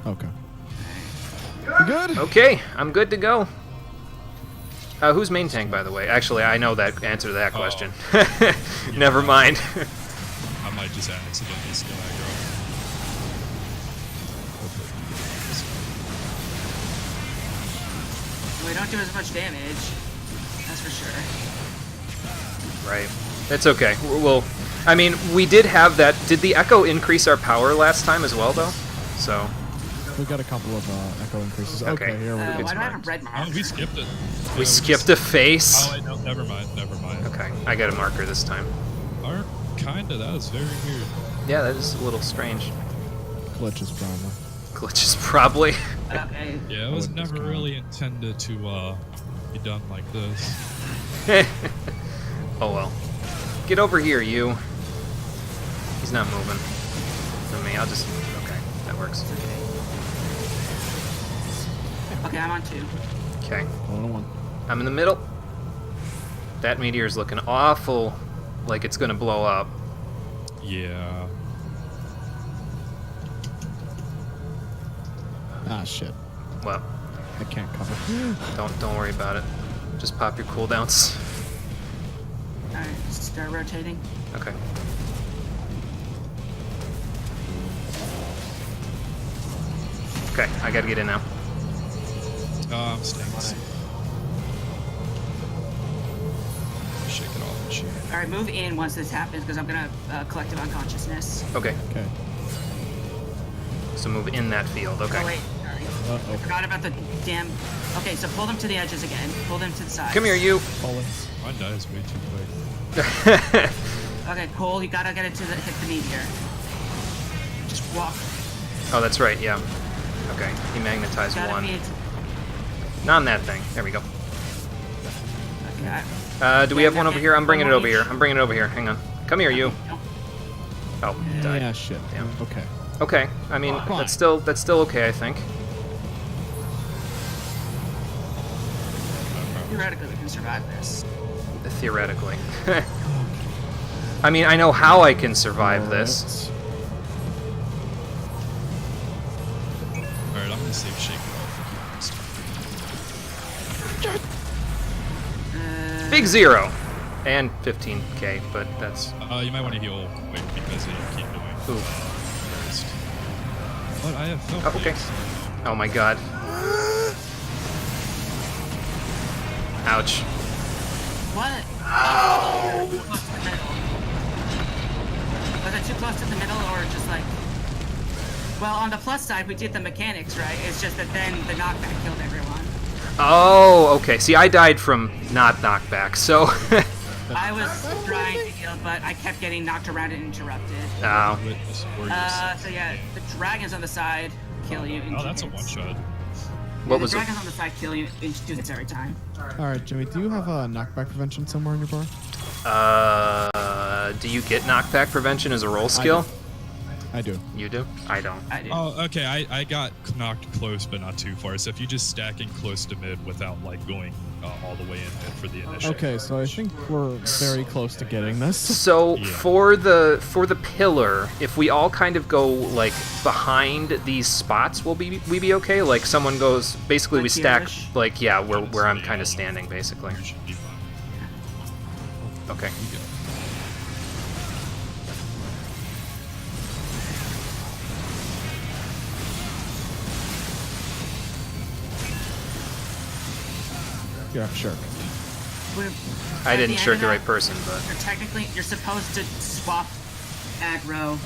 Okay. You good? Okay, I'm good to go. Who's main tank, by the way? Actually, I know that answer to that question. Never mind. I might just accidentally steal aggro. We don't do as much damage. That's for sure. Right. It's okay. We'll. I mean, we did have that. Did the echo increase our power last time as well, though? So. We got a couple of echo increases. Okay. Okay, here we go. Why do I have a red mark? Oh, we skipped it. We skipped a face. Oh, wait, no, never mind. Never mind. Okay, I got a marker this time. Or kinda. That was very weird. Yeah, that is a little strange. Glitches probably. Glitches probably. Okay. Yeah, it was would never discount. really intended to be done like this. Oh well. Get over here, you. He's not moving. For me, I'll just. Okay, that works. Okay, I'm on 2. Okay, 1-1. I'm in the middle. That meteor's looking awful like it's gonna blow up. Yeah. Ah, shit. Well, I can't cover. don't worry about it. Just pop your cooldowns. Alright, start rotating. Okay. Okay, I gotta get in now. I'm staying the same. Shake it off and shoot. Alright, move in once this happens because I'm gonna collective unconsciousness. Okay, Okay. so move in that field. Okay. Oh wait, sorry. I Uh-oh. forgot about the damn. Okay, so pull them to the edges again. Pull them to the sides. Come here, you. Falling. Mine dies way too quick. Okay, Cole, you gotta get it to hit the meteor. Just walk. Oh, that's right. Yeah. Okay. He magnetized Gotta one. be. Not on that thing. There we go. Okay. Do we have one over here? I'm bringing it over here. I'm bringing it over here. Hang on. Come here, you. Oh, died. Yeah, shit. Damn. Okay. Okay. I mean, Fine. that's still okay, I think. Theoretically, we can survive this. Theoretically. I mean, I know how I can survive this. Alright, I'm gonna save shake it off. Big zero. And 15k, but that's. You might want to heal quick because you keep doing Ooh. first. But I have felt Oh, okay. things. Oh my god. Ouch. What? Was it too close to the middle or just like... Well, on the plus side, we did the mechanics, right? It's just that then the knockback killed everyone. Oh, okay. See, I died from not knockback, so. I was trying to heal, but I kept getting knocked around and interrupted. Oh. Witness warriors. So yeah, the dragons on the side kill you in Oh, that's a 2 hits. one shot. What The was it? dragons on the side kill you in 2 hits every time. Alright, Jimmy, do you have a knockback prevention somewhere in your bar? Do you get knockback prevention as a roll skill? I do. You do? I don't. I do. Oh, okay. I got knocked close, but not too far. So if you just stack in close to mid without like going all the way in mid for the initial. Okay, so I think we're very close to getting this. So Yeah. for the pillar, if we all kind of go like behind these spots, will we be okay? Like someone goes, basically we Like stack here-ish? like yeah, where I'm Yeah, kind of standing basically. You should be fine. Okay. You go. Yeah, sure. We're- I at didn't end shirk of the that, right person, but you're supposed to swap aggro.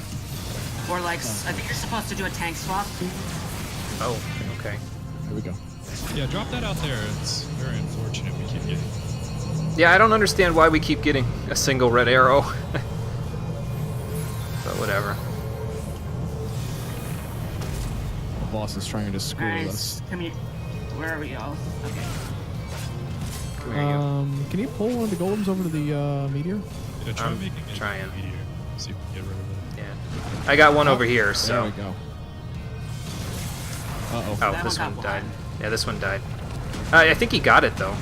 Or like, I think you're supposed to do a tank swap. oh, okay. Here we go. Yeah, drop that out there. It's very unfortunate we keep getting. Yeah, I don't understand why we keep getting a single red arrow. But whatever. The boss is trying to screw Alright, us. come here. Where are we all? Okay. Come here, you. Can you pull one of the golems over to the meteor? Yeah, try making it trying. meteor. See if we can get rid of it. Yeah. I got one over here, There so. we go. Uh-oh. Oh, That this one one got died. one. Yeah, this one died. I think he got it, though.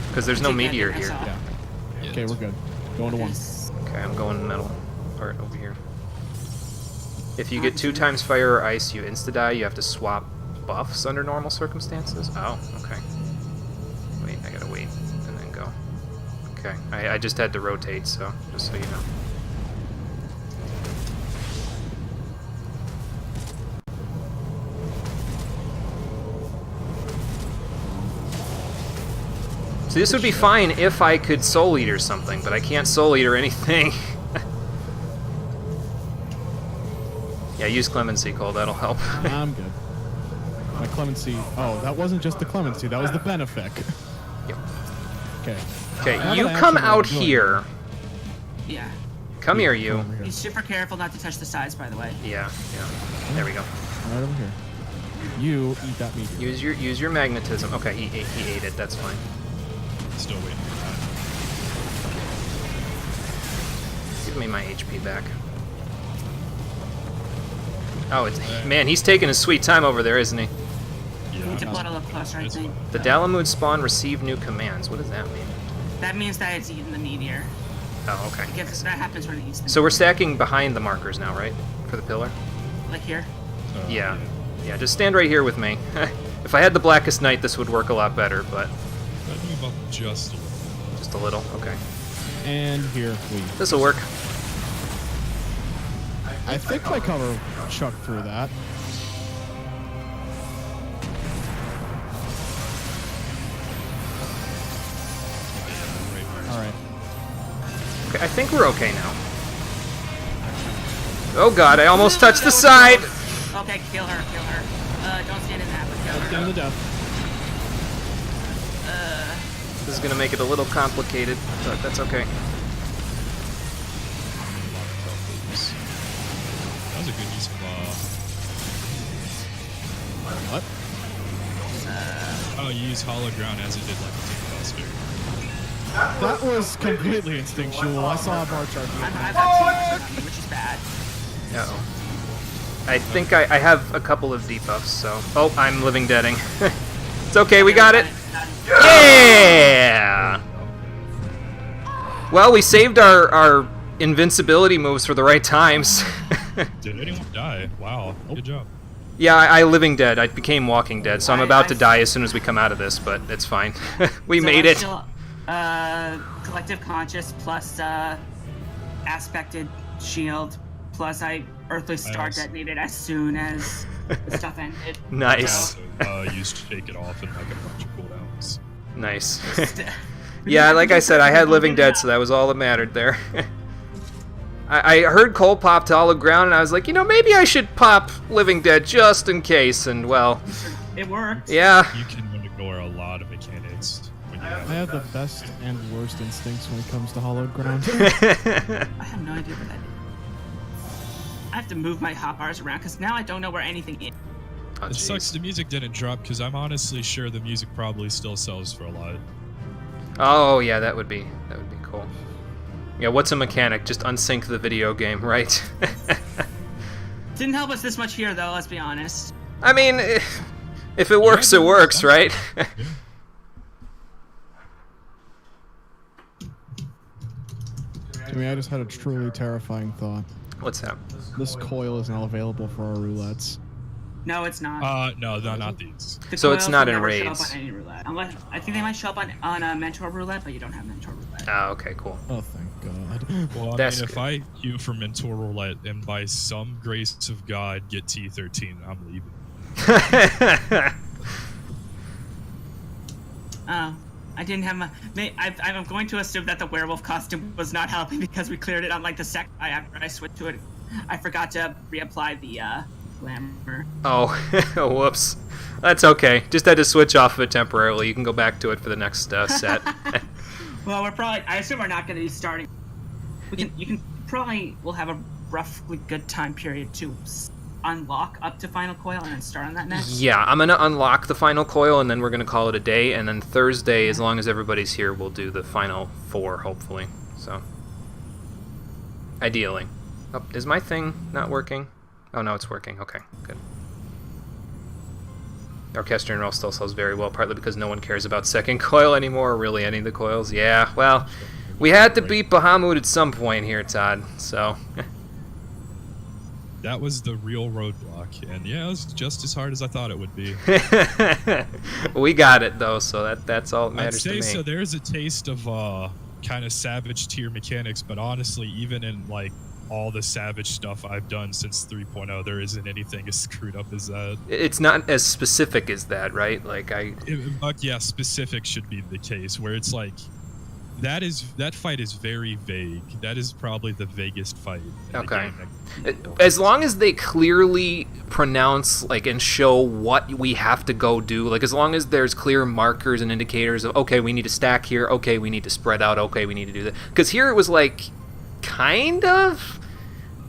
Because there's no Did get meteor it, I here. saw. Yeah. Yeah, Okay, we're good. Going to 1. Okay, I'm going metal part over here. If you get 2 times fire or ice, you insta-die. You have to swap buffs under normal circumstances. Oh, okay. Wait, I gotta wait and then go. Okay, I just had to rotate, so just so you know. So this would be fine if I could Soul Eater something, but I can't Soul Eater anything. Yeah, use Clemency, Cole, that'll help. I'm good. My clemency. Oh, that wasn't just the clemency. That was the benefic. Yep. Okay. Okay, Now you that I come actually know out what I'm doing. here. Yeah. Come here, you. Over here. Be super careful not to touch the sides, by the way. Yeah. There we go. Right over here. You eat that meat. Use your magnetism. Okay, he ate it. That's fine. Still waiting for Give me my HP back. Oh, it's man. He's taking his sweet time over there, isn't he? that. We need to Yeah. put a little closer, I It's think. The Dalamud spawn receive new commands. What does that mean? That means that it's eating the meteor. Oh, okay. That happens when it eats the So we're meteor. stacking behind the markers now, right? For the pillar? Like here. Yeah. Yeah, just stand right here with me. If I had the Blackest Night, this would work a lot better, but I'd move up just a little. just a little. Okay. And here we. This'll work. I think my cover chucked through that. All right. Okay, I think we're okay now. Oh god, I almost touched the side! Okay, kill her, kill her. Don't stand in that, but kill Down her. to the death. This is gonna make it a little complicated, but that's okay. That was a good use of What? oh, you use hollow ground as it did like a Team Buster. That was completely instinctual. I saw a bar chart. I've got too much on me, which is bad. Uh-oh. I think I have a couple of debuffs, so... Oh, I'm living deading. It's okay, we got it! Yeah! Well, we saved our invincibility moves for the right times. Did anyone die? Wow, good job. Yeah, I living dead. I became walking dead, so I'm about to die as soon as we come out of this, but it's fine. We So made I'm it. Still, collective conscious plus aspected shield plus earthly star Nice. detonated as soon as the stuff ended. Nice. So, you shake it off in like a bunch of cooldowns. Nice. Yeah, like I said, I had living dead, so that was all that mattered there. I heard Cole pop to hollow ground, and I was like, you know, maybe I should pop living dead just in case, and well, It worked. yeah. You can ignore a lot of mechanics when you I have the best and worst instincts when it comes to hollowed ground. I have no idea what that is. I have to move my hotbars around because now I don't know where anything is. Oh, It sucks jeez. the music didn't drop because I'm honestly sure the music probably still sells for a lot. Oh, yeah, that would be cool. Yeah, what's a mechanic? Just unsync the video game, right? Didn't help us this much here, though. Let's be honest. I mean, if it works, it works, right? To me, I just had a truly terrifying thought. What's that? This coil is now available for our roulettes. No, it's not. No, not these. The So it's coils not will in never show raids. up on any roulette. Unless, I think they might show up on a mentor roulette, but you don't have mentor roulette. Oh, okay, cool. Oh, thank God. Well, I That's mean, if good. I queue for Mentor Roulette and by some grace of God get T13, I'm leaving. Oh, I didn't have my. I'm going to assume that the werewolf costume was not helping because we cleared it on like the second after I switched to it. I forgot to reapply the glamour. Oh, whoops. That's okay. Just had to switch off of it temporarily. You can go back to it for the next set. Well, we're probably. I assume we're not going to be starting. You can probably. We'll have a roughly good time period to unlock up to final coil and then start on that next. Yeah, I'm gonna unlock the final coil, and then we're gonna call it a day. And then Thursday, as long as everybody's here, we'll do the final 4, hopefully. So. Ideally. Oh, is my thing not working? Oh, no, it's working. Okay, good. Orchestra and Roll still sells very well, partly because no one cares about second coil anymore, or really any of the coils. Yeah, well, we had to beat Bahamut at some point here, Todd, so... That was the real roadblock, and yeah, it was just as hard as I thought it would be. We got it, though, so that's all that matters to me. I'd say so. There's a taste of kind of Savage tier mechanics, but honestly, even in like all the Savage stuff I've done since 3.0, there isn't anything as screwed up as that. It's not as specific as that, right? Like yeah, specific should be the case, where it's like that fight is very vague. That is probably the vaguest fight in okay. the game. As long as they clearly pronounce like and show what we have to go do, like as long as there's clear markers and indicators of okay, we need to stack here, okay, we need to spread out, okay, we need to do that. Because here it was like kind of,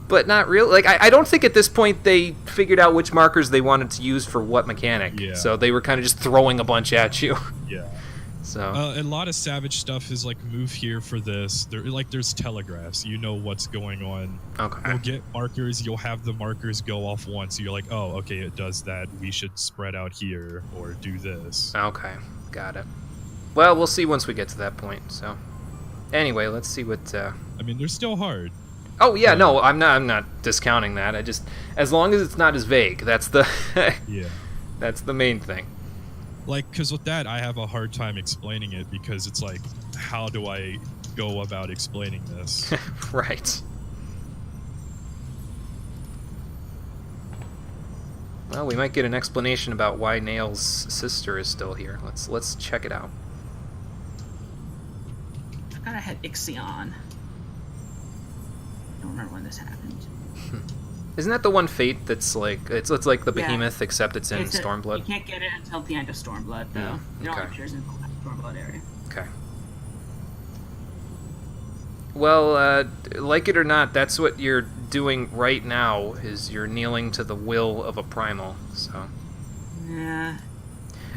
but not real. Like I don't think at this point they figured out which markers they wanted to use for what mechanic. Yeah. So they were kind of just throwing a bunch at you. Yeah. So a lot of Savage stuff is like move here for this. There's telegraphs. You know what's going on. Okay. You'll get markers. You'll have the markers go off once. You're like, oh, okay, it does that. We should spread out here or do this. Okay, got it. Well, we'll see once we get to that point. So, anyway, let's see what. I mean, they're still hard. Oh yeah, no, I'm not discounting that. I just, as long as it's not as vague, that's the. Yeah. That's the main thing. Like, because with that, I have a hard time explaining it because it's like, how do I go about explaining this? Right. Well, we might get an explanation about why Nail's sister is still here. Let's check it out. I forgot I had Ixion. I don't remember when this happened. Isn't that the one fate that's like it's like the Yeah. behemoth except it's in Stormblood? You can't get it until the end of Stormblood, though. Yeah, It only okay. appears in the Stormblood area. Okay. Well, like it or not, that's what you're doing right now, is you're kneeling to the will of a primal, so... Yeah.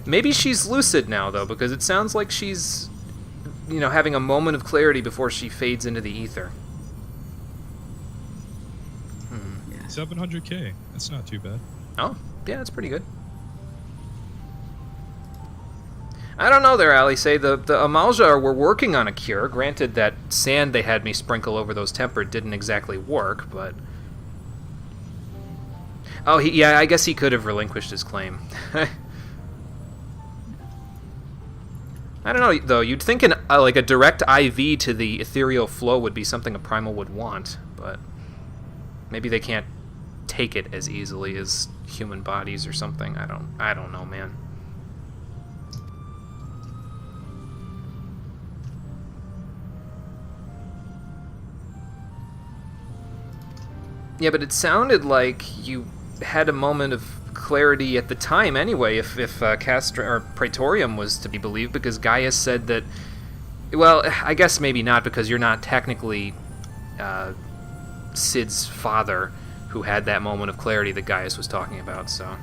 Maybe she's lucid now, though, because it sounds like she's, you know, having a moment of clarity before she fades into the ether. 700k. That's not too bad. Oh, yeah, that's pretty good. I don't know there, Ali. Say the Amalja were working on a cure. Granted, that sand they had me sprinkle over those temper didn't exactly work, but... Oh, yeah, I guess he could have relinquished his claim. I don't know, though. You'd think like a direct IV to the ethereal flow would be something a primal would want, but maybe they can't take it as easily as human bodies or something. I don't know, man. Yeah, but it sounded like you had a moment of clarity at the time anyway, if Castra or Praetorium was to be believed, because Gaius said that, well, I guess maybe not, because you're not technically Sid's father who had that moment of clarity that Gaius was talking about, so...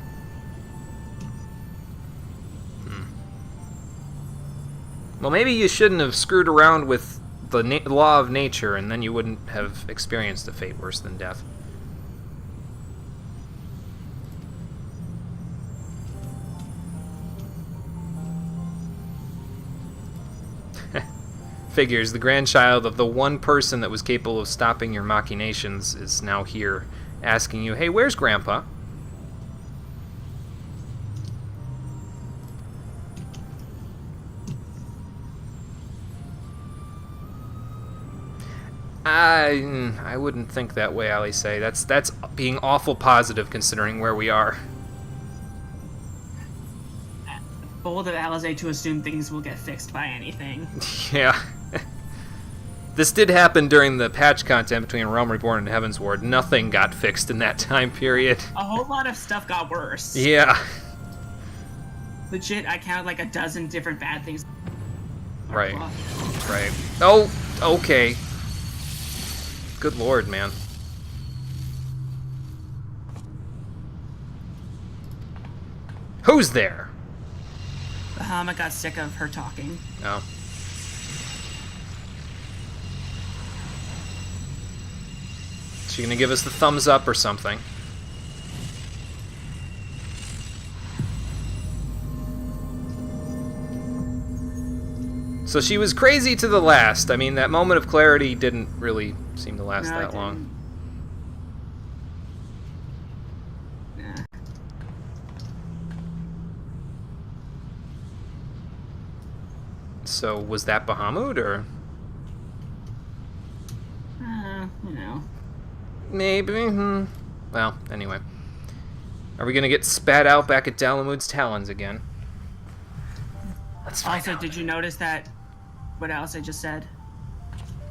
Well, maybe you shouldn't have screwed around with the law of nature, and then you wouldn't have experienced a fate worse than death. Figures, the grandchild of the one person that was capable of stopping your machinations is now here, asking you, hey, where's Grandpa? I wouldn't think that way, Ali say. That's being awful positive considering where we are. Bold of Alizé to assume things will get fixed by anything. Yeah. This did happen during the patch content between Realm Reborn and Heavensward. Nothing got fixed in that time period. A whole lot of stuff got worse. Yeah. Legit, I counted like a dozen different bad things. Right. Right. Oh, okay. Good lord, man. Who's there? Bahamut got sick of her talking. Oh. She gonna give us the thumbs up or something? So she was crazy to the last. I mean, that moment of clarity didn't really seem to last No, it that long. didn't. Nah. So was that Bahamut, or You know. maybe? Well, anyway. Are we gonna get spat out back at Dalamud's talons again? Let's find Also, out. did you notice that? What else I just said?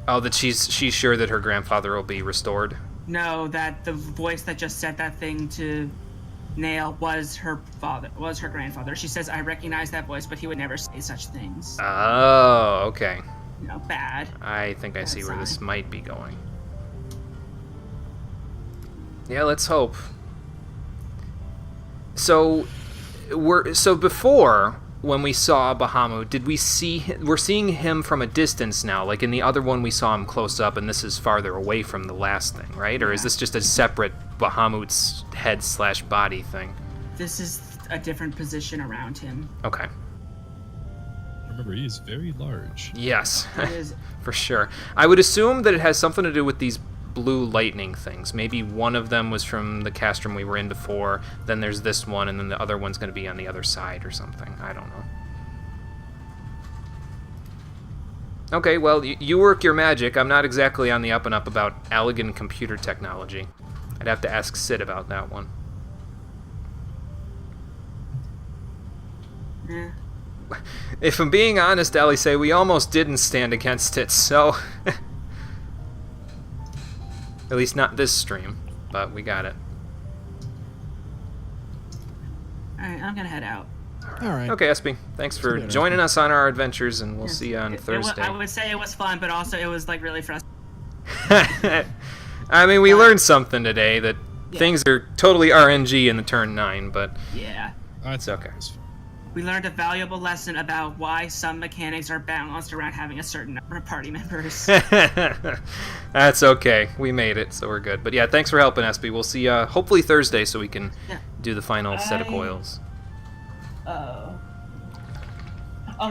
Oh, that she's sure that her grandfather will be restored. No, that the voice that just said that thing to Nail was her father, was her grandfather. She says, "I recognize that voice, but he would never say such things." Oh, okay. You know, bad. I think I Bad see where this sign. might be going. Yeah, let's hope. So before, when we saw Bahamut, did we see we're seeing him from a distance now? Like in the other one we saw him close up, and this is farther away from the last thing, right? Or is this just a separate Bahamut's head/body thing? This is a different position around him. Okay. Remember, he is very large. Yes. It is. For sure. I would assume that it has something to do with these blue lightning things. Maybe one of them was from the castrum we were in before, then there's this one, and then the other one's going to be on the other side or something. I don't know. Okay, well, you work your magic. I'm not exactly on the up and up about Allegan computer technology. I'd have to ask Sid about that one. Eh. If I'm being honest, Alice, we almost didn't stand against it, so... At least not this stream, but we got it. Alright, I'm gonna head out. All right. Okay, Espy, thanks for See you later, joining us on our adventures, and we'll see you on Thursday. I would say it was fun, but also it was like really frustrating. I mean, we learned something today, that things are totally RNG in the turn 9, but Yeah. it's okay. We learned a valuable lesson about why some mechanics are balanced around having a certain number of party members. That's okay. We made it, so we're good. But yeah, thanks for helping, Espy. We'll see you hopefully Thursday so we can do the final set of coils. Oh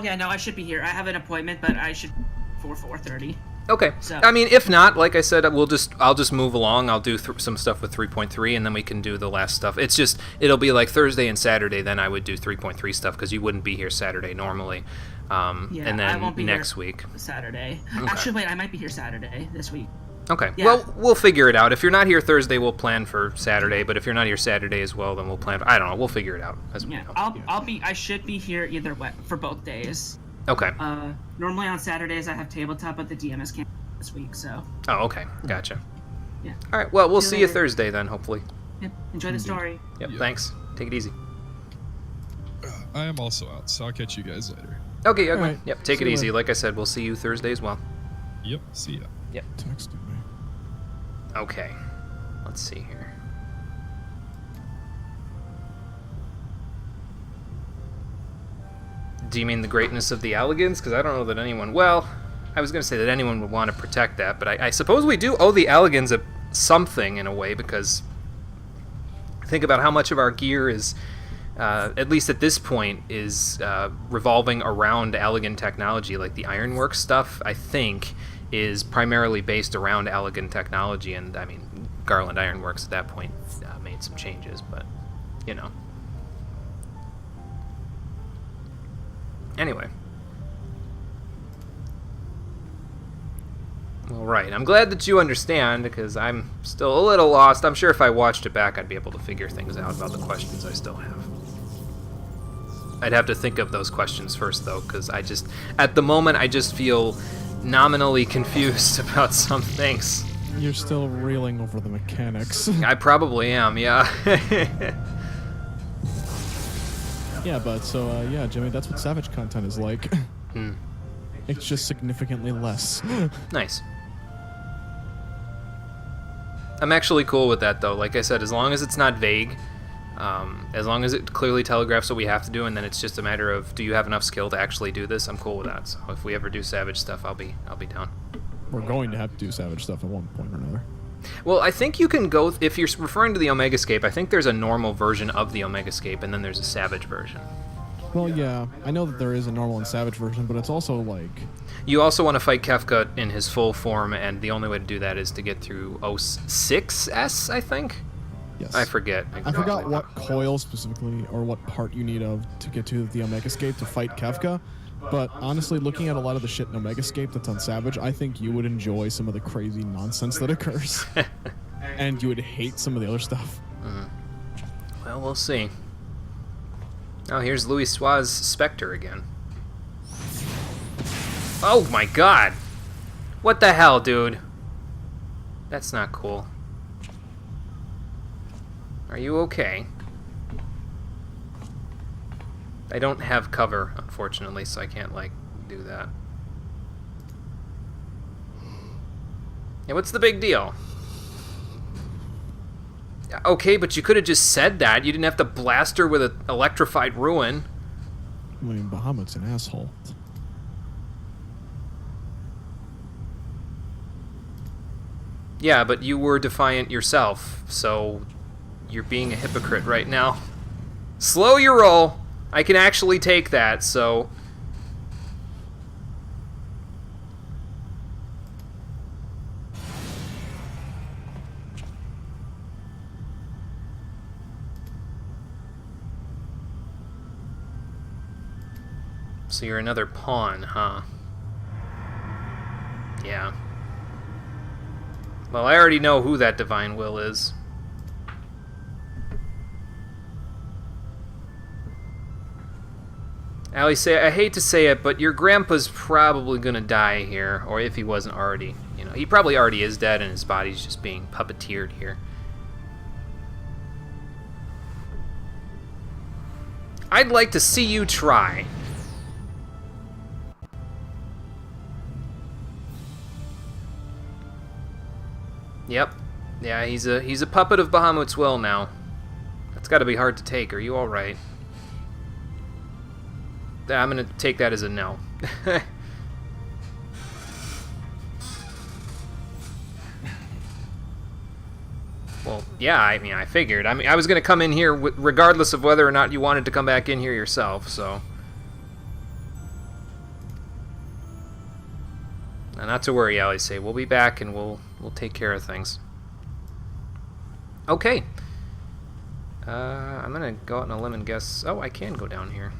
yeah, no, I should be here. I have an appointment, but I should for 4:30. Okay. So- I mean, if not, like I said, I'll just move along. I'll do some stuff with 3.3, and then we can do the last stuff. It's just it'll be like Thursday and Saturday. Then I would do 3.3 stuff because you wouldn't be here Saturday normally. And I then won't be next here week. Saturday. Actually, wait, I might be here Saturday this week. Okay. Yeah. Well, we'll figure it out. If you're not here Thursday, we'll plan for Saturday. But if you're not here Saturday as well, then we'll plan. I don't know. We'll figure it out as we Yeah, go. I should be here either way for both days. Okay. Normally on Saturdays I have tabletop, but the DMS can't this week, so Oh, okay. Gotcha. yeah. All right. Well, we'll See you see you later. Thursday then, hopefully. Yeah, enjoy the story. Yep. Yeah. Thanks. Take it easy. I am also out, so I'll catch you guys later. Okay. Okay. right. Yep. Take See it you easy. later. Like I said, we'll see you Thursday as well. Yep, see ya. Texted me. Okay. Let's see here. Do you mean the greatness of the Alligans? Because I don't know that anyone... Well, I was going to say that anyone would want to protect that, but I suppose we do owe the Alligans something in a way, because think about how much of our gear is, at least at this point, is revolving around Allegan technology. Like the ironworks stuff, I think, is primarily based around Allegan technology, and I mean, Garland Ironworks at that point made some changes, but, you know. Anyway. All right. I'm glad that you understand, because I'm still a little lost. I'm sure if I watched it back, I'd be able to figure things out about the questions I still have. I'd have to think of those questions first, though, because at the moment, I just feel nominally confused about some things. You're still reeling over the mechanics. I probably am, yeah. Yeah, but so, yeah, Jimmy, that's what Savage content is like. It's just significantly less. Nice. I'm actually cool with that, though. Like I said, as long as it's not vague, as long as it clearly telegraphs what we have to do, and then it's just a matter of, do you have enough skill to actually do this? I'm cool with that. So if we ever do Savage stuff, I'll be down. We're going to have to do Savage stuff at one point or another. Well, I think you can go, if you're referring to the Omegascape, I think there's a normal version of the Omegascape, and then there's a Savage version. Well, yeah, I know that there is a normal and Savage version, but it's also like... You also want to fight Kefka in his full form, and the only way to do that is to get through 06S, I think? Yes. I forget. I forgot what coil specifically, or what part you need of to get to the Omegascape to fight Kefka, but honestly, looking at a lot of the shit in Omegascape that's on Savage, I think you would enjoy some of the crazy nonsense that occurs. And you would hate some of the other stuff. Well, we'll see. Oh, here's Louis Sua's Spectre again. Oh my god! What the hell, dude? That's not cool. Are you okay? I don't have cover, unfortunately, so I can't, like, do that. Yeah, what's the big deal? Okay, but you could have just said that. You didn't have to blast her with an electrified ruin. I mean, Bahamut's an asshole. Yeah, but you were defiant yourself, so you're being a hypocrite right now. Slow your roll. I can actually take that, so... So you're another pawn, huh? Yeah. Well, I already know who that Divine Will is. Allie, I hate to say it, but your grandpa's probably gonna die here, or if he wasn't already. You know, he probably already is dead and his body's just being puppeteered here. I'd like to see you try. Yep. Yeah, he's a puppet of Bahamut's will now. That's got to be hard to take. Are you all right? I'm gonna take that as a no. Well, yeah. I mean, I figured. I mean, I was gonna come in here regardless of whether or not you wanted to come back in here yourself. So. Now, not to worry, Allie. Say we'll be back and we'll take care of things. Okay. I'm gonna go out on a limb and guess. Oh, I can go down here.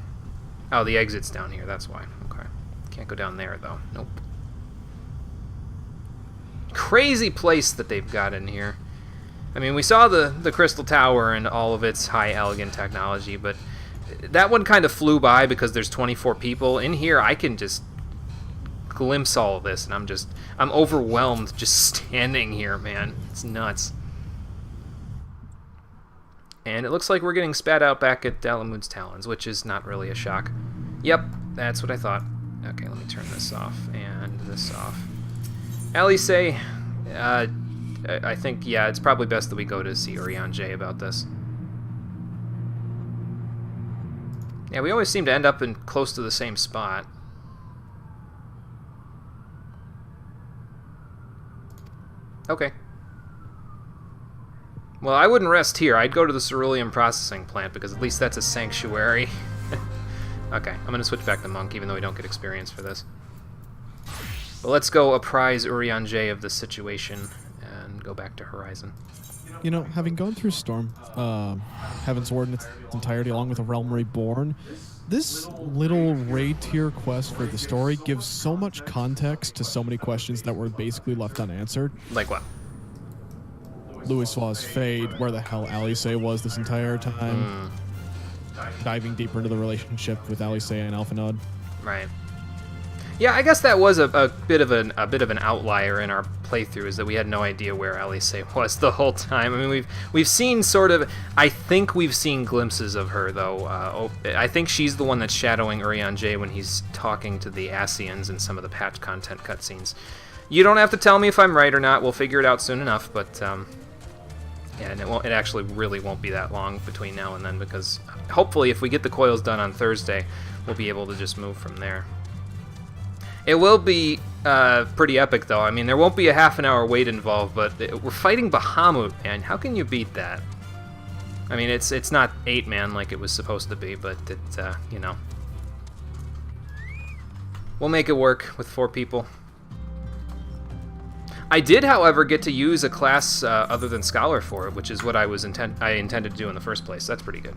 Oh, the exit's down here. That's why. Okay. Can't go down there though. Nope. Crazy place that they've got in here. I mean, we saw the Crystal Tower and all of its high elegant technology, but that one kind of flew by because there's 24 people. In here, I can just glimpse all of this, and I'm overwhelmed just standing here, man. It's nuts. And it looks like we're getting spat out back at Dalamud's Talons, which is not really a shock. Yep, that's what I thought. Okay, let me turn this off and this off. Alice, I think, yeah, it's probably best that we go to see Urianger about this. Yeah, we always seem to end up in close to the same spot. Okay. Well, I wouldn't rest here. I'd go to the Cerulean processing plant because at least that's a sanctuary. Okay, I'm going to switch back to Monk even though we don't get experience for this. But let's go apprise Urianger of the situation and go back to Horizon. You know, having gone through Storm, Heavensward in its entirety along with A Realm Reborn, this little raid tier quest for the story gives so much context to so many questions that were basically left unanswered. Like what? Louis Sua's fate, where the hell Alice was this entire time, diving deeper into the relationship with Alice and Alphanode. Right. Yeah, I guess that was a bit of an outlier in our playthrough, is that we had no idea where Alice was the whole time. I mean, we've seen sort of. I think we've seen glimpses of her though. I think she's the one that's shadowing Urianger when he's talking to the Asians in some of the patch content cutscenes. You don't have to tell me if I'm right or not. We'll figure it out soon enough. But yeah, and it actually really won't be that long between now and then, because hopefully if we get the coils done on Thursday, we'll be able to just move from there. It will be pretty epic, though. I mean, there won't be a half an hour wait involved, but we're fighting Bahamut, man. How can you beat that? I mean, it's not 8-man like it was supposed to be, but it, you know. We'll make it work with 4 people. I did, however, get to use a class other than Scholar for it, which is what I intended to do in the first place. That's pretty good.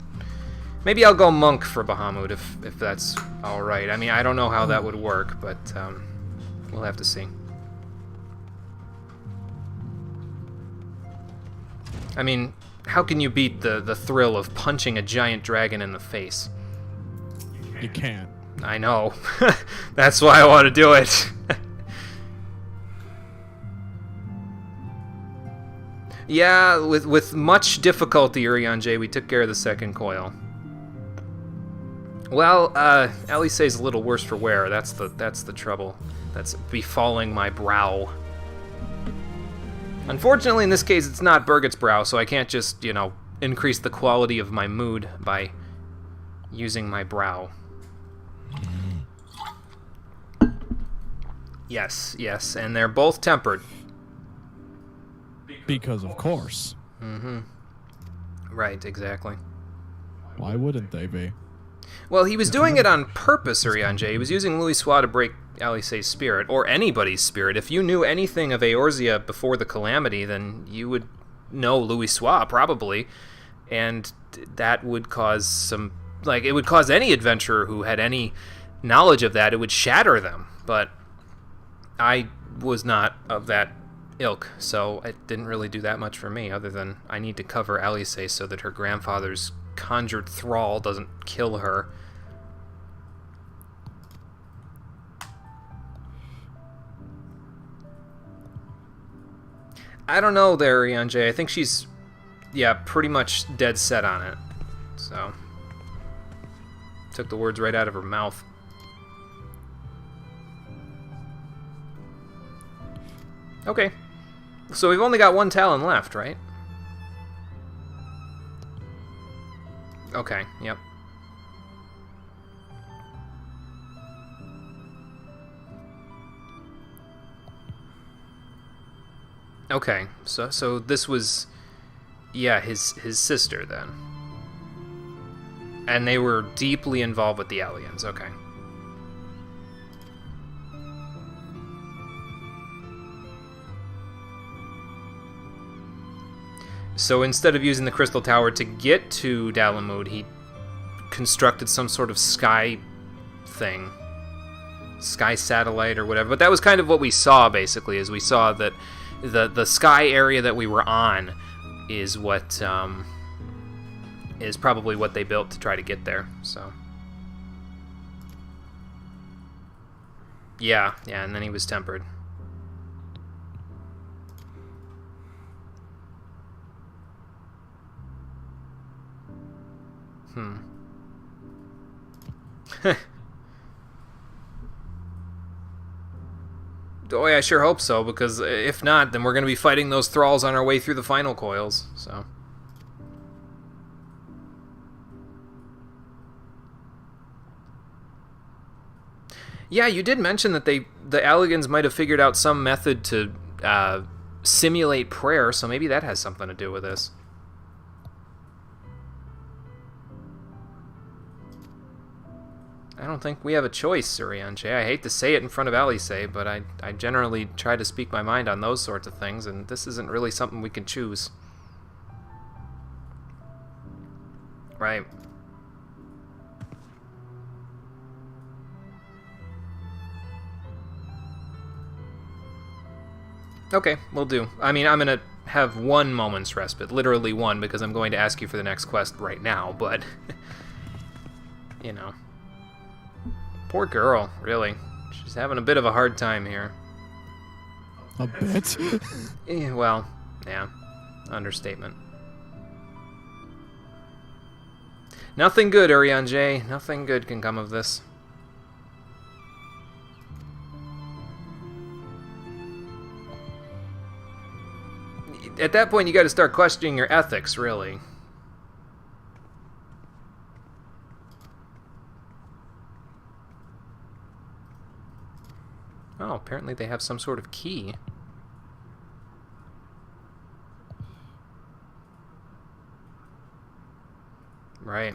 Maybe I'll go Monk for Bahamut if that's all right. I mean, I don't know how that would work, but we'll have to see. I mean, how can you beat the thrill of punching a giant dragon in the face? You can't. I know. That's why I want to do it. Yeah, with much difficulty, Urian J, we took care of the second coil. Well, Alice's a little worse for wear. That's the trouble. That's befalling my brow. Unfortunately, in this case, it's not Birgit's brow, so I can't just, you know, increase the quality of my mood by using my brow. Yes, yes, and they're both tempered. Because of course. Mm-hmm. Right, exactly. Why wouldn't they be? Well, he was doing it on purpose, Urian J. He was using Louis Soir to break Alice's spirit, or anybody's spirit. If you knew anything of Eorzea before the Calamity, then you would know Louis Soir, probably. And that would cause some... Like, it would cause any adventurer who had any knowledge of that, it would shatter them. But I was not of that ilk, so it didn't really do that much for me, other than I need to cover Alice so that her grandfather's conjured thrall doesn't kill her. I don't know there, Urian J. I think she's, yeah, pretty much dead set on it. So, took the words right out of her mouth. Okay. So we've only got one Talon left, right? Okay, yep. Okay, so this was, yeah, his sister then. And they were deeply involved with the aliens, okay. So instead of using the Crystal Tower to get to Dalamud, he constructed some sort of sky thing. Sky satellite or whatever. But that was kind of what we saw, basically, is we saw that the sky area that we were on is what is probably what they built to try to get there. So yeah, and then he was tempered. Boy, I sure hope so, because if not, then we're going to be fighting those thralls on our way through the final coils, so... Yeah, you did mention that the Alligans might have figured out some method to simulate prayer, so maybe that has something to do with this. I don't think we have a choice, Urian J. I hate to say it in front of Alice, but I generally try to speak my mind on those sorts of things, and this isn't really something we can choose. Right. Okay, we'll do. I mean, I'm gonna have 1 moment's respite, literally 1, because I'm going to ask you for the next quest right now, but... you know... Poor girl, really. She's having a bit of a hard time here. A bit? Well, yeah. Understatement. Nothing good, Urian J. Nothing good can come of this. At that point, you gotta start questioning your ethics, really. apparently they have some sort of key. Right.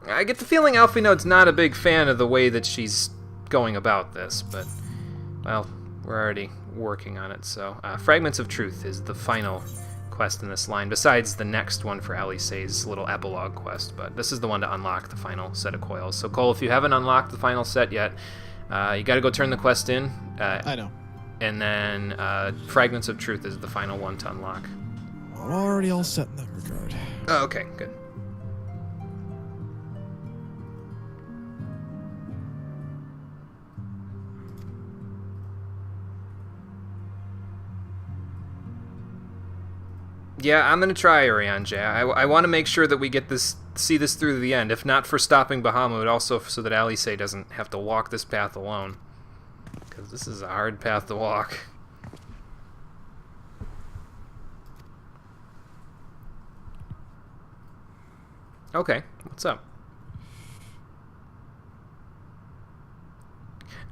I get the feeling Alphinode's not a big fan of the way that she's going about this, but, well, we're already working on it, so... Fragments of Truth is the final quest in this line, besides the next one for Alisaie's little epilogue quest, but this is the one to unlock the final set of coils. So, Cole, if you haven't unlocked the final set yet, you gotta go turn the quest in. I know. And then Fragments of Truth is the final one to unlock. I'm already all set in that regard. Oh, okay, good. Yeah, I'm gonna try, Urianger. I want to make sure that we get this, see this through to the end. If not for stopping Bahamut, also so that Alisaie doesn't have to walk this path alone, because this is a hard path to walk. Okay, what's up?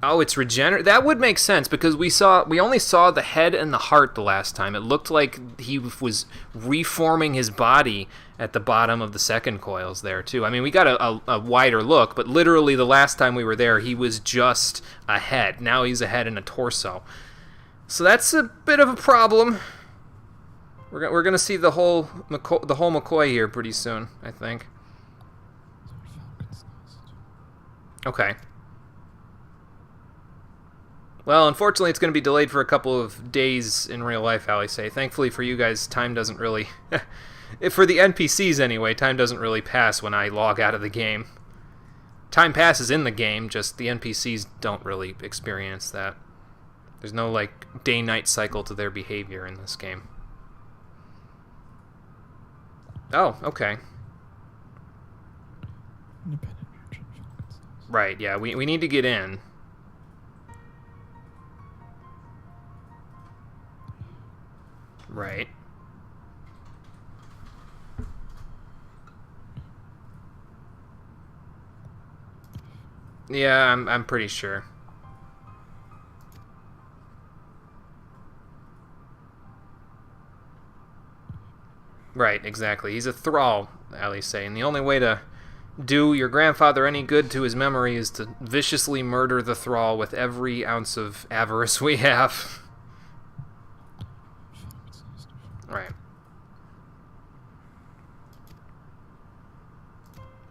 Oh, it's regenerate. That would make sense because we only saw the head and the heart the last time. It looked like he was reforming his body at the bottom of the second coils there too. I mean, we got a wider look, but literally the last time we were there, he was just a head. Now he's a head and a torso. So that's a bit of a problem. We're gonna see the whole McCoy here pretty soon, I think. Okay. Well, unfortunately, it's going to be delayed for a couple of days in real life, Alisaie. Thankfully for you guys, time doesn't really... for the NPCs, anyway, time doesn't really pass when I log out of the game. Time passes in the game, just the NPCs don't really experience that. There's no, like, day-night cycle to their behavior in this game. Oh, okay. Right, yeah, we need to get in. Right. Yeah, I'm pretty sure. Right, exactly. He's a thrall, Alisaie, and the only way to do your grandfather any good to his memory is to viciously murder the thrall with every ounce of avarice we have. Right.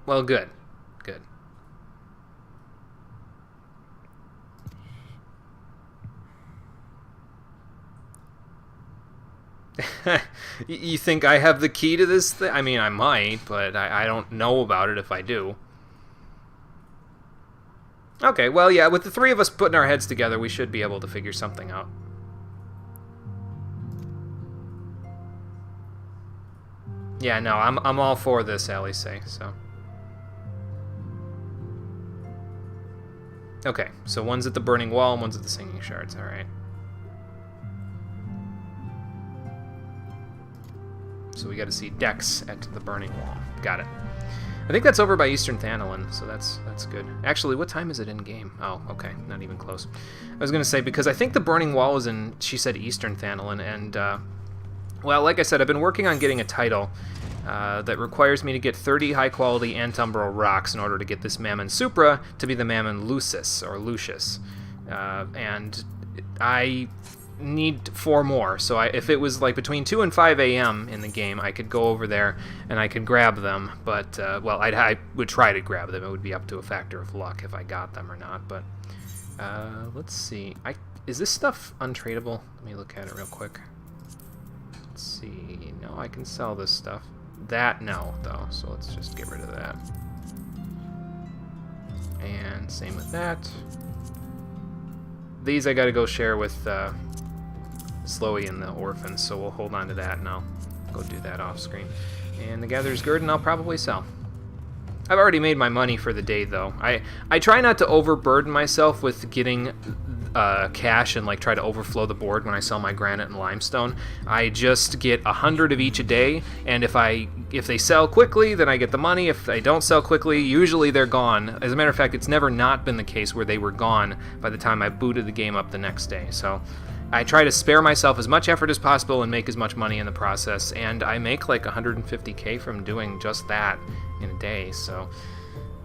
Well, good. Good. You think I have the key to this thing? I mean, I might, but I don't know about it if I do. Okay, well, yeah, with the three of us putting our heads together, we should be able to figure something out. Yeah, no, I'm all for this, Alisaie, so. Okay, so one's at the burning wall and one's at the singing shards, alright. So we gotta see Dex at the burning wall. Got it. I think that's over by Eastern Thanalin, so that's good. Actually, what time is it in game? Oh, okay, not even close. I was gonna say, because I think the burning wall is in, she said Eastern Thanalin, and well, like I said, I've been working on getting a title that requires me to get 30 high-quality Antumbral rocks in order to get this Mammon Supra to be the Mammon Lucis, or Lucius. And I need 4 more, so if it was like between 2 and 5 a.m. in the game, I could go over there and I could grab them, but, well, I would try to grab them. It would be up to a factor of luck if I got them or not, but, let's see. Is this stuff untradeable? Let me look at it real quick. Let's see. No, I can sell this stuff. That, no, though, so let's just get rid of that. And same with that. These I gotta go share with Slowy and the Orphans, so we'll hold on to that, and I'll go do that off screen. And the Gatherer's Guerdon I'll probably sell. I've already made my money for the day, though. I try not to overburden myself with getting cash and like try to overflow the board when I sell my granite and limestone. I just get 100 of each a day, and if they sell quickly, then I get the money. If they don't sell quickly, usually they're gone. As a matter of fact, it's never not been the case where they were gone by the time I booted the game up the next day. So I try to spare myself as much effort as possible and make as much money in the process, and I make like 150k from doing just that in a day. So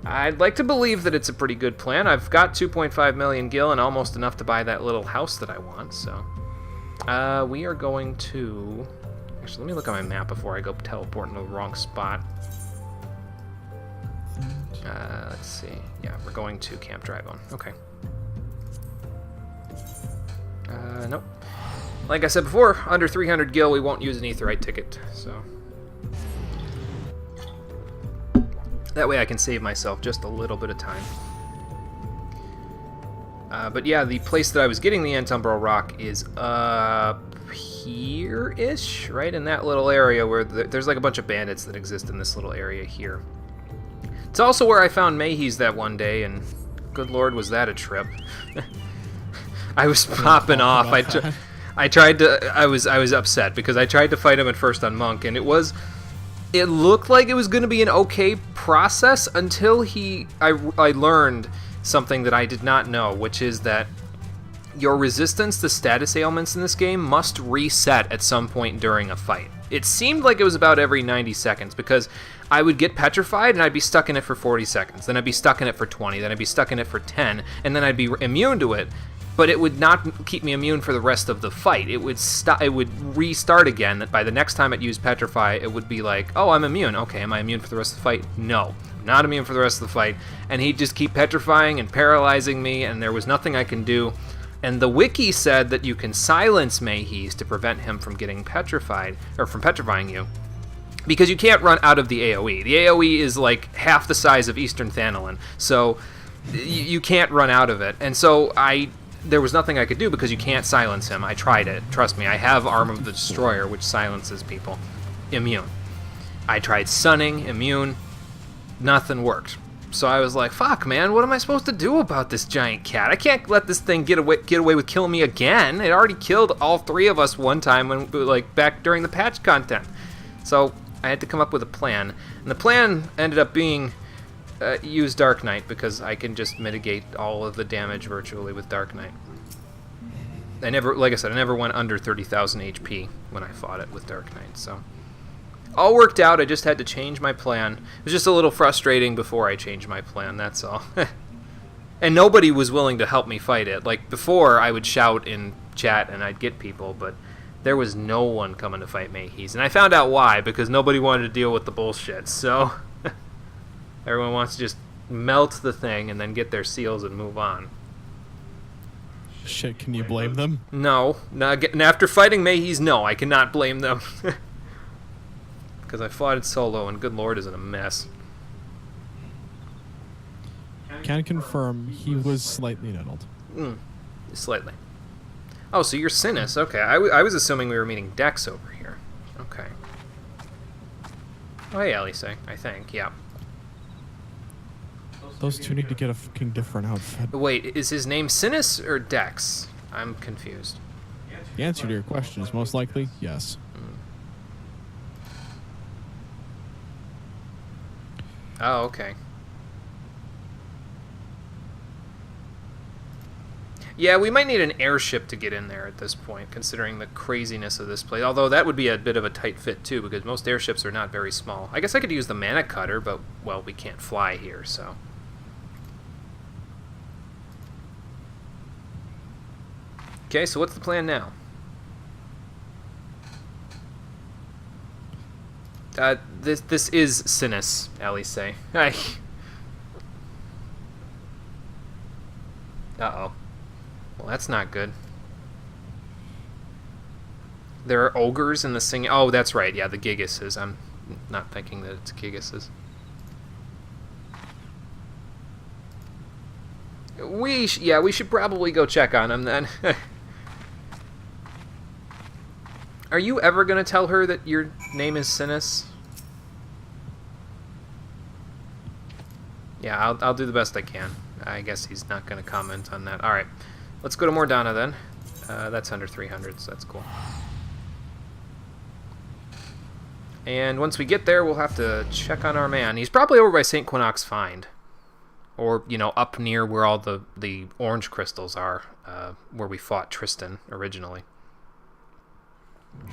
I'd like to believe that it's a pretty good plan. I've got 2.5 million gil and almost enough to buy that little house that I want. So we are going to... Actually, let me look at my map before I go teleport into the wrong spot. Let's see. Yeah, we're going to Camp Drybone. Okay. Nope. Like I said before, under 300 gil, we won't use an Aetheryte ticket, so... That way I can save myself just a little bit of time. But yeah, the place that I was getting the Antumbral Rock is up here-ish, right in that little area where there's like a bunch of bandits that exist in this little area here. It's also where I found Mayhees that one day, and good lord, was that a trip. I was popping off. I was upset because I tried to fight him at first on Monk, and it looked like it was going to be an okay process until I learned something that I did not know, which is that your resistance to status ailments in this game must reset at some point during a fight. It seemed like it was about every 90 seconds, because I would get petrified and I'd be stuck in it for 40 seconds, then I'd be stuck in it for 20, then I'd be stuck in it for 10, and then I'd be immune to it. But it would not keep me immune for the rest of the fight. It would restart again. By the next time it used Petrify, it would be like, oh, I'm immune. Okay, am I immune for the rest of the fight? No, I'm not immune for the rest of the fight. And he'd just keep petrifying and paralyzing me, and there was nothing I can do. And the wiki said that you can silence Mayhees to prevent him from getting petrified, or from petrifying you, because you can't run out of the AoE. The AoE is like half the size of Eastern Thanalin, so you can't run out of it. And so there was nothing I could do because you can't silence him. I tried it. Trust me, I have Arm of the Destroyer, which silences people. Immune. I tried sunning, immune. Nothing worked. So I was like, fuck, man, what am I supposed to do about this giant cat? I can't let this thing get away with killing me again. It already killed all three of us one time when, like, back during the patch content. So I had to come up with a plan. And the plan ended up being... use Dark Knight, because I can just mitigate all of the damage virtually with Dark Knight. Like I said, I never went under 30,000 HP when I fought it with Dark Knight, so... All worked out, I just had to change my plan. It was just a little frustrating before I changed my plan, that's all. And nobody was willing to help me fight it. Like, before, I would shout in chat and I'd get people, but there was no one coming to fight Mayhees. And I found out why, because nobody wanted to deal with the bullshit, so... Everyone wants to just melt the thing and then get their seals and move on. Shit, can you blame them? No. And after fighting Mayhees, no, I cannot blame them. Because I fought it solo, and good lord, is it a mess. Can confirm he was slightly nettled. Slightly. Oh, so you're Sinus. Okay, I was assuming we were meeting Dex over here. Okay. Oh, hey, Elise, I think, yeah. Those two need to get a fucking different outfit. Wait, is his name Sinus or Dex? I'm confused. The answer to your question is most likely yes. Oh, okay. Yeah, we might need an airship to get in there at this point, considering the craziness of this place. Although that would be a bit of a tight fit, too, because most airships are not very small. I guess I could use the Mana Cutter, but, well, we can't fly here, so... Okay, so what's the plan now? This is Sinus, Alice. Hi. Uh-oh. Well, that's not good. There are ogres in the singing... Oh, that's right. Yeah, the Gigases. I'm not thinking that it's Gigases. We should probably go check on him then. Are you ever going to tell her that your name is Sinus? Yeah, I'll do the best I can. I guess he's not going to comment on that. Alright. let's go to Mordana then. That's under 300, so that's cool. And once we get there, we'll have to check on our man. He's probably over by St. Quinox Find. Or, you know, up near where all the orange crystals are, where we fought Tristan originally.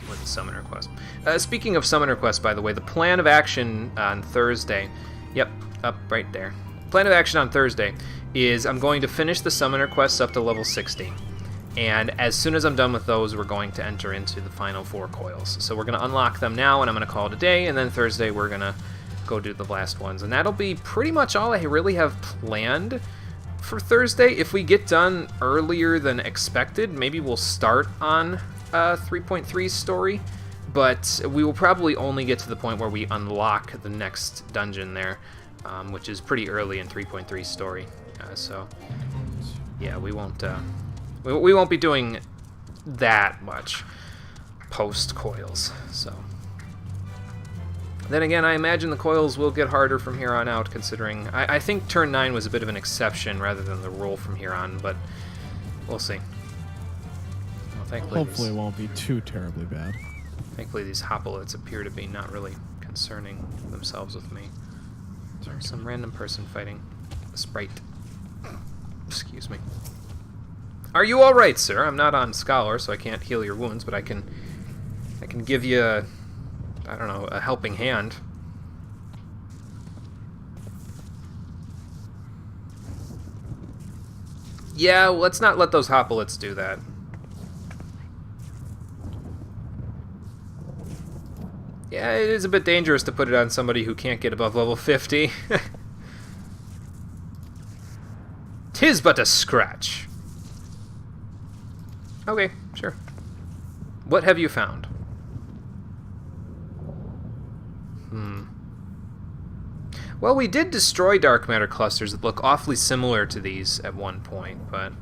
With the Summoner Quest. Speaking of Summoner Quest, by the way, the plan of action on Thursday... Yep, up right there. Plan of action on Thursday is I'm going to finish the Summoner Quests up to level 60. And as soon as I'm done with those, we're going to enter into the final 4 coils. So we're going to unlock them now, and I'm going to call it a day, and then Thursday we're going to go do the last ones. And that'll be pretty much all I really have planned for Thursday. If we get done earlier than expected, maybe we'll start on 3.3's story. But we will probably only get to the point where we unlock the next dungeon there, which is pretty early in 3.3's story. So, yeah, we won't be doing that much post coils. So, then again, I imagine the coils will get harder from here on out, considering I think turn 9 was a bit of an exception rather than the rule from here on, but we'll see. Well, Hopefully it won't be too terribly bad. Thankfully, these hoplites appear to be not really concerning themselves with me. There's some random person fighting a sprite. Excuse me. Are you all right, sir? I'm not on Scholar, so I can't heal your wounds, but I can give you I don't know, a helping hand. Yeah, let's not let those hoplites do that. Yeah, it is a bit dangerous to put it on somebody who can't get above level 50. 'Tis but a scratch. Okay, sure. What have you found? Well, we did destroy dark matter clusters that look awfully similar to these at one point, but...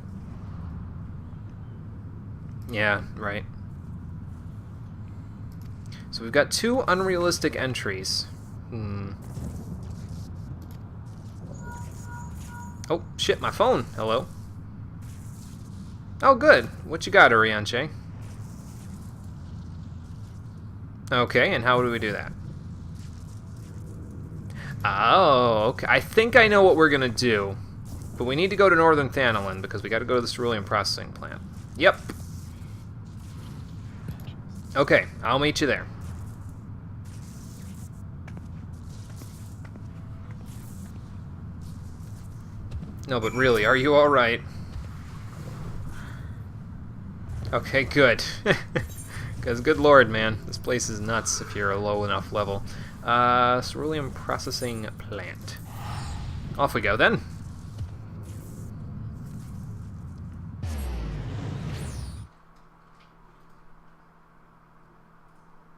yeah, right. So we've got 2 unrealistic entries. Oh, shit, my phone. Hello. Oh, good. What you got, Urianche? Okay, and how do we do that? Oh, okay. I think I know what we're gonna do. But we need to go to Northern Thanalin because we gotta go to the cerulean processing plant. Yep. Okay, I'll meet you there. No, but really, are you alright? Okay, good. Because, good lord, man, this place is nuts if you're a low enough level. Cerulean processing plant. Off we go, then.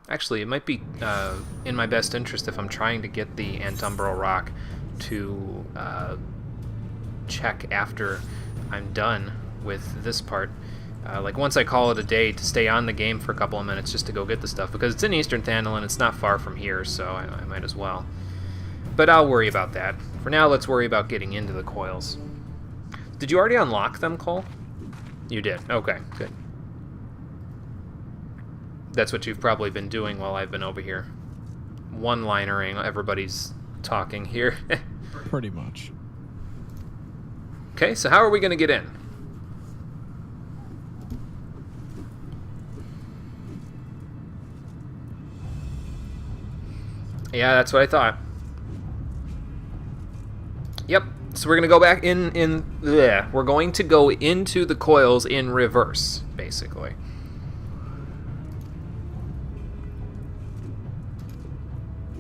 Actually, it might be in my best interest if I'm trying to get the Antumbral Rock to check after I'm done with this part. Like, once I call it a day, to stay on the game for a couple of minutes just to go get the stuff, because it's in Eastern Thanalin, it's not far from here, so I might as well. But I'll worry about that. For now, let's worry about getting into the coils. Did you already unlock them, Cole? You did. Okay, good. That's what you've probably been doing while I've been over here. One-linering, everybody's talking here. Pretty much. Okay, so how are we going to get in? Yeah, that's what I thought. Yep. So we're gonna go back we're going to go into the coils in reverse, basically.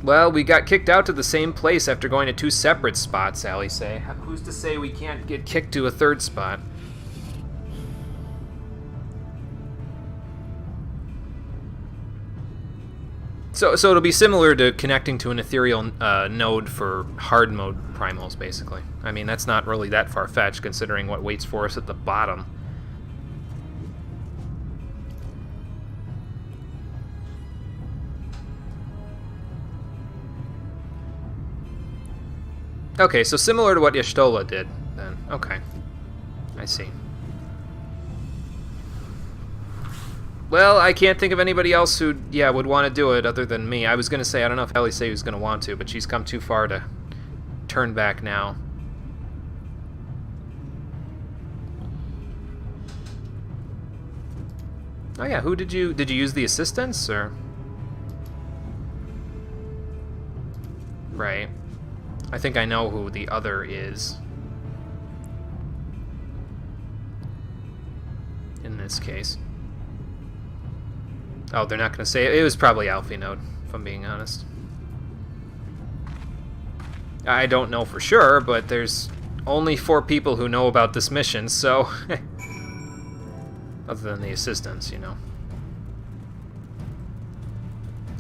Well, we got kicked out to the same place after going to 2 separate spots, Allie say. Who's to say we can't get kicked to a 3rd spot? So it'll be similar to connecting to an ethereal node for hard mode primals, basically. I mean, that's not really that far-fetched, considering what waits for us at the bottom. Okay, so similar to what Y'shtola did, then. Okay. I see. Well, I can't think of anybody else who, yeah, would want to do it other than me. I was going to say, I don't know if Ellie say was going to want to, but she's come too far to turn back now. Oh yeah, who did you use the assistants, or? Right. I think I know who the other is. In this case. Oh, they're not going to say it. It was probably Alfie Node, if I'm being honest. I don't know for sure, but there's only 4 people who know about this mission, so... Other than the assistants, you know.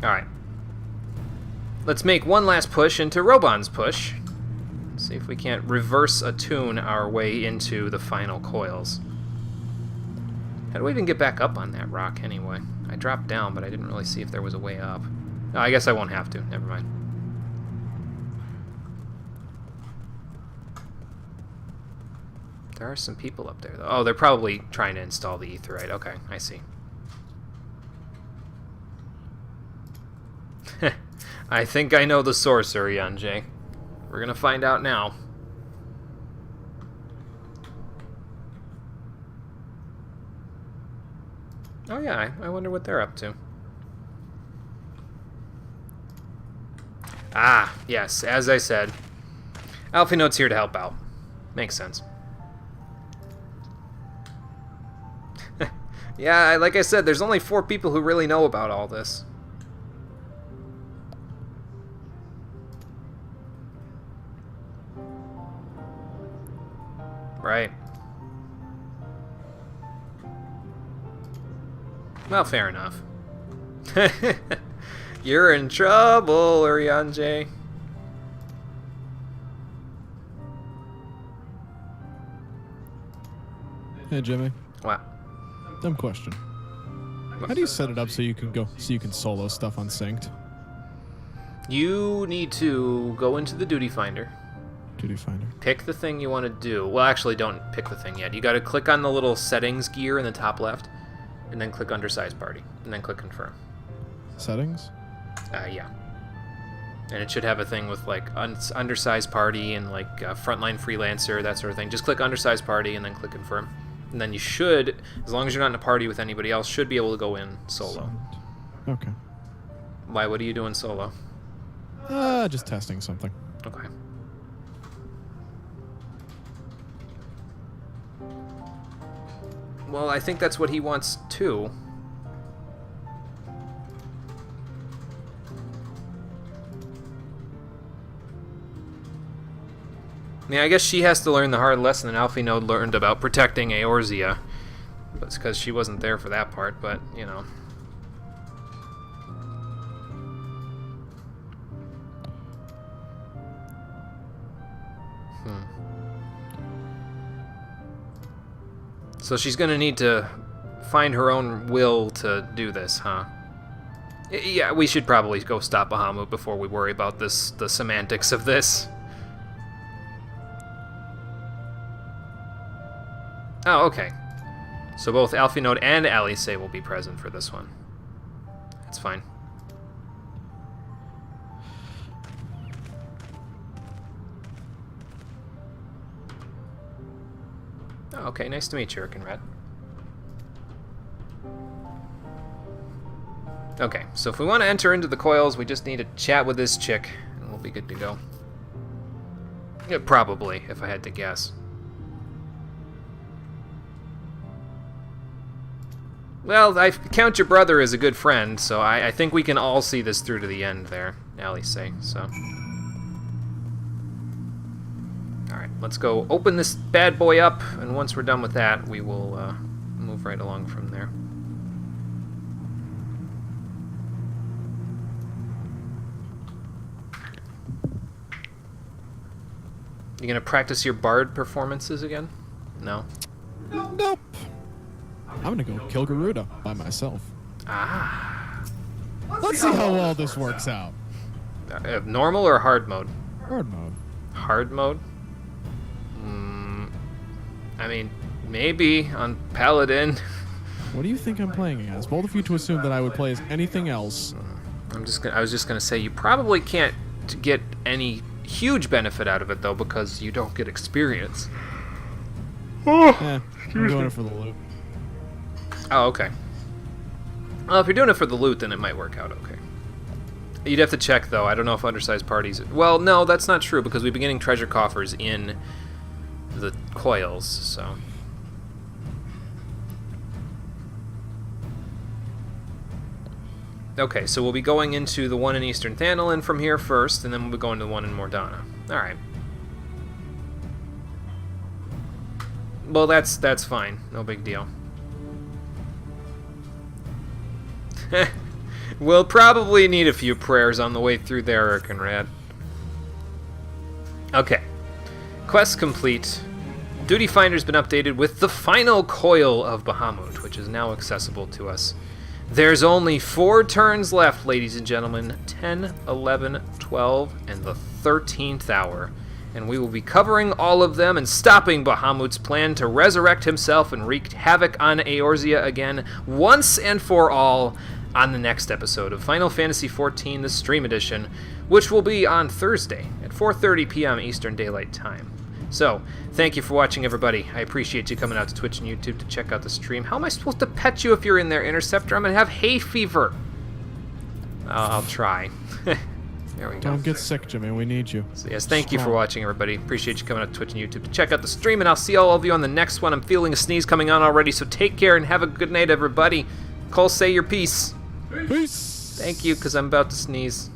Alright. Let's make one last push into Robon's push. See if we can't reverse attune our way into the final coils. How do we even get back up on that rock, anyway? I dropped down, but I didn't really see if there was a way up. Oh, I guess I won't have to. Never mind. There are some people up there, though. Oh, they're probably trying to install the aetheryte. Okay, I see. I think I know the source, Urianjay. We're gonna find out now. Oh yeah, I wonder what they're up to. Ah, yes, as I said. Alfie Node's here to help out. Makes sense. Yeah, like I said, there's only 4 people who really know about all this. Right. Well, fair enough. You're in trouble, Urianjay. Hey, Jimmy. What? Dumb question. How do you set it up so you can solo stuff unsynced? You need to go into the duty finder. Duty finder. Pick the thing you want to do. Well, actually, don't pick the thing yet. You got to click on the little settings gear in the top left, and then click undersized party, and then click confirm. Settings? Yeah. And it should have a thing with like undersized party and like frontline freelancer, that sort of thing. Just click undersized party and then click confirm. And then you should, as long as you're not in a party with anybody else, should be able to go in solo. Okay. Why? What are you doing solo? Just testing something. Okay. Well, I think that's what he wants too. I mean, I guess she has to learn the hard lesson that Alfie Node learned about protecting Eorzea. But it's because she wasn't there for that part, but, you know. So she's gonna need to find her own will to do this, huh? Yeah, we should probably go stop Bahamut before we worry about the semantics of this. Oh, okay. So both Alfie Node and Alice will be present for this one. That's fine. Oh, okay, nice to meet you, Red. Okay, so if we want to enter into the coils, we just need to chat with this chick, and we'll be good to go. Yeah, probably, if I had to guess. Well, I count your brother as a good friend, so I think we can all see this through to the end there, Alice, so. Alright, let's go open this bad boy up, and once we're done with that, we will move right along from there. You gonna practice your bard performances again? No? Nope. I'm gonna go kill Garuda by myself. Ah. Let's see how well this works out. Normal or hard mode? Hard mode. Hard mode? I mean, maybe on Paladin. What do you think I'm playing as? Bold of you to assume that I would play as anything else. I was just gonna say you probably can't get any huge benefit out of it though because you don't get experience. I'm doing it for the loot. Oh, okay. Well, if you're doing it for the loot, then it might work out okay. You'd have to check though. I don't know if undersized parties. Well, no, that's not true because we've been getting treasure coffers in the coils, so. Okay, so we'll be going into the one in Eastern Thandolin from here first, and then we'll be going to the one in Mordana. Alright. Well, that's fine. No big deal. We'll probably need a few prayers on the way through there, Conrad. Okay. Quest complete. Duty Finder's been updated with the final coil of Bahamut, which is now accessible to us. There's only 4 turns left, ladies and gentlemen. 10, 11, 12, and the 13th hour. And we will be covering all of them and stopping Bahamut's plan to resurrect himself and wreak havoc on Eorzea again, once and for all, on the next episode of Final Fantasy XIV, the Stream Edition, which will be on Thursday at 4:30 p.m. Eastern Daylight Time. So, thank you for watching, everybody. I appreciate you coming out to Twitch and YouTube to check out the stream. How am I supposed to pet you if you're in there, Interceptor? I'm going to have hay fever. I'll try. There we go. Don't get sick, Jimmy. We need you. So, yes, thank you for watching, everybody. Appreciate you coming out to Twitch and YouTube to check out the stream, and I'll see all of you on the next one. I'm feeling a sneeze coming on already, so take care and have a good night, everybody. Cole, say your piece. Peace. Thank you, because I'm about to sneeze.